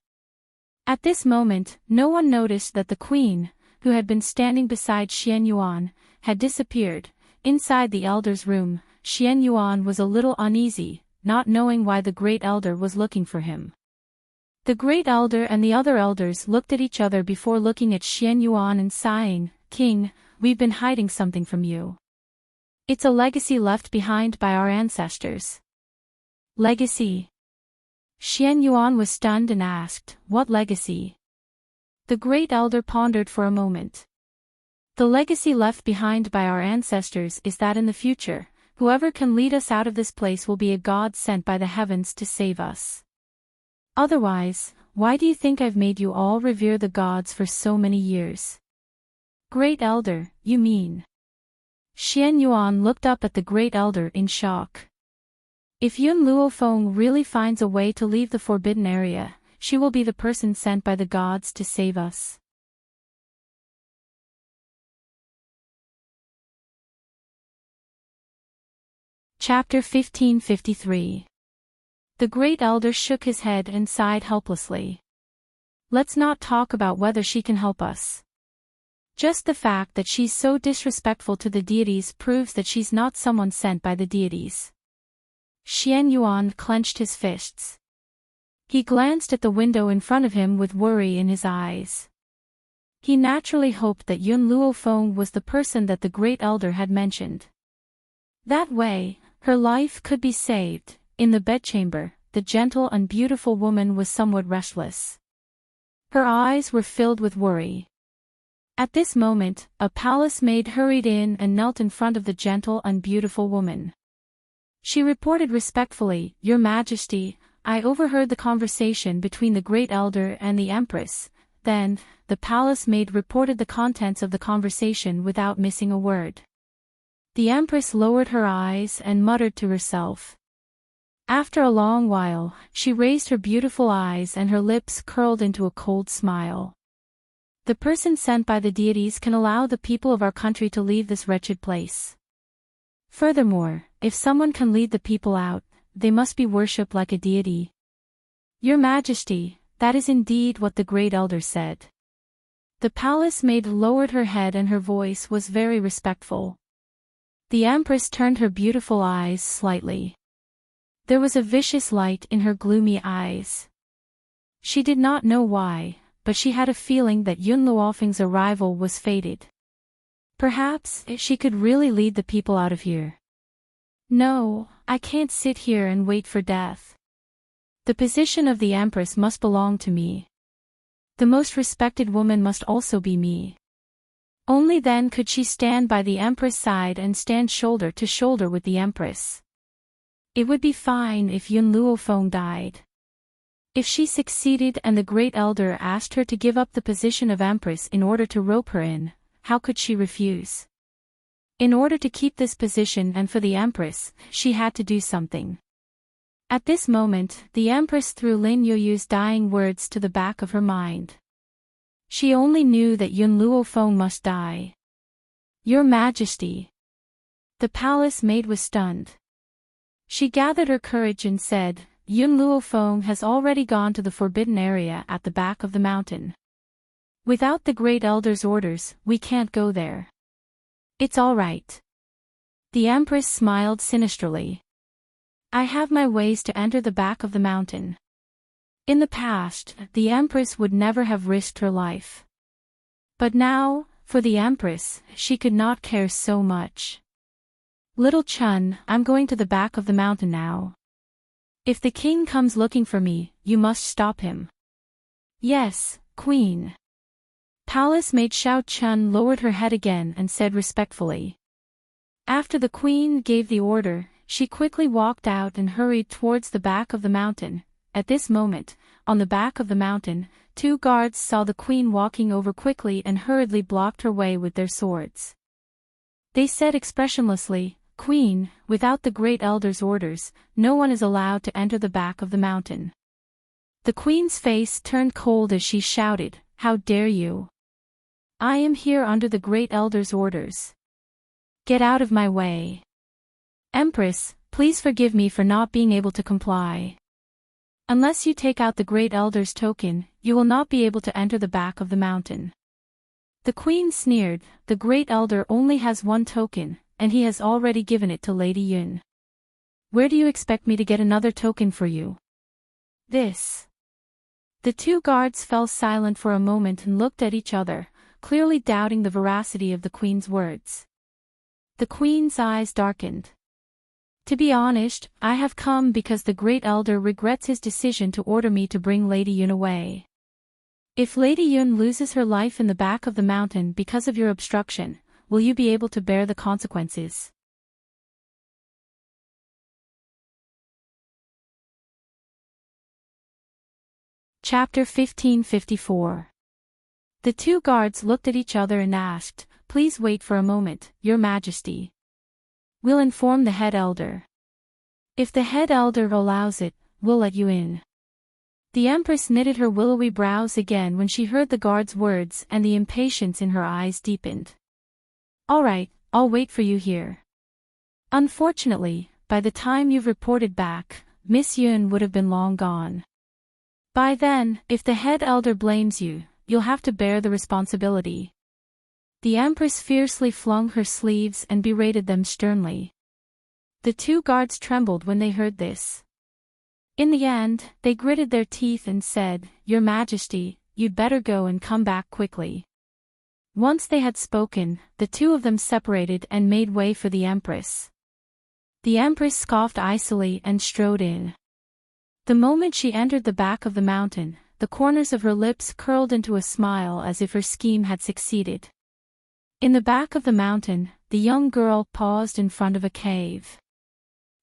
At this moment, no one noticed that the Queen, who had been standing beside Xian Yuan, had disappeared. Inside the Elder's room, Xian Yuan was a little uneasy, not knowing why the Great Elder was looking for him. The Great Elder and the other elders looked at each other before looking at Xian Yuan and sighing, King, we've been hiding something from you. It's a legacy left behind by our ancestors. Legacy? Xian Yuan was stunned and asked, what legacy? The Great Elder pondered for a moment. The legacy left behind by our ancestors is that in the future, whoever can lead us out of this place will be a god sent by the heavens to save us. Otherwise, why do you think I've made you all revere the gods for so many years? Great Elder, you mean? Xian Yuan looked up at the Great Elder in shock. If Yun Luofeng really finds a way to leave the forbidden area, she will be the person sent by the gods to save us. Chapter 1553. The Great Elder shook his head and sighed helplessly. Let's not talk about whether she can help us. Just the fact that she's so disrespectful to the deities proves that she's not someone sent by the deities. Xian Yuan clenched his fists. He glanced at the window in front of him with worry in his eyes. He naturally hoped that Yun Luofeng was the person that the Great Elder had mentioned. That way, her life could be saved. In the bedchamber, the gentle and beautiful woman was somewhat restless. Her eyes were filled with worry. At this moment, a palace maid hurried in and knelt in front of the gentle and beautiful woman. She reported respectfully, "Your Majesty, I overheard the conversation between the Great Elder and the Empress." Then, the palace maid reported the contents of the conversation without missing a word. The Empress lowered her eyes and muttered to herself. After a long while, she raised her beautiful eyes and her lips curled into a cold smile. The person sent by the deities can allow the people of our country to leave this wretched place. Furthermore, if someone can lead the people out, they must be worshipped like a deity. Your Majesty, that is indeed what the Great Elder said. The palace maid lowered her head and her voice was very respectful. The Empress turned her beautiful eyes slightly. There was a vicious light in her gloomy eyes. She did not know why, but she had a feeling that Yun Luofeng's arrival was fated. Perhaps she could really lead the people out of here. No, I can't sit here and wait for death. The position of the Empress must belong to me. The most respected woman must also be me. Only then could she stand by the Empress' side and stand shoulder to shoulder with the Empress. It would be fine if Yun Luofeng died. If she succeeded and the Great Elder asked her to give up the position of Empress in order to rope her in, how could she refuse? In order to keep this position and for the Empress, she had to do something. At this moment, the Empress threw Lin Yoyu's dying words to the back of her mind. She only knew that Yun Luofeng must die. Your Majesty. The palace maid was stunned. She gathered her courage and said, Yun Luofeng has already gone to the forbidden area at the back of the mountain. Without the Great Elder's orders, we can't go there. It's all right. The Empress smiled sinisterly. I have my ways to enter the back of the mountain. In the past, the Empress would never have risked her life. But now, for the Empress, she could not care so much. Little Chun, I'm going to the back of the mountain now. If the king comes looking for me, you must stop him. Yes, Queen. Palace maid Xiao Chun lowered her head again and said respectfully. After the queen gave the order, she quickly walked out and hurried towards the back of the mountain. At this moment, on the back of the mountain, two guards saw the queen walking over quickly and hurriedly blocked her way with their swords. They said expressionlessly, Queen, without the Great Elder's orders, no one is allowed to enter the back of the mountain. The queen's face turned cold as she shouted, How dare you? I am here under the Great Elder's orders. Get out of my way. Empress, please forgive me for not being able to comply. Unless you take out the Great Elder's token, you will not be able to enter the back of the mountain. The queen sneered, the Great Elder only has one token, and he has already given it to Lady Yun. Where do you expect me to get another token for you? This. The two guards fell silent for a moment and looked at each other, clearly doubting the veracity of the queen's words. The queen's eyes darkened. To be honest, I have come because the Great Elder regrets his decision to order me to bring Lady Yun away. If Lady Yun loses her life in the back of the mountain because of your obstruction, will you be able to bear the consequences? Chapter 1554. The two guards looked at each other and asked, Please wait for a moment, Your Majesty. We'll inform the head elder. If the head elder allows it, we'll let you in. The Empress knitted her willowy brows again when she heard the guard's words and the impatience in her eyes deepened. All right, I'll wait for you here. Unfortunately, by the time you've reported back, Miss Yun would have been long gone. By then, if the head elder blames you, you'll have to bear the responsibility." The Empress fiercely flung her sleeves and berated them sternly. The two guards trembled when they heard this. In the end, they gritted their teeth and said, "Your Majesty, you'd better go and come back quickly." Once they had spoken, the two of them separated and made way for the Empress. The Empress scoffed icily and strode in. The moment she entered the back of the mountain, the corners of her lips curled into a smile as if her scheme had succeeded. In the back of the mountain, the young girl paused in front of a cave.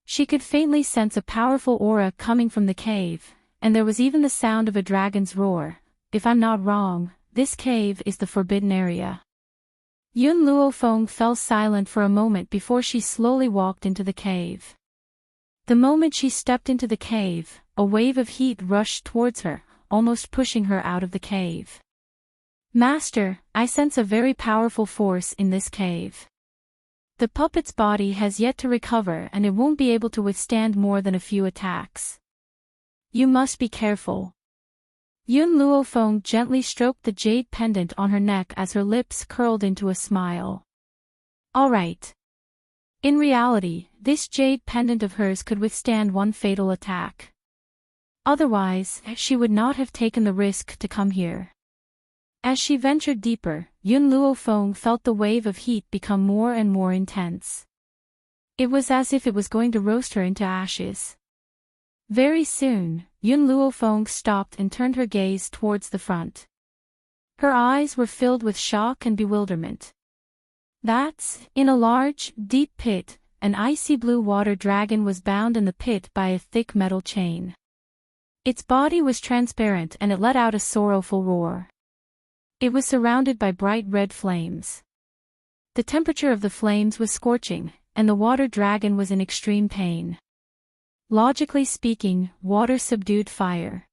She could faintly sense a powerful aura coming from the cave, and there was even the sound of a dragon's roar. If I'm not wrong, this cave is the forbidden area. Yun Luofeng fell silent for a moment before she slowly walked into the cave. The moment she stepped into the cave, a wave of heat rushed towards her, almost pushing her out of the cave. "Master, I sense a very powerful force in this cave. The puppet's body has yet to recover and it won't be able to withstand more than a few attacks. You must be careful." Yun Luofeng gently stroked the jade pendant on her neck as her lips curled into a smile. "All right." In reality, this jade pendant of hers could withstand one fatal attack. Otherwise, she would not have taken the risk to come here. As she ventured deeper, Yun Luofeng felt the wave of heat become more and more intense. It was as if it was going to roast her into ashes. Very soon, Yun Luofeng stopped and turned her gaze towards the front. Her eyes were filled with shock and bewilderment. In a large, deep pit, an icy blue water dragon was bound in the pit by a thick metal chain. Its body was transparent and it let out a sorrowful roar. It was surrounded by bright red flames. The temperature of the flames was scorching, and the water dragon was in extreme pain. Logically speaking, water subdued fire.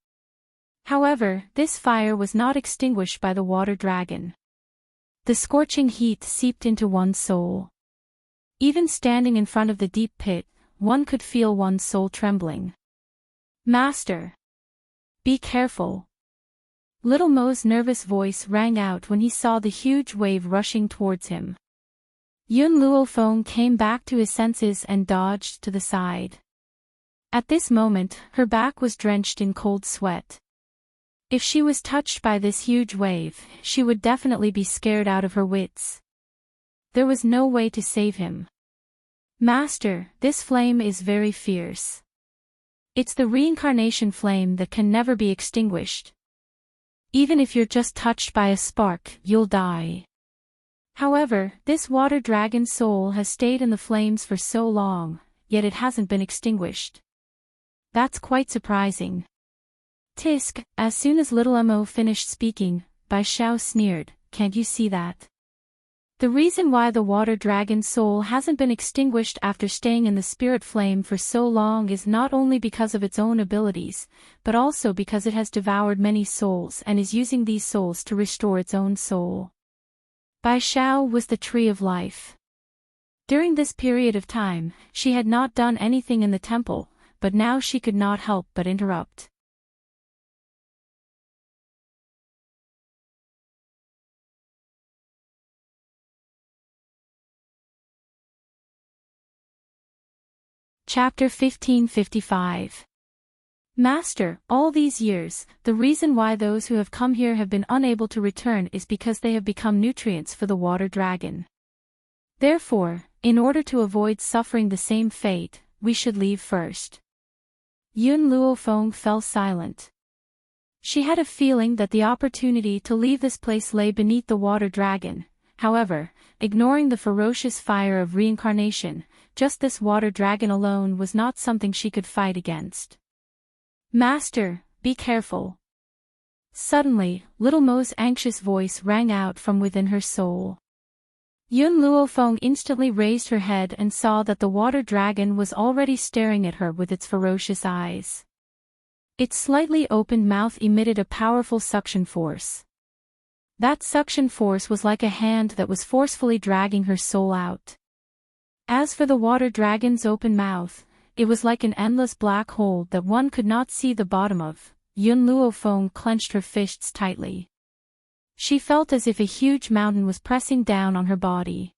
However, this fire was not extinguished by the water dragon. The scorching heat seeped into one's soul. Even standing in front of the deep pit, one could feel one's soul trembling. "Master! Be careful!" Little Mo's nervous voice rang out when he saw the huge wave rushing towards him. Yun Luofeng came back to his senses and dodged to the side. At this moment, her back was drenched in cold sweat. If she was touched by this huge wave, she would definitely be scared out of her wits. There was no way to save him. "Master, this flame is very fierce. It's the reincarnation flame that can never be extinguished. Even if you're just touched by a spark, you'll die. However, this water dragon's soul has stayed in the flames for so long, yet it hasn't been extinguished. That's quite surprising." Tisk, as soon as little Mo finished speaking, Bai Xiao sneered, "Can't you see that? The reason why the water dragon's soul hasn't been extinguished after staying in the spirit flame for so long is not only because of its own abilities, but also because it has devoured many souls and is using these souls to restore its own soul." Bai Xiao was the tree of life. During this period of time, she had not done anything in the temple, but now she could not help but interrupt. Chapter 1555. Master, all these years, the reason why those who have come here have been unable to return is because they have become nutrients for the water dragon. Therefore, in order to avoid suffering the same fate, we should leave first. Yun Luofeng fell silent. She had a feeling that the opportunity to leave this place lay beneath the water dragon. However, ignoring the ferocious fire of reincarnation, just this water dragon alone was not something she could fight against. "Master, be careful." Suddenly, little Mo's anxious voice rang out from within her soul. Yun Luofeng instantly raised her head and saw that the water dragon was already staring at her with its ferocious eyes. Its slightly opened mouth emitted a powerful suction force. That suction force was like a hand that was forcefully dragging her soul out. As for the water dragon's open mouth, it was like an endless black hole that one could not see the bottom of. Yun Luofeng clenched her fists tightly. She felt as if a huge mountain was pressing down on her body.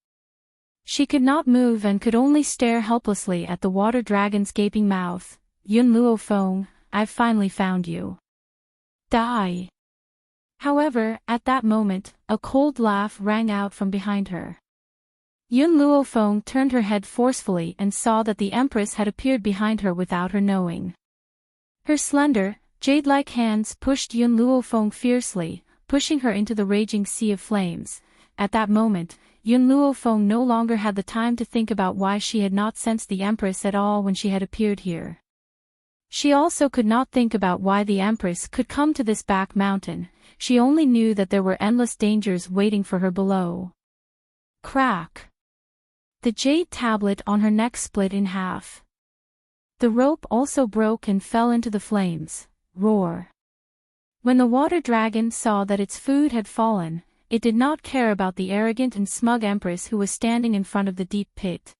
She could not move and could only stare helplessly at the water dragon's gaping mouth. Yun Luofeng, I've finally found you. Die. However, at that moment, a cold laugh rang out from behind her. Yun Luofeng turned her head forcefully and saw that the Empress had appeared behind her without her knowing. Her slender, jade-like hands pushed Yun Luofeng fiercely, pushing her into the raging sea of flames. At that moment, Yun Luofeng no longer had the time to think about why she had not sensed the Empress at all when she had appeared here. She also could not think about why the Empress could come to this back mountain. She only knew that there were endless dangers waiting for her below. Crack! The jade tablet on her neck split in half. The rope also broke and fell into the flames. Roar! When the water dragon saw that its food had fallen, it did not care about the arrogant and smug Empress who was standing in front of the deep pit.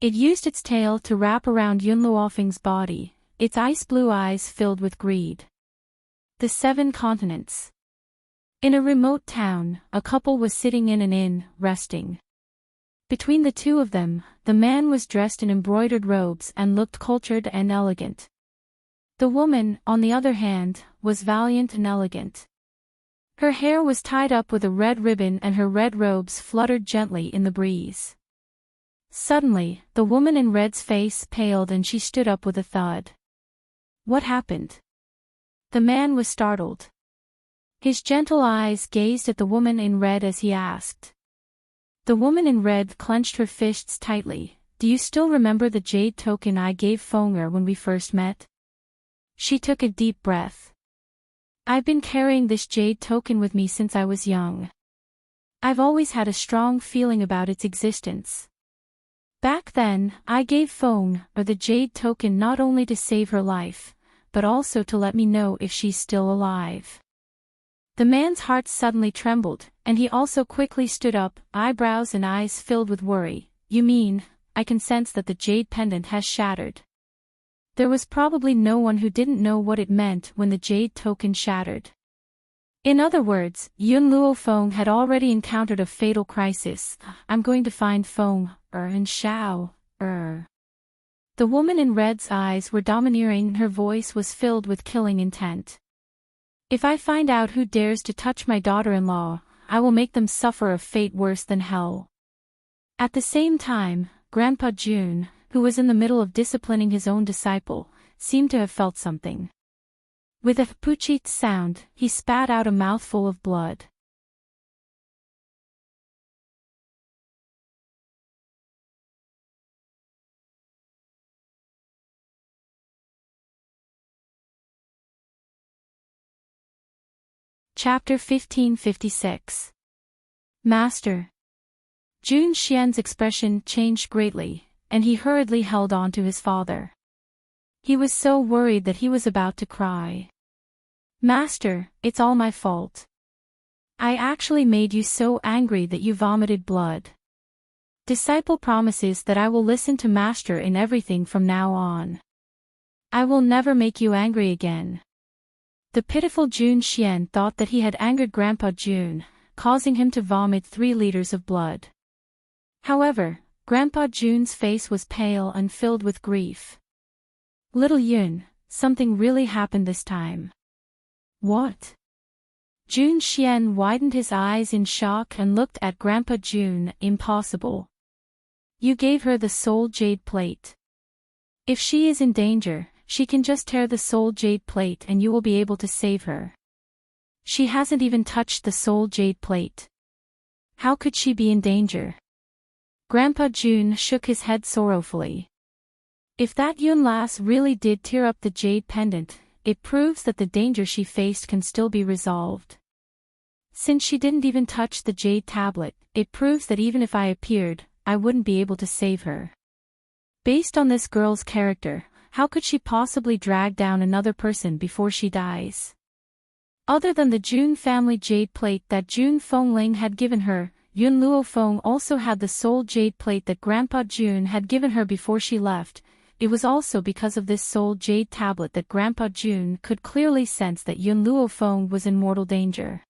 It used its tail to wrap around Yun Luofeng's body, its ice-blue eyes filled with greed. The 7 continents. In a remote town, a couple was sitting in an inn, resting. Between the two of them, the man was dressed in embroidered robes and looked cultured and elegant. The woman, on the other hand, was valiant and elegant. Her hair was tied up with a red ribbon and her red robes fluttered gently in the breeze. Suddenly, the woman in red's face paled and she stood up with a thud. What happened? The man was startled. His gentle eyes gazed at the woman in red as he asked. The woman in red clenched her fists tightly. Do you still remember the jade token I gave Fenger when we first met? She took a deep breath. I've been carrying this jade token with me since I was young. I've always had a strong feeling about its existence. Back then, I gave Fenger the jade token not only to save her life, but also to let me know if she's still alive. The man's heart suddenly trembled, and he also quickly stood up, eyebrows and eyes filled with worry. You mean, I can sense that the jade pendant has shattered. There was probably no one who didn't know what it meant when the jade token shattered. In other words, Yun Luofeng had already encountered a fatal crisis. I'm going to find Fenger and Xiao. The woman in red's eyes were domineering and her voice was filled with killing intent. If I find out who dares to touch my daughter-in-law, I will make them suffer a fate worse than hell. At the same time, Grandpa Jun, who was in the middle of disciplining his own disciple, seemed to have felt something. With a poochit sound, he spat out a mouthful of blood. Chapter 1556. Master. Jun Xian's expression changed greatly, and he hurriedly held on to his father. He was so worried that he was about to cry. Master, it's all my fault. I actually made you so angry that you vomited blood. Disciple promises that I will listen to Master in everything from now on. I will never make you angry again. The pitiful Jun Xian thought that he had angered Grandpa Jun, causing him to vomit 3 liters of blood. However, Grandpa Jun's face was pale and filled with grief. Little Yun, something really happened this time. What? Jun Xian widened his eyes in shock and looked at Grandpa Jun. Impossible. You gave her the soul jade plate. If she is in danger, she can just tear the soul jade plate and you will be able to save her. She hasn't even touched the soul jade plate. How could she be in danger? Grandpa Jun shook his head sorrowfully. If that Yun lass really did tear up the jade pendant, it proves that the danger she faced can still be resolved. Since she didn't even touch the jade tablet, it proves that even if I appeared, I wouldn't be able to save her. Based on this girl's character, how could she possibly drag down another person before she dies? Other than the Jun family jade plate that Jun Fengling had given her, Yun Luofeng also had the soul jade plate that Grandpa Jun had given her before she left. It was also because of this soul jade tablet that Grandpa Jun could clearly sense that Yun Luofeng was in mortal danger.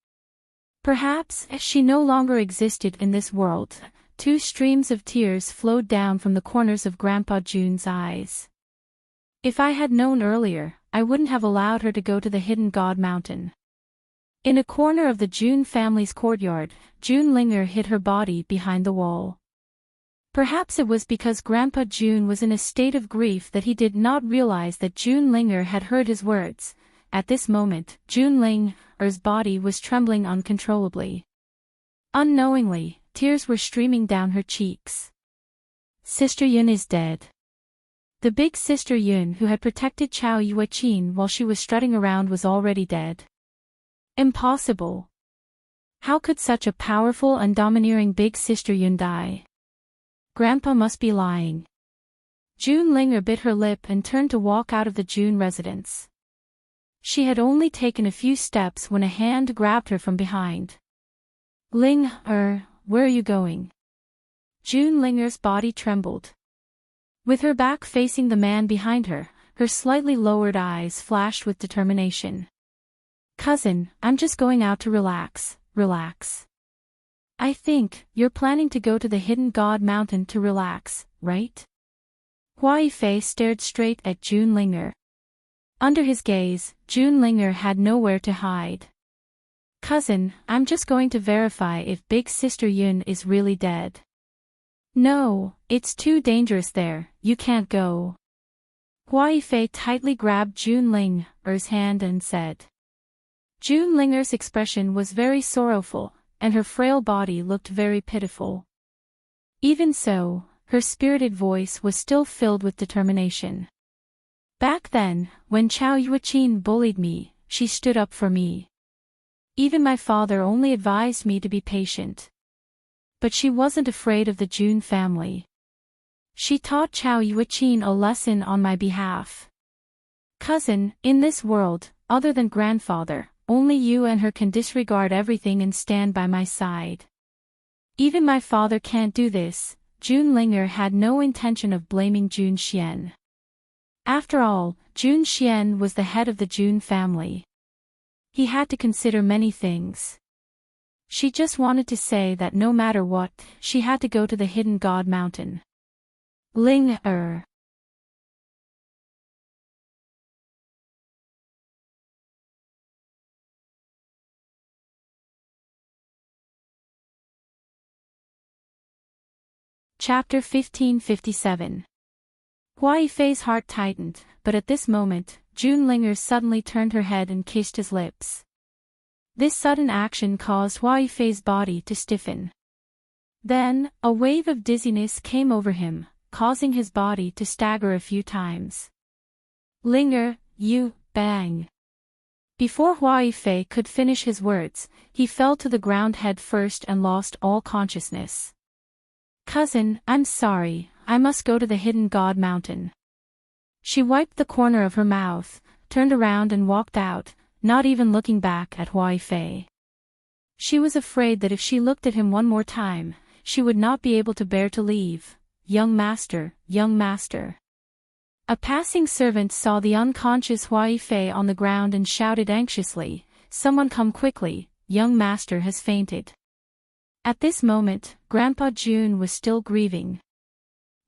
Perhaps, as she no longer existed in this world, 2 streams of tears flowed down from the corners of Grandpa Jun's eyes. If I had known earlier, I wouldn't have allowed her to go to the Hidden God Mountain. In a corner of the Jun family's courtyard, Jun Linger hid her body behind the wall. Perhaps it was because Grandpa Jun was in a state of grief that he did not realize that Jun Linger had heard his words. At this moment, Jun Linger's body was trembling uncontrollably. Unknowingly, tears were streaming down her cheeks. Sister Yun is dead. The big sister Yun who had protected Chao Yueqin while she was strutting around was already dead. Impossible. How could such a powerful and domineering big sister Yun die? Grandpa must be lying. Jun Linger bit her lip and turned to walk out of the Jun residence. She had only taken a few steps when a hand grabbed her from behind. Linger, where are you going? Jun Linger's body trembled. With her back facing the man behind her, her slightly lowered eyes flashed with determination. Cousin, I'm just going out to relax. I think, you're planning to go to the Hidden God Mountain to relax, right? Hua Yifei stared straight at Jun Linger. Under his gaze, Jun Linger had nowhere to hide. Cousin, I'm just going to verify if Big Sister Yun is really dead. No, it's too dangerous there, you can't go. Hua Yifei tightly grabbed Jun Linger's hand and said. Jun Linger's expression was very sorrowful, and her frail body looked very pitiful. Even so, her spirited voice was still filled with determination. Back then, when Chao Yueqin bullied me, she stood up for me. Even my father only advised me to be patient. But she wasn't afraid of the Jun family. She taught Chao Yueqin a lesson on my behalf. Cousin, in this world, other than grandfather, only you and her can disregard everything and stand by my side. Even my father can't do this. Jun Linger had no intention of blaming Jun Xian. After all, Jun Xian was the head of the Jun family. He had to consider many things. She just wanted to say that no matter what, she had to go to the Hidden God Mountain. Linger. Chapter 1557. Hua Yifei's heart tightened, but at this moment, Jun Linger suddenly turned her head and kissed his lips. This sudden action caused Hua Yifei's body to stiffen. Then, a wave of dizziness came over him, causing his body to stagger a few times. Linger, you, bang. Before Hua Yifei could finish his words, he fell to the ground head first and lost all consciousness. Cousin, I'm sorry, I must go to the Hidden God Mountain. She wiped the corner of her mouth, turned around and walked out, not even looking back at Hua Yifei. She was afraid that if she looked at him one more time, she would not be able to bear to leave. Young master, young master. A passing servant saw the unconscious Hua Yifei on the ground and shouted anxiously, "Someone come quickly, young master has fainted." At this moment, Grandpa Jun was still grieving.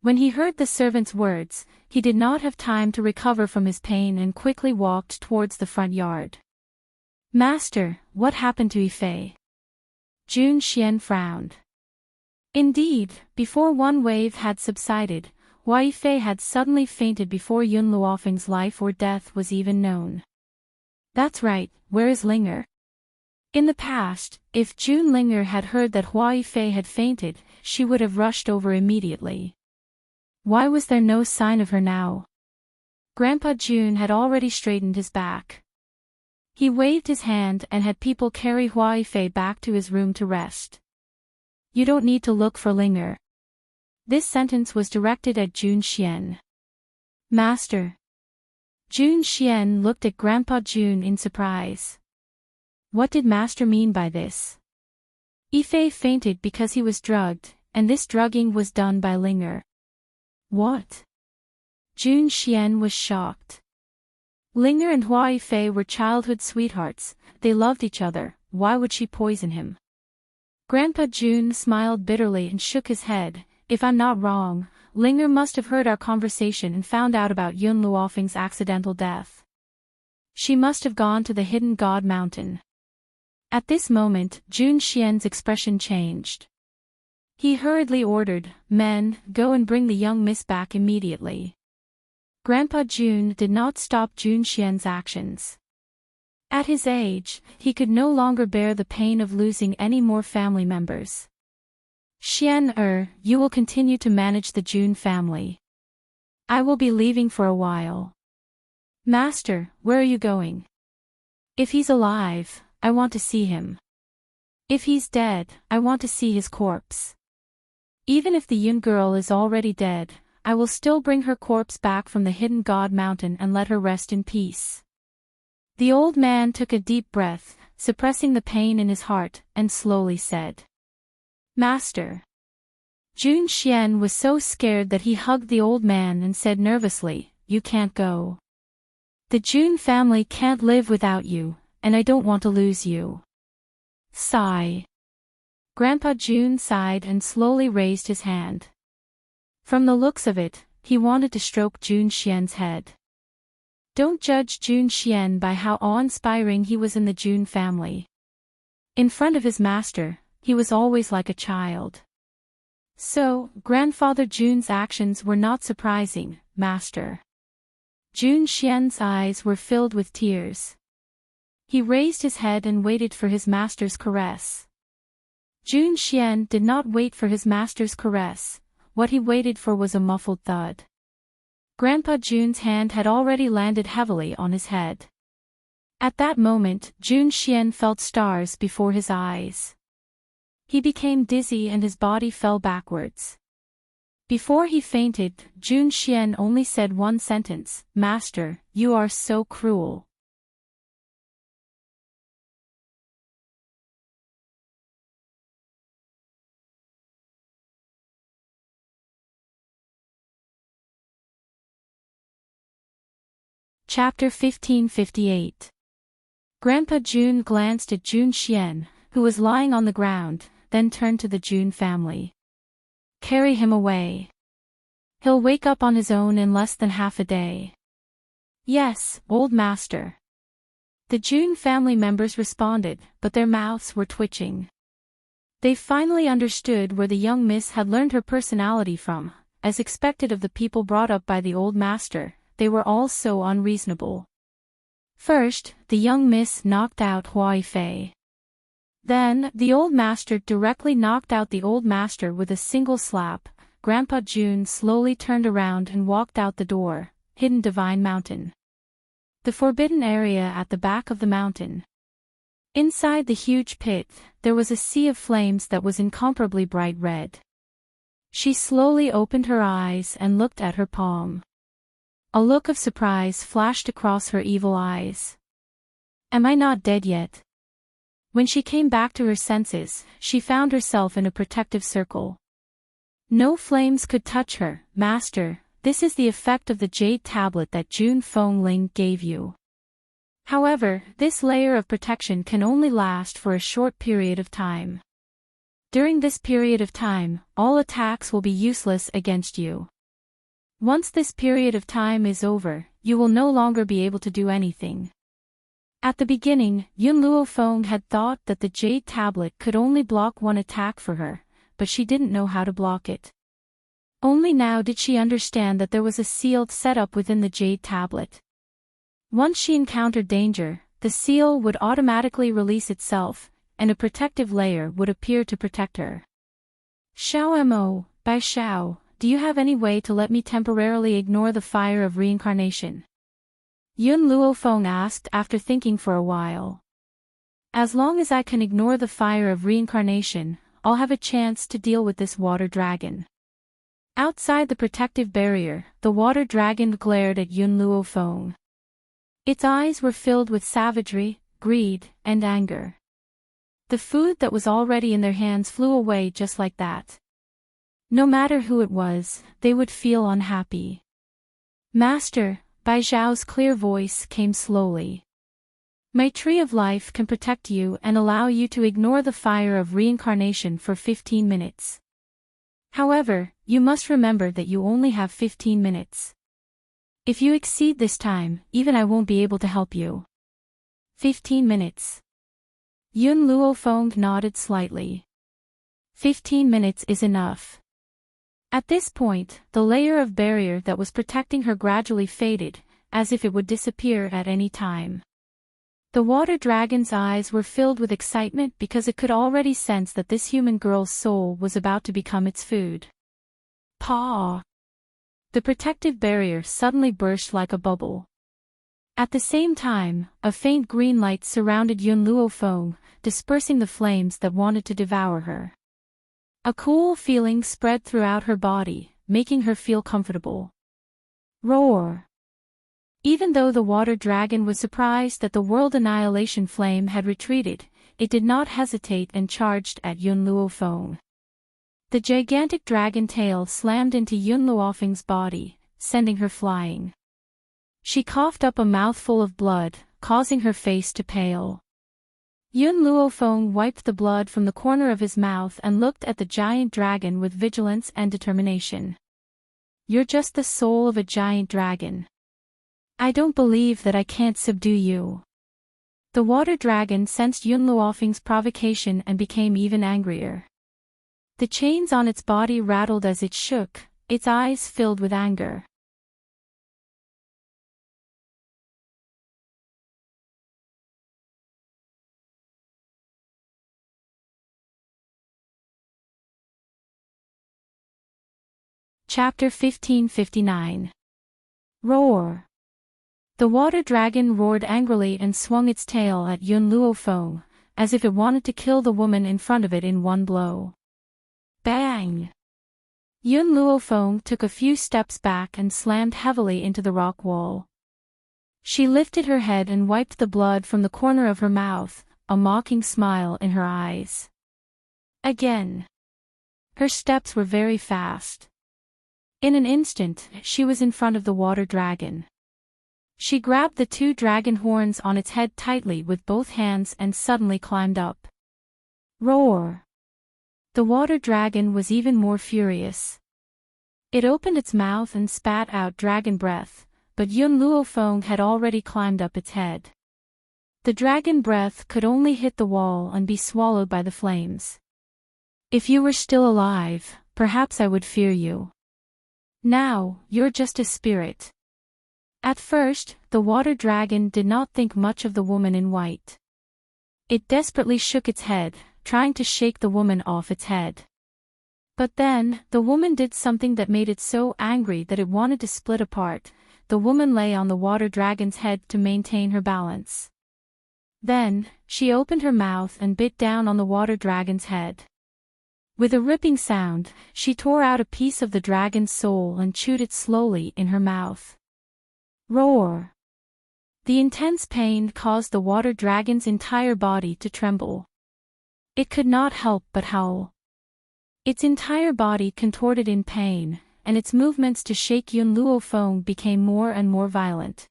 When he heard the servant's words, he did not have time to recover from his pain and quickly walked towards the front yard. Master, what happened to Yifei? Jun Xian frowned. Indeed, before one wave had subsided, Hua Yifei had suddenly fainted before Yun Luofeng's life or death was even known. That's right, where is Linger? In the past, if Jun Linger had heard that Hua Yifei had fainted, she would have rushed over immediately. Why was there no sign of her now? Grandpa Jun had already straightened his back. He waved his hand and had people carry Hua Yifei back to his room to rest. You don't need to look for Linger. This sentence was directed at Jun Xian. Master. Jun Xian looked at Grandpa Jun in surprise. What did Master mean by this? Yifei fainted because he was drugged, and this drugging was done by Linger. What? Jun Xian was shocked. Linger and Hua Yifei were childhood sweethearts, they loved each other, why would she poison him? Grandpa Jun smiled bitterly and shook his head. If I'm not wrong, Linger must have heard our conversation and found out about Yun Luofeng's accidental death. She must have gone to the hidden god mountain. At this moment, Jun Xian's expression changed. He hurriedly ordered, "Men, go and bring the young miss back immediately." Grandpa Jun did not stop Jun Xian's actions. At his age, he could no longer bear the pain of losing any more family members. "Xian, you will continue to manage the Jun family. I will be leaving for a while." "Master, where are you going?" "If he's alive, I want to see him. If he's dead, I want to see his corpse. Even if the Yun girl is already dead, I will still bring her corpse back from the hidden god mountain and let her rest in peace." The old man took a deep breath, suppressing the pain in his heart, and slowly said, "Master." Jun Xian was so scared that he hugged the old man and said nervously, "You can't go. The Jun family can't live without you, and I don't want to lose you." Sigh. Grandpa Jun sighed and slowly raised his hand. From the looks of it, he wanted to stroke Jun Xian's head. Don't judge Jun Xian by how awe-inspiring he was in the Jun family. In front of his master, he was always like a child. So, Grandfather Jun's actions were not surprising, Master. Jun Xian's eyes were filled with tears. He raised his head and waited for his master's caress. Jun Xian did not wait for his master's caress. What he waited for was a muffled thud. Grandpa Jun's hand had already landed heavily on his head. At that moment, Jun Xian felt stars before his eyes. He became dizzy and his body fell backwards. Before he fainted, Jun Xian only said one sentence, "Master, you are so cruel." Chapter 1558. Grandpa Jun glanced at Jun Xian, who was lying on the ground, then turned to the Jun family. "Carry him away. He'll wake up on his own in less than half a day." "Yes, old master." The Jun family members responded, but their mouths were twitching. They finally understood where the young miss had learned her personality from. As expected of the people brought up by the old master, they were all so unreasonable. First, the young miss knocked out Hua Yifei. Then, the old master directly knocked out the old master with a single slap. Grandpa Jun slowly turned around and walked out the door, hidden Divine Mountain. The forbidden area at the back of the mountain. Inside the huge pit, there was a sea of flames that was incomparably bright red. She slowly opened her eyes and looked at her palm. A look of surprise flashed across her evil eyes. "Am I not dead yet?" When she came back to her senses, she found herself in a protective circle. No flames could touch her. "Master, this is the effect of the jade tablet that Jun Fengling gave you. However, this layer of protection can only last for a short period of time. During this period of time, all attacks will be useless against you. Once this period of time is over, you will no longer be able to do anything." At the beginning, Yun Luofeng had thought that the jade tablet could only block one attack for her, but she didn't know how to block it. Only now did she understand that there was a seal set up within the jade tablet. Once she encountered danger, the seal would automatically release itself, and a protective layer would appear to protect her. "Xiao Mo, Bai Xiao, do you have any way to let me temporarily ignore the fire of reincarnation?" Yun Luofeng asked after thinking for a while. "As long as I can ignore the fire of reincarnation, I'll have a chance to deal with this water dragon." Outside the protective barrier, the water dragon glared at Yun Luofeng. Its eyes were filled with savagery, greed, and anger. The food that was already in their hands flew away just like that. No matter who it was, they would feel unhappy. Master, Bai Zhao's clear voice came slowly. My tree of life can protect you and allow you to ignore the fire of reincarnation for 15 minutes. However, you must remember that you only have 15 minutes. If you exceed this time, even I won't be able to help you. 15 minutes. Yun Luofeng nodded slightly. 15 minutes is enough. At this point, the layer of barrier that was protecting her gradually faded, as if it would disappear at any time. The water dragon's eyes were filled with excitement because it could already sense that this human girl's soul was about to become its food. Paw! The protective barrier suddenly burst like a bubble. At the same time, a faint green light surrounded Yun Luofeng, dispersing the flames that wanted to devour her. A cool feeling spread throughout her body, making her feel comfortable. Roar! Even though the water dragon was surprised that the world annihilation flame had retreated, it did not hesitate and charged at Yun Luofeng. The gigantic dragon tail slammed into Yun Luofeng's body, sending her flying. She coughed up a mouthful of blood, causing her face to pale. Yun Luofeng wiped the blood from the corner of his mouth and looked at the giant dragon with vigilance and determination. You're just the soul of a giant dragon. I don't believe that I can't subdue you. The water dragon sensed Yun Luofeng's provocation and became even angrier. The chains on its body rattled as it shook, its eyes filled with anger. Chapter 1559. Roar! The water dragon roared angrily and swung its tail at Yun Luofeng, as if it wanted to kill the woman in front of it in one blow. Bang! Yun Luofeng took a few steps back and slammed heavily into the rock wall. She lifted her head and wiped the blood from the corner of her mouth, a mocking smile in her eyes. Again. Her steps were very fast. In an instant, she was in front of the water dragon. She grabbed the two dragon horns on its head tightly with both hands and suddenly climbed up. Roar! The water dragon was even more furious. It opened its mouth and spat out dragon breath, but Yun Luofeng had already climbed up its head. The dragon breath could only hit the wall and be swallowed by the flames. If you were still alive, perhaps I would fear you. Now, you're just a spirit. At first, the water dragon did not think much of the woman in white. It desperately shook its head, trying to shake the woman off its head. But then, the woman did something that made it so angry that it wanted to split apart. The woman lay on the water dragon's head to maintain her balance. Then, she opened her mouth and bit down on the water dragon's head. With a ripping sound, she tore out a piece of the dragon's soul and chewed it slowly in her mouth. Roar! The intense pain caused the water dragon's entire body to tremble. It could not help but howl. Its entire body contorted in pain, and its movements to shake Yun Luofeng became more and more violent.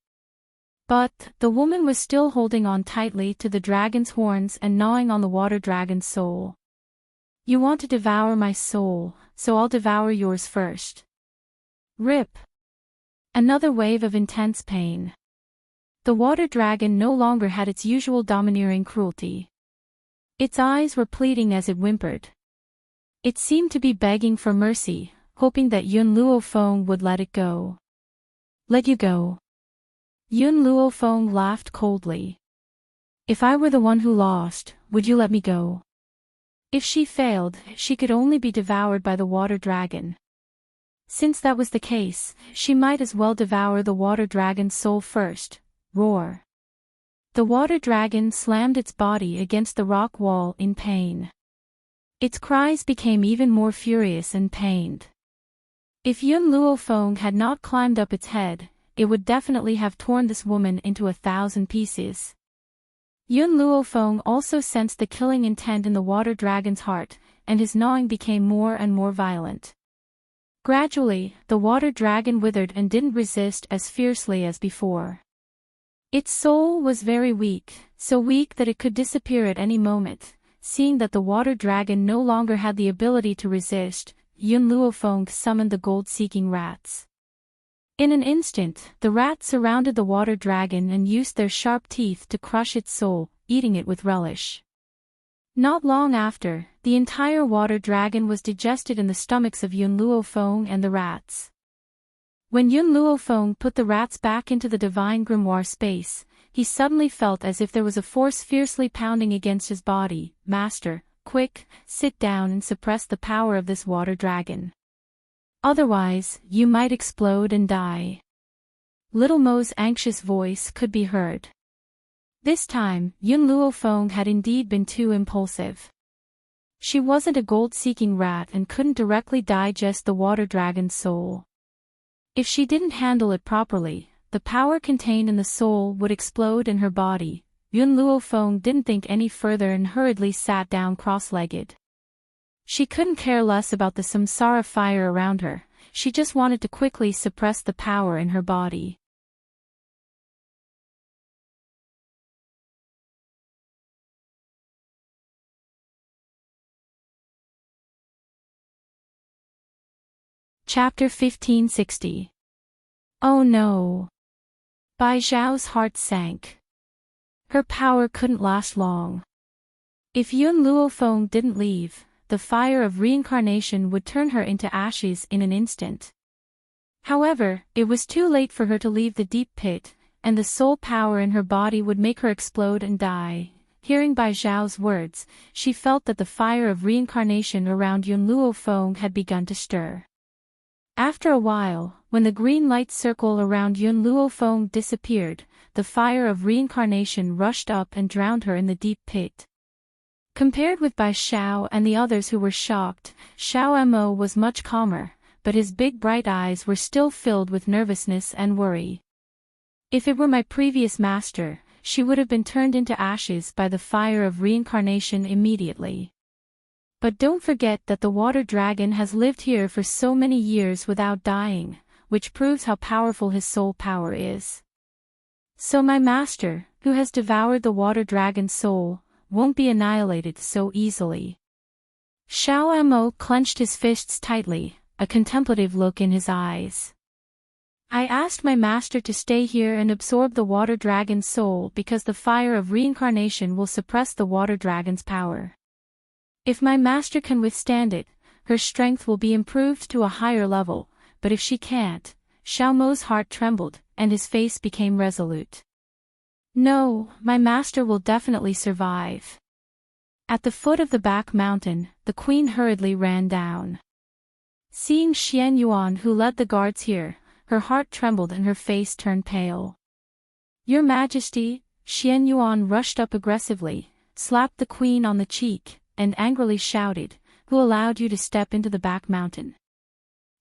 But, the woman was still holding on tightly to the dragon's horns and gnawing on the water dragon's soul. You want to devour my soul, so I'll devour yours first. Rip! Another wave of intense pain. The water dragon no longer had its usual domineering cruelty. Its eyes were pleading as it whimpered. It seemed to be begging for mercy, hoping that Yun Luofeng would let it go. Let you go. Yun Luofeng laughed coldly. If I were the one who lost, would you let me go? If she failed, she could only be devoured by the water dragon. Since that was the case, she might as well devour the water dragon's soul first. Roar! The water dragon slammed its body against the rock wall in pain. Its cries became even more furious and pained. If Yun Luofeng had not climbed up its head, it would definitely have torn this woman into 1,000 pieces. Yun Luofeng also sensed the killing intent in the water dragon's heart, and his gnawing became more and more violent. Gradually, the water dragon withered and didn't resist as fiercely as before. Its soul was very weak, so weak that it could disappear at any moment. Seeing that the water dragon no longer had the ability to resist, Yun Luofeng summoned the gold-seeking rats. In an instant, the rats surrounded the water dragon and used their sharp teeth to crush its soul, eating it with relish. Not long after, the entire water dragon was digested in the stomachs of Yun Luofeng and the rats. When Yun Luofeng put the rats back into the divine grimoire space, he suddenly felt as if there was a force fiercely pounding against his body. "Master, quick, sit down and suppress the power of this water dragon. Otherwise, you might explode and die." Little Mo's anxious voice could be heard. This time, Yun Luofeng had indeed been too impulsive. She wasn't a gold-seeking rat and couldn't directly digest the water dragon's soul. If she didn't handle it properly, the power contained in the soul would explode in her body. Yun Luofeng didn't think any further and hurriedly sat down cross-legged. She couldn't care less about the samsara fire around her, she just wanted to quickly suppress the power in her body. Chapter 1560. Oh no! Bai Zhao's heart sank. Her power couldn't last long. If Yun Luofeng didn't leave, the fire of reincarnation would turn her into ashes in an instant. However, it was too late for her to leave the deep pit, and the soul power in her body would make her explode and die. Hearing Bai Zhao's words, she felt that the fire of reincarnation around Yun Luofeng had begun to stir. After a while, when the green light circle around Yun Luofeng disappeared, the fire of reincarnation rushed up and drowned her in the deep pit. Compared with Bai Zhao and the others who were shocked, Xiao Mo was much calmer, but his big bright eyes were still filled with nervousness and worry. If it were my previous master, she would have been turned into ashes by the fire of reincarnation immediately. But don't forget that the water dragon has lived here for so many years without dying, which proves how powerful his soul power is. So my master, who has devoured the water dragon's soul, won't be annihilated so easily. Xiao Mo clenched his fists tightly, a contemplative look in his eyes. I asked my master to stay here and absorb the water dragon's soul because the fire of reincarnation will suppress the water dragon's power. If my master can withstand it, her strength will be improved to a higher level, but if she can't, Xiao Mo's heart trembled, and his face became resolute. No, my master will definitely survive. At the foot of the back mountain, the queen hurriedly ran down. Seeing Xian Yuan who led the guards here, her heart trembled and her face turned pale. Your Majesty, Xian Yuan rushed up aggressively, slapped the queen on the cheek, and angrily shouted, "Who allowed you to step into the back mountain?"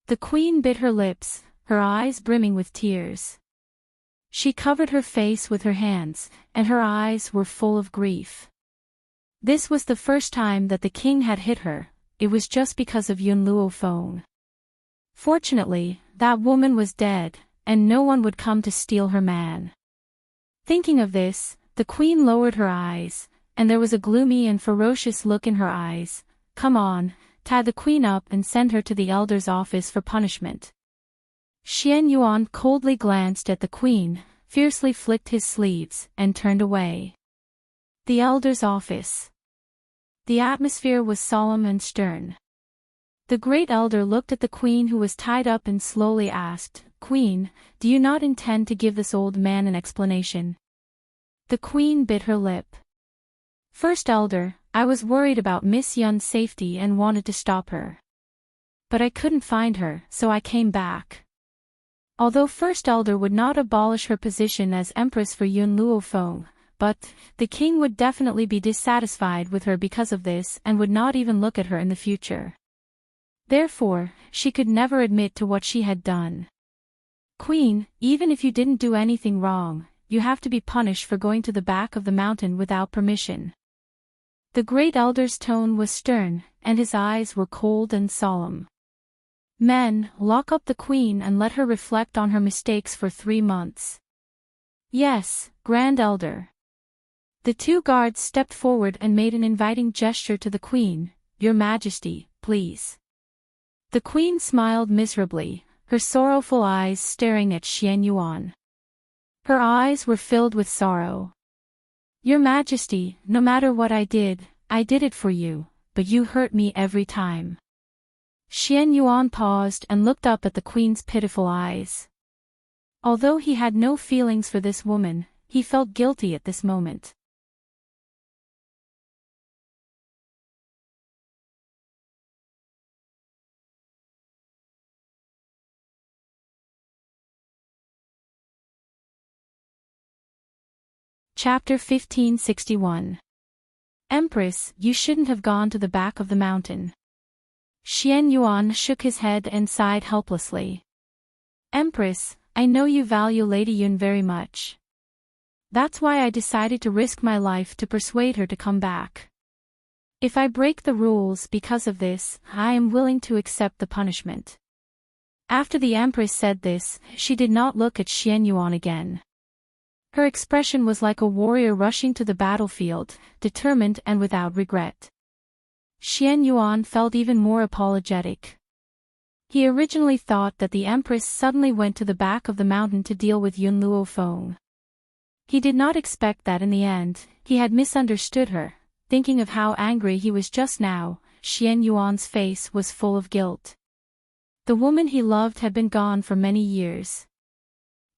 The queen bit her lips, her eyes brimming with tears. She covered her face with her hands, and her eyes were full of grief. This was the first time that the king had hit her. It was just because of Yun Luofeng. Fortunately, that woman was dead, and no one would come to steal her man. Thinking of this, the queen lowered her eyes, and there was a gloomy and ferocious look in her eyes. Come on, tie the queen up and send her to the elder's office for punishment. Xian Yuan coldly glanced at the queen, fiercely flicked his sleeves, and turned away. The elder's office. The atmosphere was solemn and stern. The great elder looked at the queen who was tied up and slowly asked, "Queen, do you not intend to give this old man an explanation?" The queen bit her lip. "First elder, I was worried about Miss Yun's safety and wanted to stop her. But I couldn't find her, so I came back." Although First Elder would not abolish her position as Empress for Yun Luofeng, but the king would definitely be dissatisfied with her because of this and would not even look at her in the future. Therefore, she could never admit to what she had done. "Queen, even if you didn't do anything wrong, you have to be punished for going to the back of the mountain without permission." The great elder's tone was stern, and his eyes were cold and solemn. "Men, lock up the queen and let her reflect on her mistakes for 3 months." "Yes, Grand Elder." The 2 guards stepped forward and made an inviting gesture to the queen. "Your Majesty, please." The queen smiled miserably, her sorrowful eyes staring at Xian Yuan. Her eyes were filled with sorrow. "Your Majesty, no matter what I did it for you, but you hurt me every time." Xian Yuan paused and looked up at the queen's pitiful eyes. Although he had no feelings for this woman, he felt guilty at this moment. Chapter 1561. "Empress, you shouldn't have gone to the back of the mountain." Xian Yuan shook his head and sighed helplessly. "Empress, I know you value Lady Yun very much. That's why I decided to risk my life to persuade her to come back. If I break the rules because of this, I am willing to accept the punishment." After the Empress said this, she did not look at Xian Yuan again. Her expression was like a warrior rushing to the battlefield, determined and without regret. Xian Yuan felt even more apologetic. He originally thought that the Empress suddenly went to the back of the mountain to deal with Yun Luofeng. He did not expect that in the end, he had misunderstood her. Thinking of how angry he was just now, Xian Yuan's face was full of guilt. The woman he loved had been gone for many years.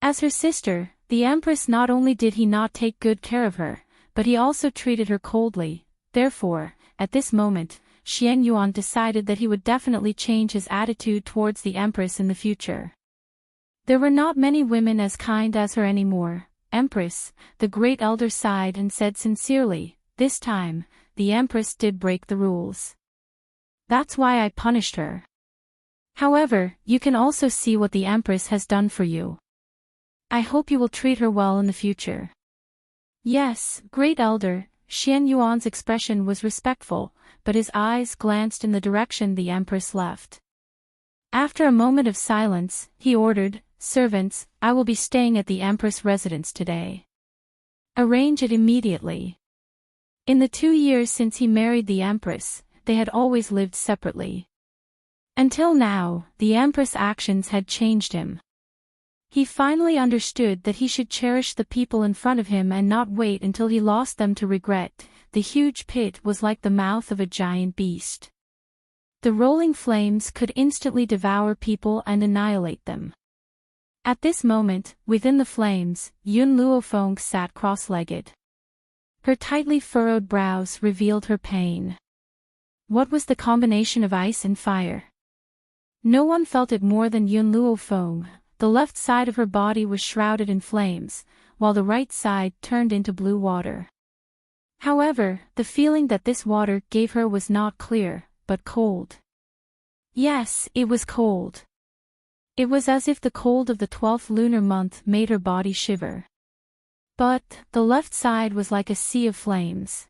As her sister, the Empress not only did he not take good care of her, but he also treated her coldly. Therefore, at this moment, Xian Yuan decided that he would definitely change his attitude towards the Empress in the future. There were not many women as kind as her anymore. "Empress," the great elder sighed and said sincerely, "this time, the Empress did break the rules. That's why I punished her. However, you can also see what the Empress has done for you. I hope you will treat her well in the future." "Yes, great elder." Xian Yuan's expression was respectful, but his eyes glanced in the direction the Empress left. After a moment of silence, he ordered, "Servants, I will be staying at the Empress' residence today. Arrange it immediately." In the 2 years since he married the Empress, they had always lived separately. Until now, the Empress' actions had changed him. He finally understood that he should cherish the people in front of him and not wait until he lost them to regret. The huge pit was like the mouth of a giant beast. The rolling flames could instantly devour people and annihilate them. At this moment, within the flames, Yun Luofeng sat cross-legged. Her tightly furrowed brows revealed her pain. What was the combination of ice and fire? No one felt it more than Yun Luofeng. The left side of her body was shrouded in flames, while the right side turned into blue water. However, the feeling that this water gave her was not clear, but cold. Yes, it was cold. It was as if the cold of the 12th lunar month made her body shiver. But, the left side was like a sea of flames.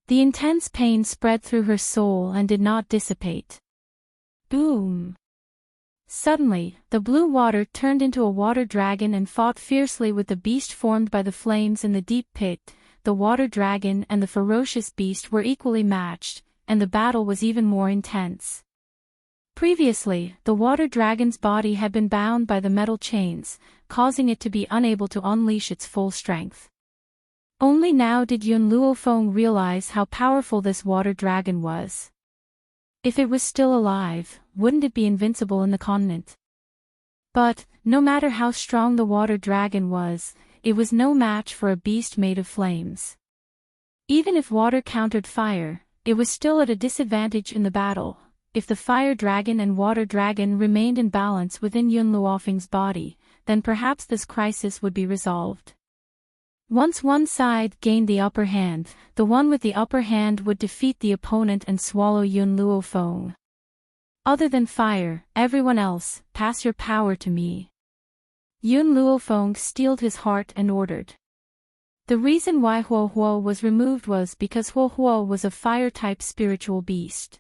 The intense pain spread through her soul and did not dissipate. Boom! Suddenly, the blue water turned into a water dragon and fought fiercely with the beast formed by the flames in the deep pit. The water dragon and the ferocious beast were equally matched, and the battle was even more intense. Previously, the water dragon's body had been bound by the metal chains, causing it to be unable to unleash its full strength. Only now did Yun Luofeng realize how powerful this water dragon was. If it was still alive, wouldn't it be invincible in the continent? But, no matter how strong the water dragon was, it was no match for a beast made of flames. Even if water countered fire, it was still at a disadvantage in the battle. If the fire dragon and water dragon remained in balance within Yun Luofeng's body, then perhaps this crisis would be resolved. Once one side gained the upper hand, the one with the upper hand would defeat the opponent and swallow Yun Luofeng. Other than fire, everyone else, pass your power to me. Yun Luofeng steeled his heart and ordered. The reason why Huo Huo was removed was because Huo Huo was a fire-type spiritual beast.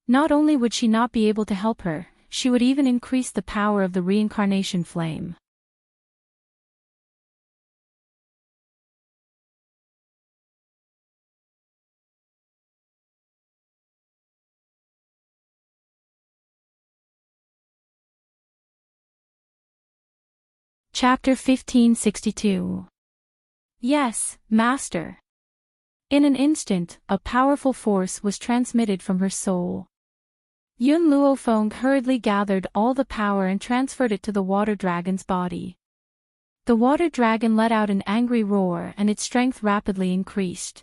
Not only would she not be able to help her, she would even increase the power of the reincarnation flame. Chapter 1562. Yes, Master. In an instant, a powerful force was transmitted from her soul. Yun Luofeng hurriedly gathered all the power and transferred it to the water dragon's body. The water dragon let out an angry roar and its strength rapidly increased.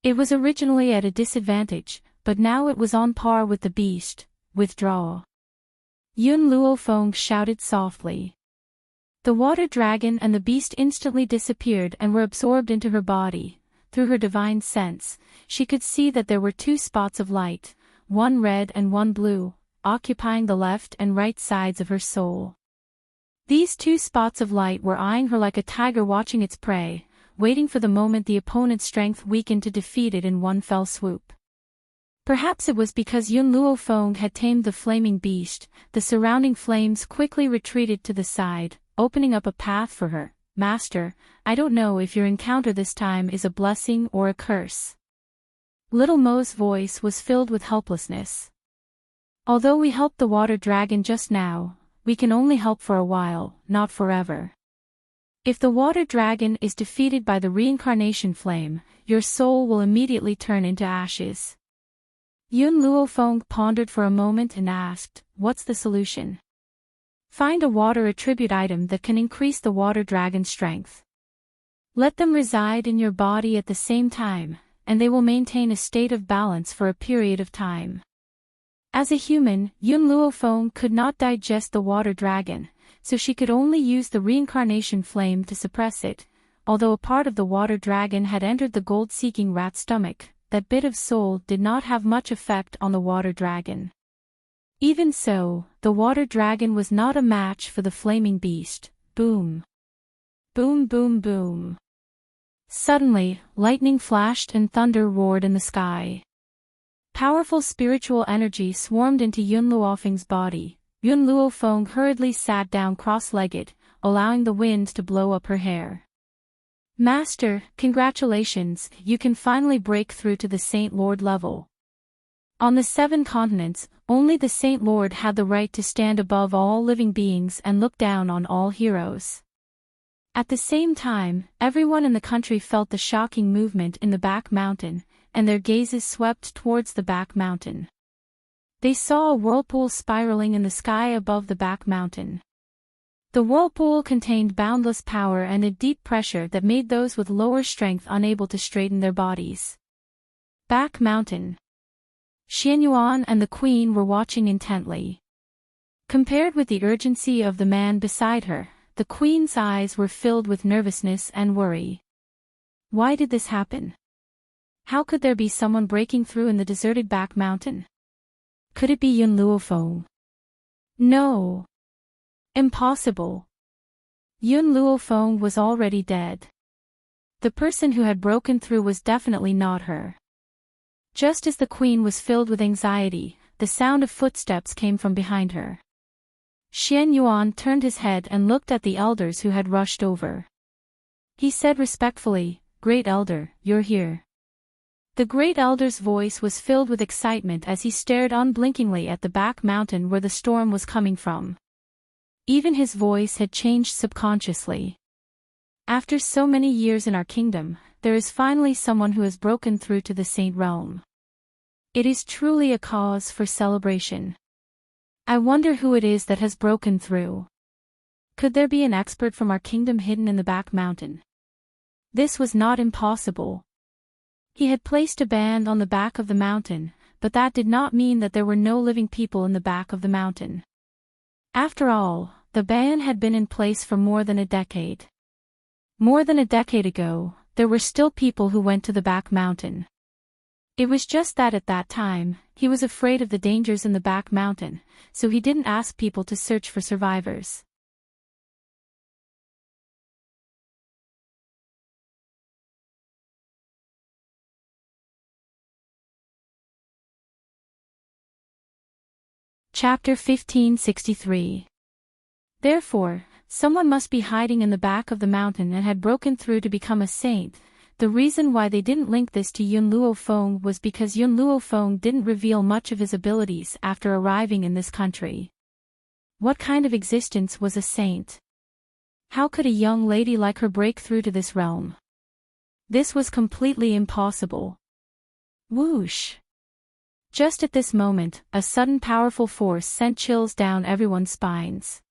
It was originally at a disadvantage, but now it was on par with the beast. Withdraw. Yun Luofeng shouted softly. The water dragon and the beast instantly disappeared and were absorbed into her body. Through her divine sense, she could see that there were two spots of light, one red and one blue, occupying the left and right sides of her soul. These two spots of light were eyeing her like a tiger watching its prey, waiting for the moment the opponent's strength weakened to defeat it in one fell swoop. Perhaps it was because Yun Luofeng had tamed the flaming beast, the surrounding flames quickly retreated to the side, opening up a path for her. Master, I don't know if your encounter this time is a blessing or a curse. Little Mo's voice was filled with helplessness. Although we helped the water dragon just now, we can only help for a while, not forever. If the water dragon is defeated by the reincarnation flame, your soul will immediately turn into ashes. Yun Luofeng pondered for a moment and asked, what's the solution? Find a water attribute item that can increase the water dragon's strength. Let them reside in your body at the same time, and they will maintain a state of balance for a period of time. As a human, Yun Luofeng could not digest the water dragon, so she could only use the reincarnation flame to suppress it. Although a part of the water dragon had entered the gold-seeking rat's stomach, that bit of soul did not have much effect on the water dragon. Even so, the water dragon was not a match for the flaming beast. Boom. Boom boom boom. Suddenly, lightning flashed and thunder roared in the sky. Powerful spiritual energy swarmed into Yun Luofeng's body. Yun Luofeng hurriedly sat down cross-legged, allowing the wind to blow up her hair. Master, congratulations, you can finally break through to the Saint Lord level. On the 7 continents, only the Saint Lord had the right to stand above all living beings and look down on all heroes. At the same time, everyone in the country felt the shocking movement in the back mountain, and their gazes swept towards the back mountain. They saw a whirlpool spiraling in the sky above the back mountain. The whirlpool contained boundless power and a deep pressure that made those with lower strength unable to straighten their bodies. Back mountain. Xianyuan and the queen were watching intently. Compared with the urgency of the man beside her, the queen's eyes were filled with nervousness and worry. Why did this happen? How could there be someone breaking through in the deserted back mountain? Could it be Yun Luofeng? No. Impossible. Yun Luofeng was already dead. The person who had broken through was definitely not her. Just as the queen was filled with anxiety, the sound of footsteps came from behind her. Xianyuan turned his head and looked at the elders who had rushed over. He said respectfully, "Great Elder, you're here." The Great Elder's voice was filled with excitement as he stared unblinkingly at the back mountain where the storm was coming from. Even his voice had changed subconsciously. After so many years in our kingdom, there is finally someone who has broken through to the Saint Realm. It is truly a cause for celebration. I wonder who it is that has broken through. Could there be an expert from our kingdom hidden in the back mountain? This was not impossible. He had placed a band on the back of the mountain, but that did not mean that there were no living people in the back of the mountain. After all, the band had been in place for more than a decade. More than a decade ago, there were still people who went to the back mountain. It was just that at that time, he was afraid of the dangers in the back mountain, so he didn't ask people to search for survivors. Chapter 1563. Therefore, someone must be hiding in the back of the mountain and had broken through to become a saint. The reason why they didn't link this to Yun Luofeng was because Yun Luofeng didn't reveal much of his abilities after arriving in this country. What kind of existence was a saint? How could a young lady like her break through to this realm? This was completely impossible. Whoosh! Just at this moment, a sudden powerful force sent chills down everyone's spines.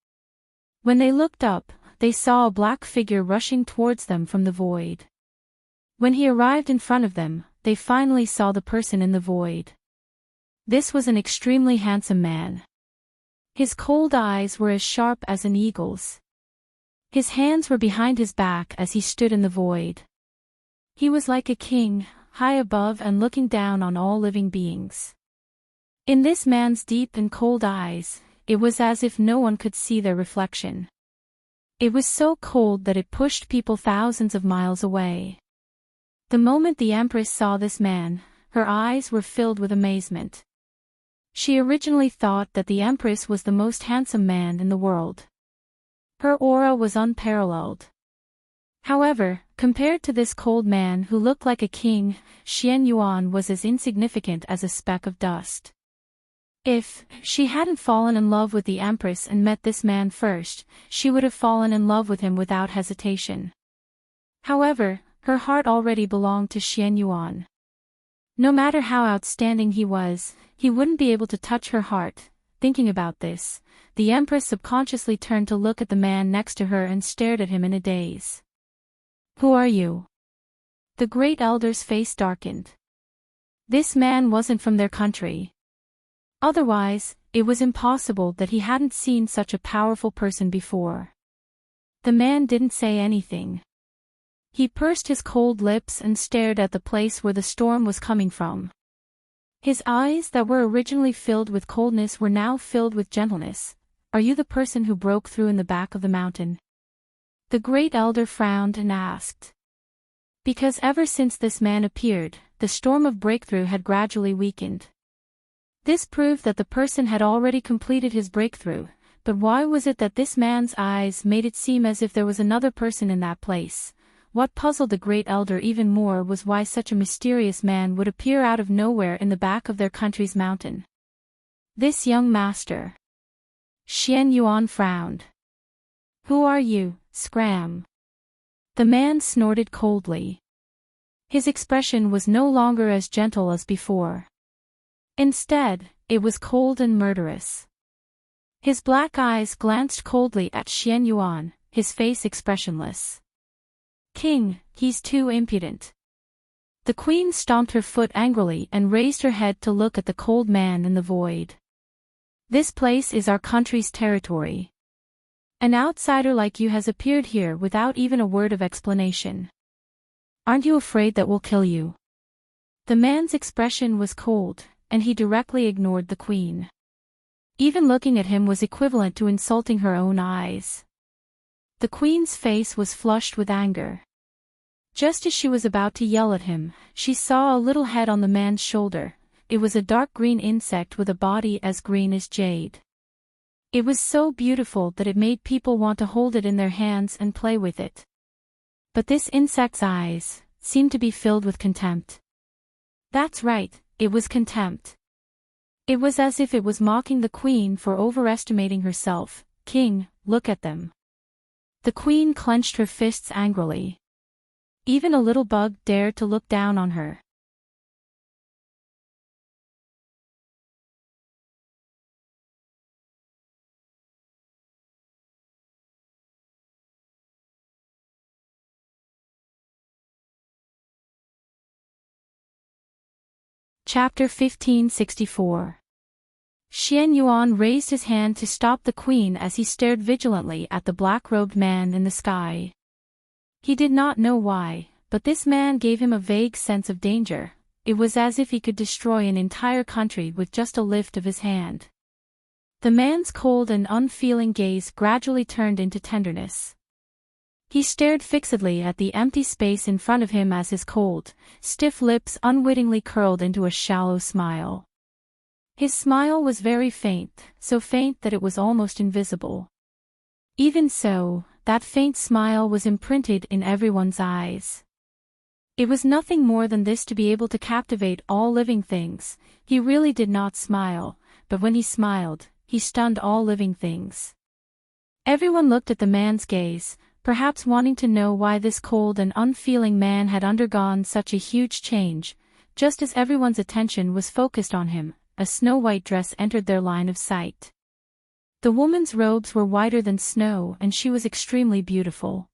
When they looked up, they saw a black figure rushing towards them from the void. When he arrived in front of them, they finally saw the person in the void. This was an extremely handsome man. His cold eyes were as sharp as an eagle's. His hands were behind his back as he stood in the void. He was like a king, high above and looking down on all living beings. In this man's deep and cold eyes, it was as if no one could see their reflection. It was so cold that it pushed people thousands of miles away. The moment the Empress saw this man, her eyes were filled with amazement. She originally thought that the Empress was the most handsome man in the world. Her aura was unparalleled. However, compared to this cold man who looked like a king, Xian Yuan was as insignificant as a speck of dust. If she hadn't fallen in love with the Empress and met this man first, she would have fallen in love with him without hesitation. However, her heart already belonged to Xian Yuan. No matter how outstanding he was, he wouldn't be able to touch her heart. Thinking about this, the Empress subconsciously turned to look at the man next to her and stared at him in a daze. Who are you? The great elder's face darkened. This man wasn't from their country. Otherwise, it was impossible that he hadn't seen such a powerful person before. The man didn't say anything. He pursed his cold lips and stared at the place where the storm was coming from. His eyes that were originally filled with coldness were now filled with gentleness. Are you the person who broke through in the back of the mountain? The great elder frowned and asked. Because ever since this man appeared, the storm of breakthrough had gradually weakened. This proved that the person had already completed his breakthrough, but why was it that this man's eyes made it seem as if there was another person in that place? What puzzled the great elder even more was why such a mysterious man would appear out of nowhere in the back of their country's mountain. This young master. Xian Yuan frowned. Who are you, Scram? The man snorted coldly. His expression was no longer as gentle as before. Instead, it was cold and murderous. His black eyes glanced coldly at Xian Yuan, his face expressionless. King, he's too impudent. The queen stomped her foot angrily and raised her head to look at the cold man in the void. This place is our country's territory. An outsider like you has appeared here without even a word of explanation. Aren't you afraid that we'll kill you? The man's expression was cold, and he directly ignored the queen. Even looking at him was equivalent to insulting her own eyes. The queen's face was flushed with anger. Just as she was about to yell at him, she saw a little head on the man's shoulder. It was a dark green insect with a body as green as jade. It was so beautiful that it made people want to hold it in their hands and play with it. But this insect's eyes seemed to be filled with contempt. That's right, it was contempt. It was as if it was mocking the queen for overestimating herself. King, look at them. The queen clenched her fists angrily. Even a little bug dared to look down on her. Chapter 1564. Xian Yuan raised his hand to stop the queen as he stared vigilantly at the black-robed man in the sky. He did not know why, but this man gave him a vague sense of danger. It was as if he could destroy an entire country with just a lift of his hand. The man's cold and unfeeling gaze gradually turned into tenderness. He stared fixedly at the empty space in front of him as his cold, stiff lips unwittingly curled into a shallow smile. His smile was very faint, so faint that it was almost invisible. Even so, that faint smile was imprinted in everyone's eyes. It was nothing more than this to be able to captivate all living things. He really did not smile, but when he smiled, he stunned all living things. Everyone looked at the man's gaze, perhaps wanting to know why this cold and unfeeling man had undergone such a huge change. Just as everyone's attention was focused on him, a snow-white dress entered their line of sight. The woman's robes were whiter than snow and she was extremely beautiful.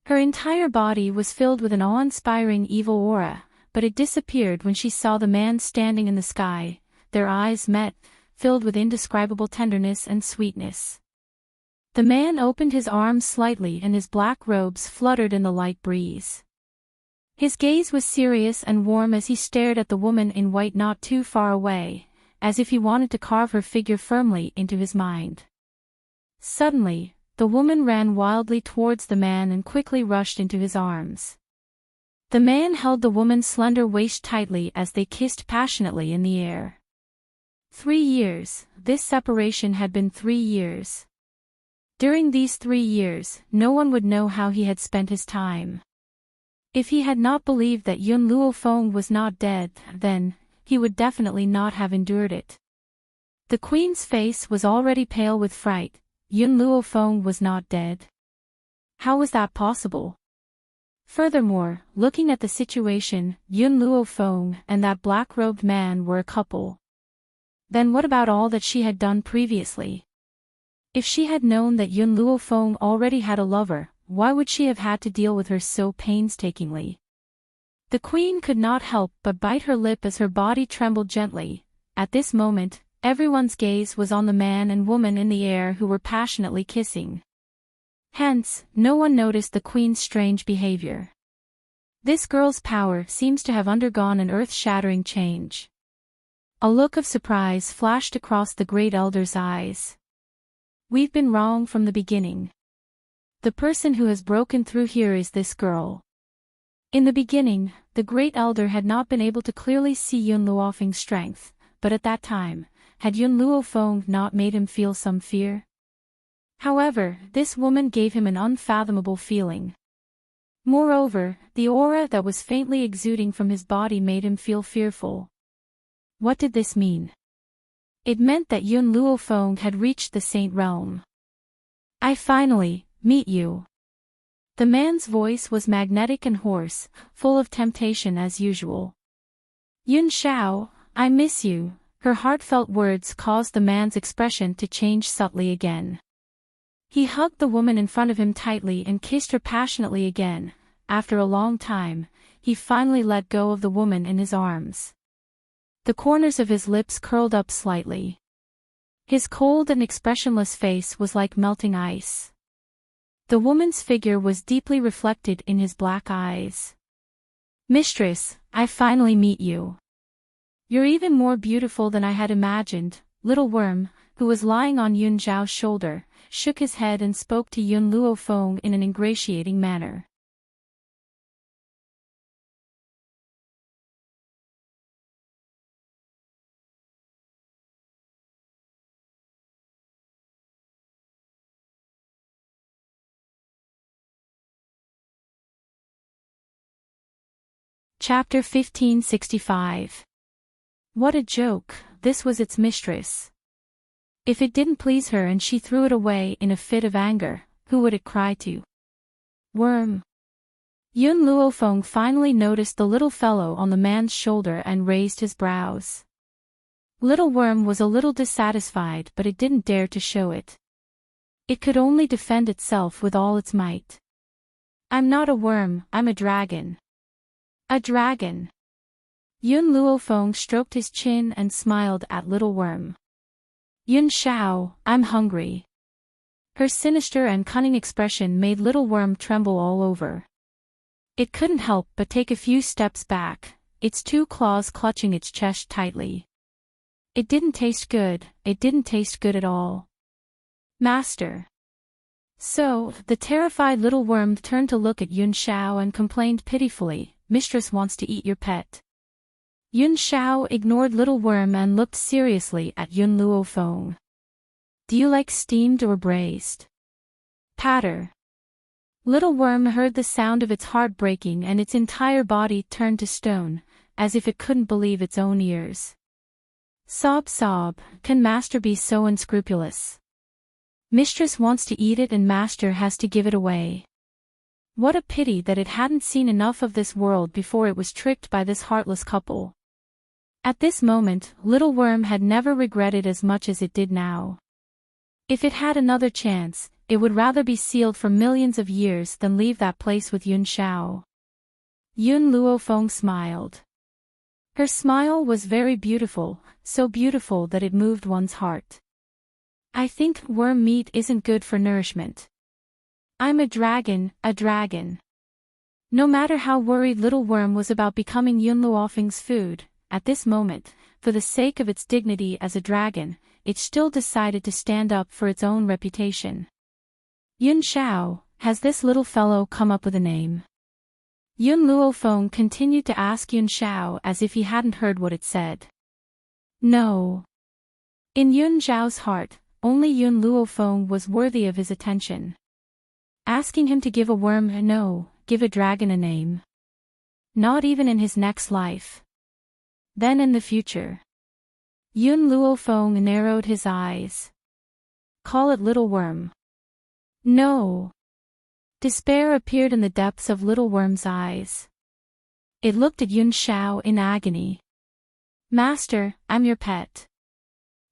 Her entire body was filled with an awe-inspiring evil aura, but it disappeared when she saw the man standing in the sky. Their eyes met, filled with indescribable tenderness and sweetness. The man opened his arms slightly and his black robes fluttered in the light breeze. His gaze was serious and warm as he stared at the woman in white not too far away, as if he wanted to carve her figure firmly into his mind. Suddenly, the woman ran wildly towards the man and quickly rushed into his arms. The man held the woman's slender waist tightly as they kissed passionately in the air. 3 years, this separation had been 3 years. During these 3 years, no one would know how he had spent his time. If he had not believed that Yun Luofeng was not dead, then, he would definitely not have endured it. The queen's face was already pale with fright. Yun Luofeng was not dead. How was that possible? Furthermore, looking at the situation, Yun Luofeng and that black-robed man were a couple. Then what about all that she had done previously? If she had known that Yun Luofeng already had a lover, why would she have had to deal with her so painstakingly? The queen could not help but bite her lip as her body trembled gently. At this moment, everyone's gaze was on the man and woman in the air who were passionately kissing. Hence, no one noticed the queen's strange behavior. This girl's power seems to have undergone an earth-shattering change. A look of surprise flashed across the great elder's eyes. We've been wrong from the beginning. The person who has broken through here is this girl. In the beginning, the great elder had not been able to clearly see Yun Luofeng's strength, but at that time, had Yun Luofeng not made him feel some fear? However, this woman gave him an unfathomable feeling. Moreover, the aura that was faintly exuding from his body made him feel fearful. What did this mean? It meant that Yun Luofeng had reached the Saint Realm. I finally meet you. The man's voice was magnetic and hoarse, full of temptation as usual. Yun Xiao, I miss you. Her heartfelt words caused the man's expression to change subtly again. He hugged the woman in front of him tightly and kissed her passionately again. After a long time, he finally let go of the woman in his arms. The corners of his lips curled up slightly. His cold and expressionless face was like melting ice. The woman's figure was deeply reflected in his black eyes. Mistress, I finally meet you. You're even more beautiful than I had imagined. Little Worm, who was lying on Yun Zhao's shoulder, shook his head and spoke to Yun Luofeng in an ingratiating manner. Chapter 1565. What a joke, this was its mistress. If it didn't please her and she threw it away in a fit of anger, who would it cry to? Worm. Yun Luofeng finally noticed the little fellow on the man's shoulder and raised his brows. Little Worm was a little dissatisfied, but it didn't dare to show it. It could only defend itself with all its might. I'm not a worm, I'm a dragon. A dragon. Yun Luofeng stroked his chin and smiled at Little Worm. Yun Xiao, I'm hungry. Her sinister and cunning expression made Little Worm tremble all over. It couldn't help but take a few steps back, its 2 claws clutching its chest tightly. It didn't taste good at all. Master. So, the terrified Little Worm turned to look at Yun Xiao and complained pitifully, Mistress wants to eat your pet. Yun Xiao ignored Little Worm and looked seriously at Yun Luo Feng. Do you like steamed or braised? Patter. Little Worm heard the sound of its heart breaking and its entire body turned to stone, as if it couldn't believe its own ears. Sob sob, can master be so unscrupulous? Mistress wants to eat it and master has to give it away. What a pity that it hadn't seen enough of this world before it was tricked by this heartless couple. At this moment, Little Worm had never regretted as much as it did now. If it had another chance, it would rather be sealed for millions of years than leave that place with Yun Xiao. Yun Luo Feng smiled. Her smile was very beautiful, so beautiful that it moved one's heart. I think worm meat isn't good for nourishment. I'm a dragon, a dragon. No matter how worried Little Worm was about becoming Yun Luo Feng's food, at this moment, for the sake of its dignity as a dragon, it still decided to stand up for its own reputation. Yun Xiao, has this little fellow come up with a name? Yun Luo Feng continued to ask Yun Xiao as if he hadn't heard what it said. No. In Yun Xiao's heart, only Yun Luo Feng was worthy of his attention. Asking him to give a worm a no, give a dragon a name. Not even in his next life. Then in the future. Yun Luo Feng narrowed his eyes. Call it Little Worm. No. Despair appeared in the depths of Little Worm's eyes. It looked at Yun Xiao in agony. Master, I'm your pet.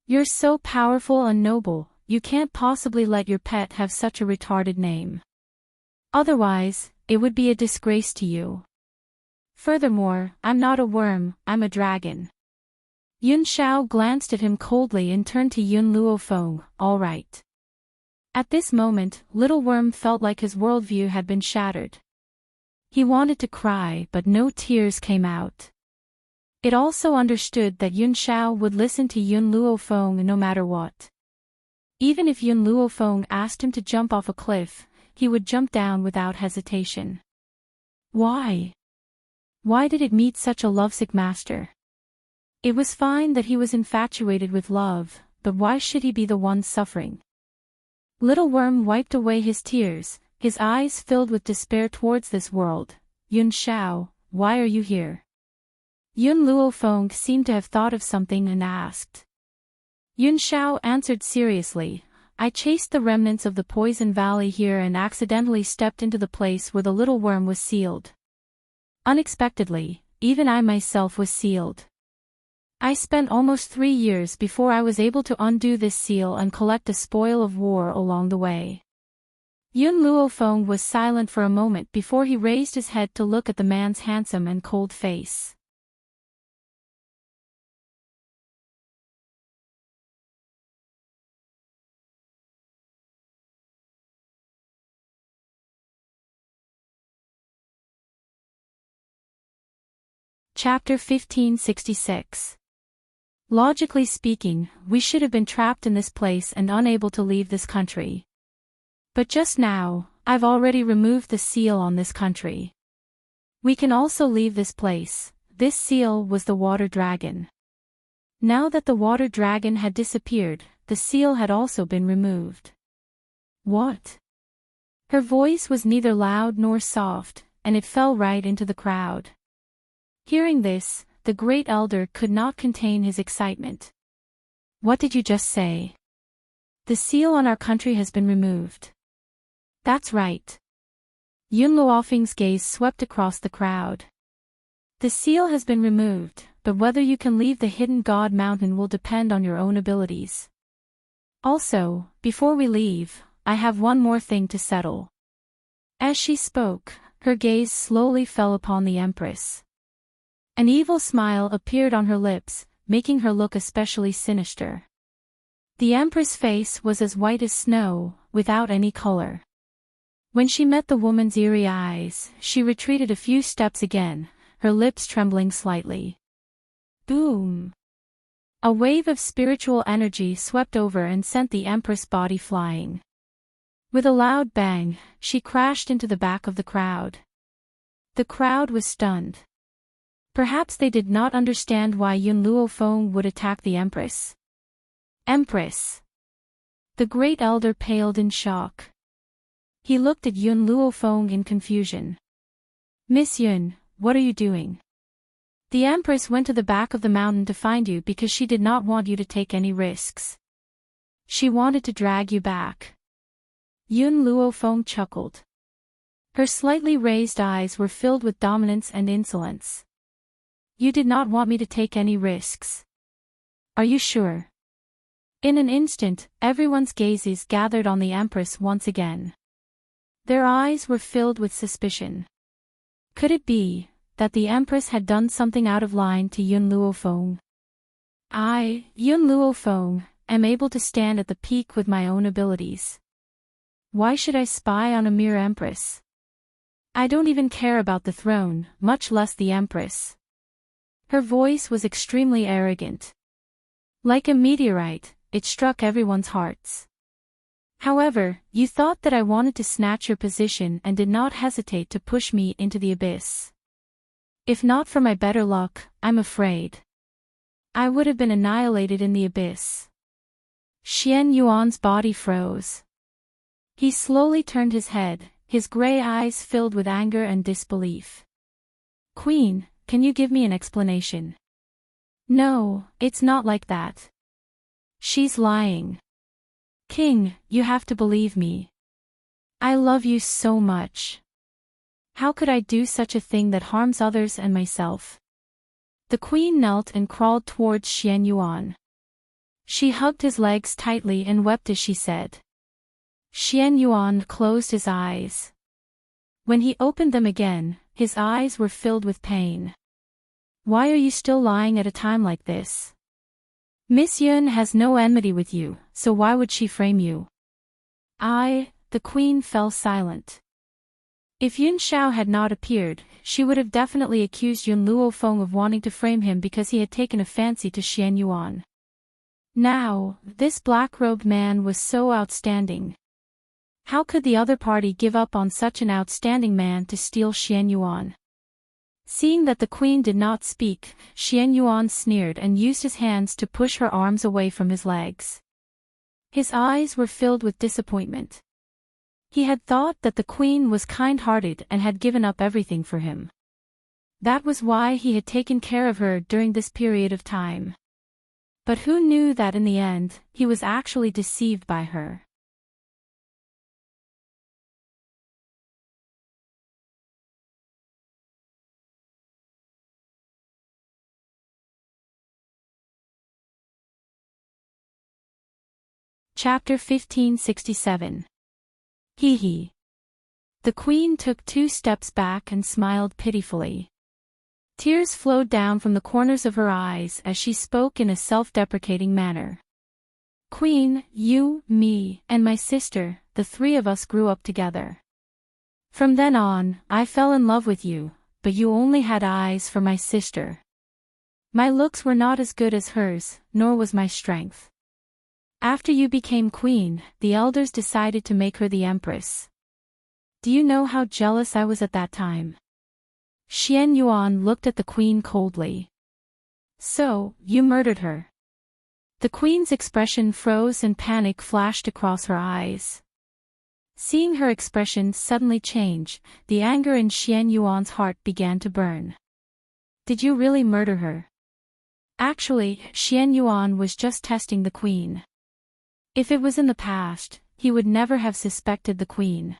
You're so powerful and noble, you can't possibly let your pet have such a retarded name. Otherwise, it would be a disgrace to you. Furthermore, I'm not a worm, I'm a dragon. Yun Xiao glanced at him coldly and turned to Yun Luo Feng, all right. At this moment, Little Worm felt like his worldview had been shattered. He wanted to cry but no tears came out. It also understood that Yun Xiao would listen to Yun Luo Feng no matter what. Even if Yun Luo Feng asked him to jump off a cliff, he would jump down without hesitation. Why? Why did it meet such a lovesick master? It was fine that he was infatuated with love, but why should he be the one suffering? Little Worm wiped away his tears, his eyes filled with despair towards this world. Yun Xiao, why are you here? Yun Luo Feng seemed to have thought of something and asked. Yun Xiao answered seriously, I chased the remnants of the poison valley here and accidentally stepped into the place where the little worm was sealed. Unexpectedly, even I myself was sealed. I spent almost 3 years before I was able to undo this seal and collect a spoil of war along the way. Yun Luo Feng was silent for a moment before he raised his head to look at the man's handsome and cold face. Chapter 1566. Logically speaking, we should have been trapped in this place and unable to leave this country. But just now, I've already removed the seal on this country. We can also leave this place. This seal was the water dragon. Now that the water dragon had disappeared, the seal had also been removed. What? Her voice was neither loud nor soft, and it fell right into the crowd. Hearing this, the great elder could not contain his excitement. What did you just say? The seal on our country has been removed. That's right. Yun Luofeng's gaze swept across the crowd. The seal has been removed, but whether you can leave the hidden god mountain will depend on your own abilities. Also, before we leave, I have one more thing to settle. As she spoke, her gaze slowly fell upon the Empress. An evil smile appeared on her lips, making her look especially sinister. The Empress' face was as white as snow, without any color. When she met the woman's eerie eyes, she retreated a few steps again, her lips trembling slightly. Boom! A wave of spiritual energy swept over and sent the Empress' body flying. With a loud bang, she crashed into the back of the crowd. The crowd was stunned. Perhaps they did not understand why Yun Luofeng would attack the Empress. Empress! The great elder paled in shock. He looked at Yun Luofeng in confusion. Miss Yun, what are you doing? The Empress went to the back of the mountain to find you because she did not want you to take any risks. She wanted to drag you back. Yun Luofeng chuckled. Her slightly raised eyes were filled with dominance and insolence. You did not want me to take any risks. Are you sure? In an instant, everyone's gazes gathered on the Empress once again. Their eyes were filled with suspicion. Could it be that the Empress had done something out of line to Yun Luofeng? I, Yun Luofeng, am able to stand at the peak with my own abilities. Why should I spy on a mere Empress? I don't even care about the throne, much less the Empress. Her voice was extremely arrogant. Like a meteorite, it struck everyone's hearts. However, you thought that I wanted to snatch your position and did not hesitate to push me into the abyss. If not for my better luck, I'm afraid I would have been annihilated in the abyss. Xian Yuan's body froze. He slowly turned his head, his gray eyes filled with anger and disbelief. Queen, can you give me an explanation? No, it's not like that. She's lying. King, you have to believe me. I love you so much. How could I do such a thing that harms others and myself? The queen knelt and crawled towards Xian Yuan. She hugged his legs tightly and wept as she said. Xian Yuan closed his eyes. When he opened them again, his eyes were filled with pain. Why are you still lying at a time like this? Miss Yun has no enmity with you, so why would she frame you? The queen fell silent. If Yun Shao had not appeared, she would have definitely accused Yun Luofeng of wanting to frame him because he had taken a fancy to Xian Yuan. Now, this black-robed man was so outstanding. How could the other party give up on such an outstanding man to steal Xian Yuan? Seeing that the queen did not speak, Xian Yuan sneered and used his hands to push her arms away from his legs. His eyes were filled with disappointment. He had thought that the queen was kind-hearted and had given up everything for him. That was why he had taken care of her during this period of time. But who knew that in the end, he was actually deceived by her? Chapter 1567. Hee hee. The queen took 2 steps back and smiled pitifully. Tears flowed down from the corners of her eyes as she spoke in a self-deprecating manner. Queen, you, me, and my sister, the 3 of us grew up together. From then on, I fell in love with you, but you only had eyes for my sister. My looks were not as good as hers, nor was my strength. After you became queen, the elders decided to make her the empress. Do you know how jealous I was at that time? Xian Yuan looked at the queen coldly. So, you murdered her. The queen's expression froze and panic flashed across her eyes. Seeing her expression suddenly change, the anger in Xian Yuan's heart began to burn. Did you really murder her? Actually, Xian Yuan was just testing the queen. If it was in the past, he would never have suspected the queen.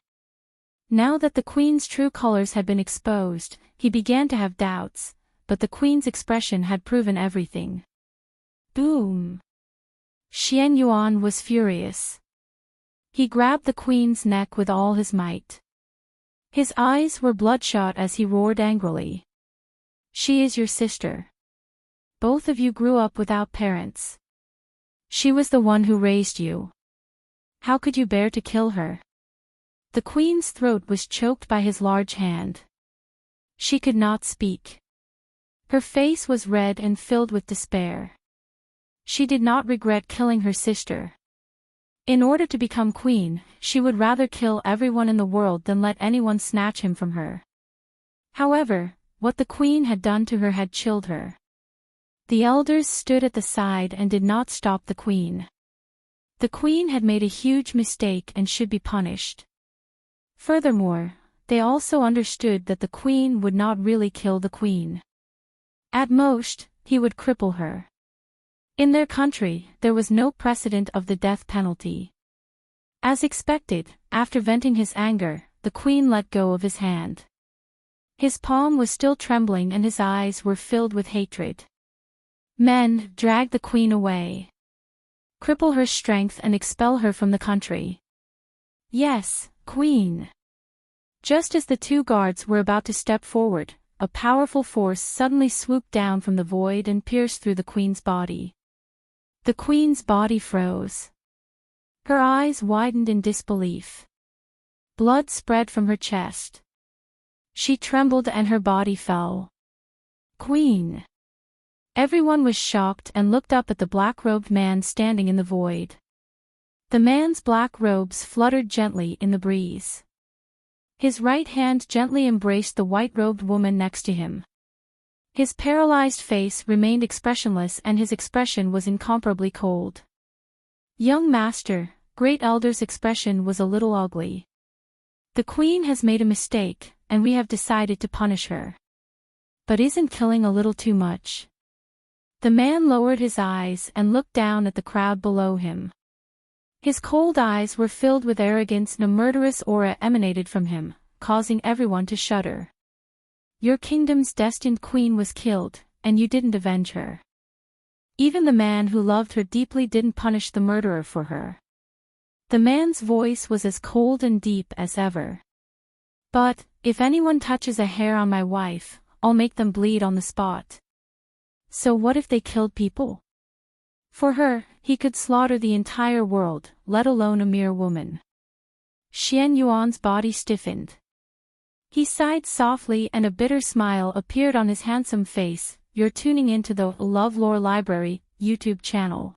Now that the queen's true colors had been exposed, he began to have doubts, but the queen's expression had proven everything. Boom! Xian Yuan was furious. He grabbed the queen's neck with all his might. His eyes were bloodshot as he roared angrily. She is your sister. Both of you grew up without parents. She was the one who raised you. How could you bear to kill her? The queen's throat was choked by his large hand. She could not speak. Her face was red and filled with despair. She did not regret killing her sister. In order to become queen, she would rather kill everyone in the world than let anyone snatch him from her. However, what the queen had done to her had chilled her. The elders stood at the side and did not stop the queen. The queen had made a huge mistake and should be punished. Furthermore, they also understood that the queen would not really kill the queen. At most, he would cripple her. In their country, there was no precedent of the death penalty. As expected, after venting his anger, the queen let go of his hand. His palm was still trembling and his eyes were filled with hatred. Men, drag the queen away. Cripple her strength and expel her from the country. Yes, queen. Just as the two guards were about to step forward, a powerful force suddenly swooped down from the void and pierced through the queen's body. The queen's body froze. Her eyes widened in disbelief. Blood spread from her chest. She trembled and her body fell. Queen! Everyone was shocked and looked up at the black-robed man standing in the void. The man's black robes fluttered gently in the breeze. His right hand gently embraced the white-robed woman next to him. His paralyzed face remained expressionless and his expression was incomparably cold. Young master, Great Elder's expression was a little ugly. The queen has made a mistake, and we have decided to punish her. But isn't killing a little too much? The man lowered his eyes and looked down at the crowd below him. His cold eyes were filled with arrogance and a murderous aura emanated from him, causing everyone to shudder. Your kingdom's destined queen was killed, and you didn't avenge her. Even the man who loved her deeply didn't punish the murderer for her. The man's voice was as cold and deep as ever. But, if anyone touches a hair on my wife, I'll make them bleed on the spot. So what if they killed people? For her, he could slaughter the entire world, let alone a mere woman. Xian Yuan's body stiffened. He sighed softly and a bitter smile appeared on his handsome face. You're tuning into the LoveLore Library YouTube channel.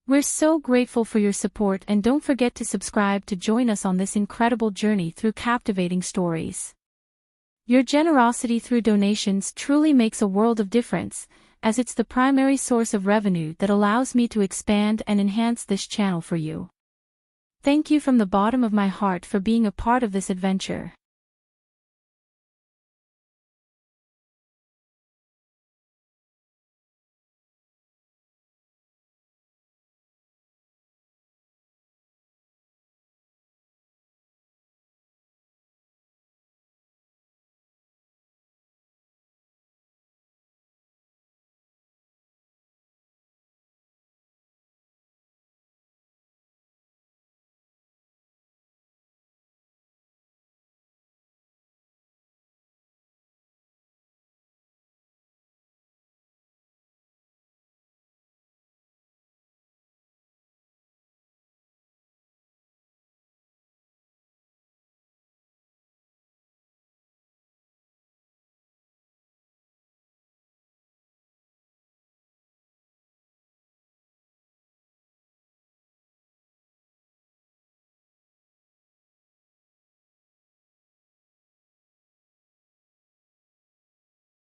We're so grateful for your support and don't forget to subscribe to join us on this incredible journey through captivating stories. Your generosity through donations truly makes a world of difference, as it's the primary source of revenue that allows me to expand and enhance this channel for you. Thank you from the bottom of my heart for being a part of this adventure.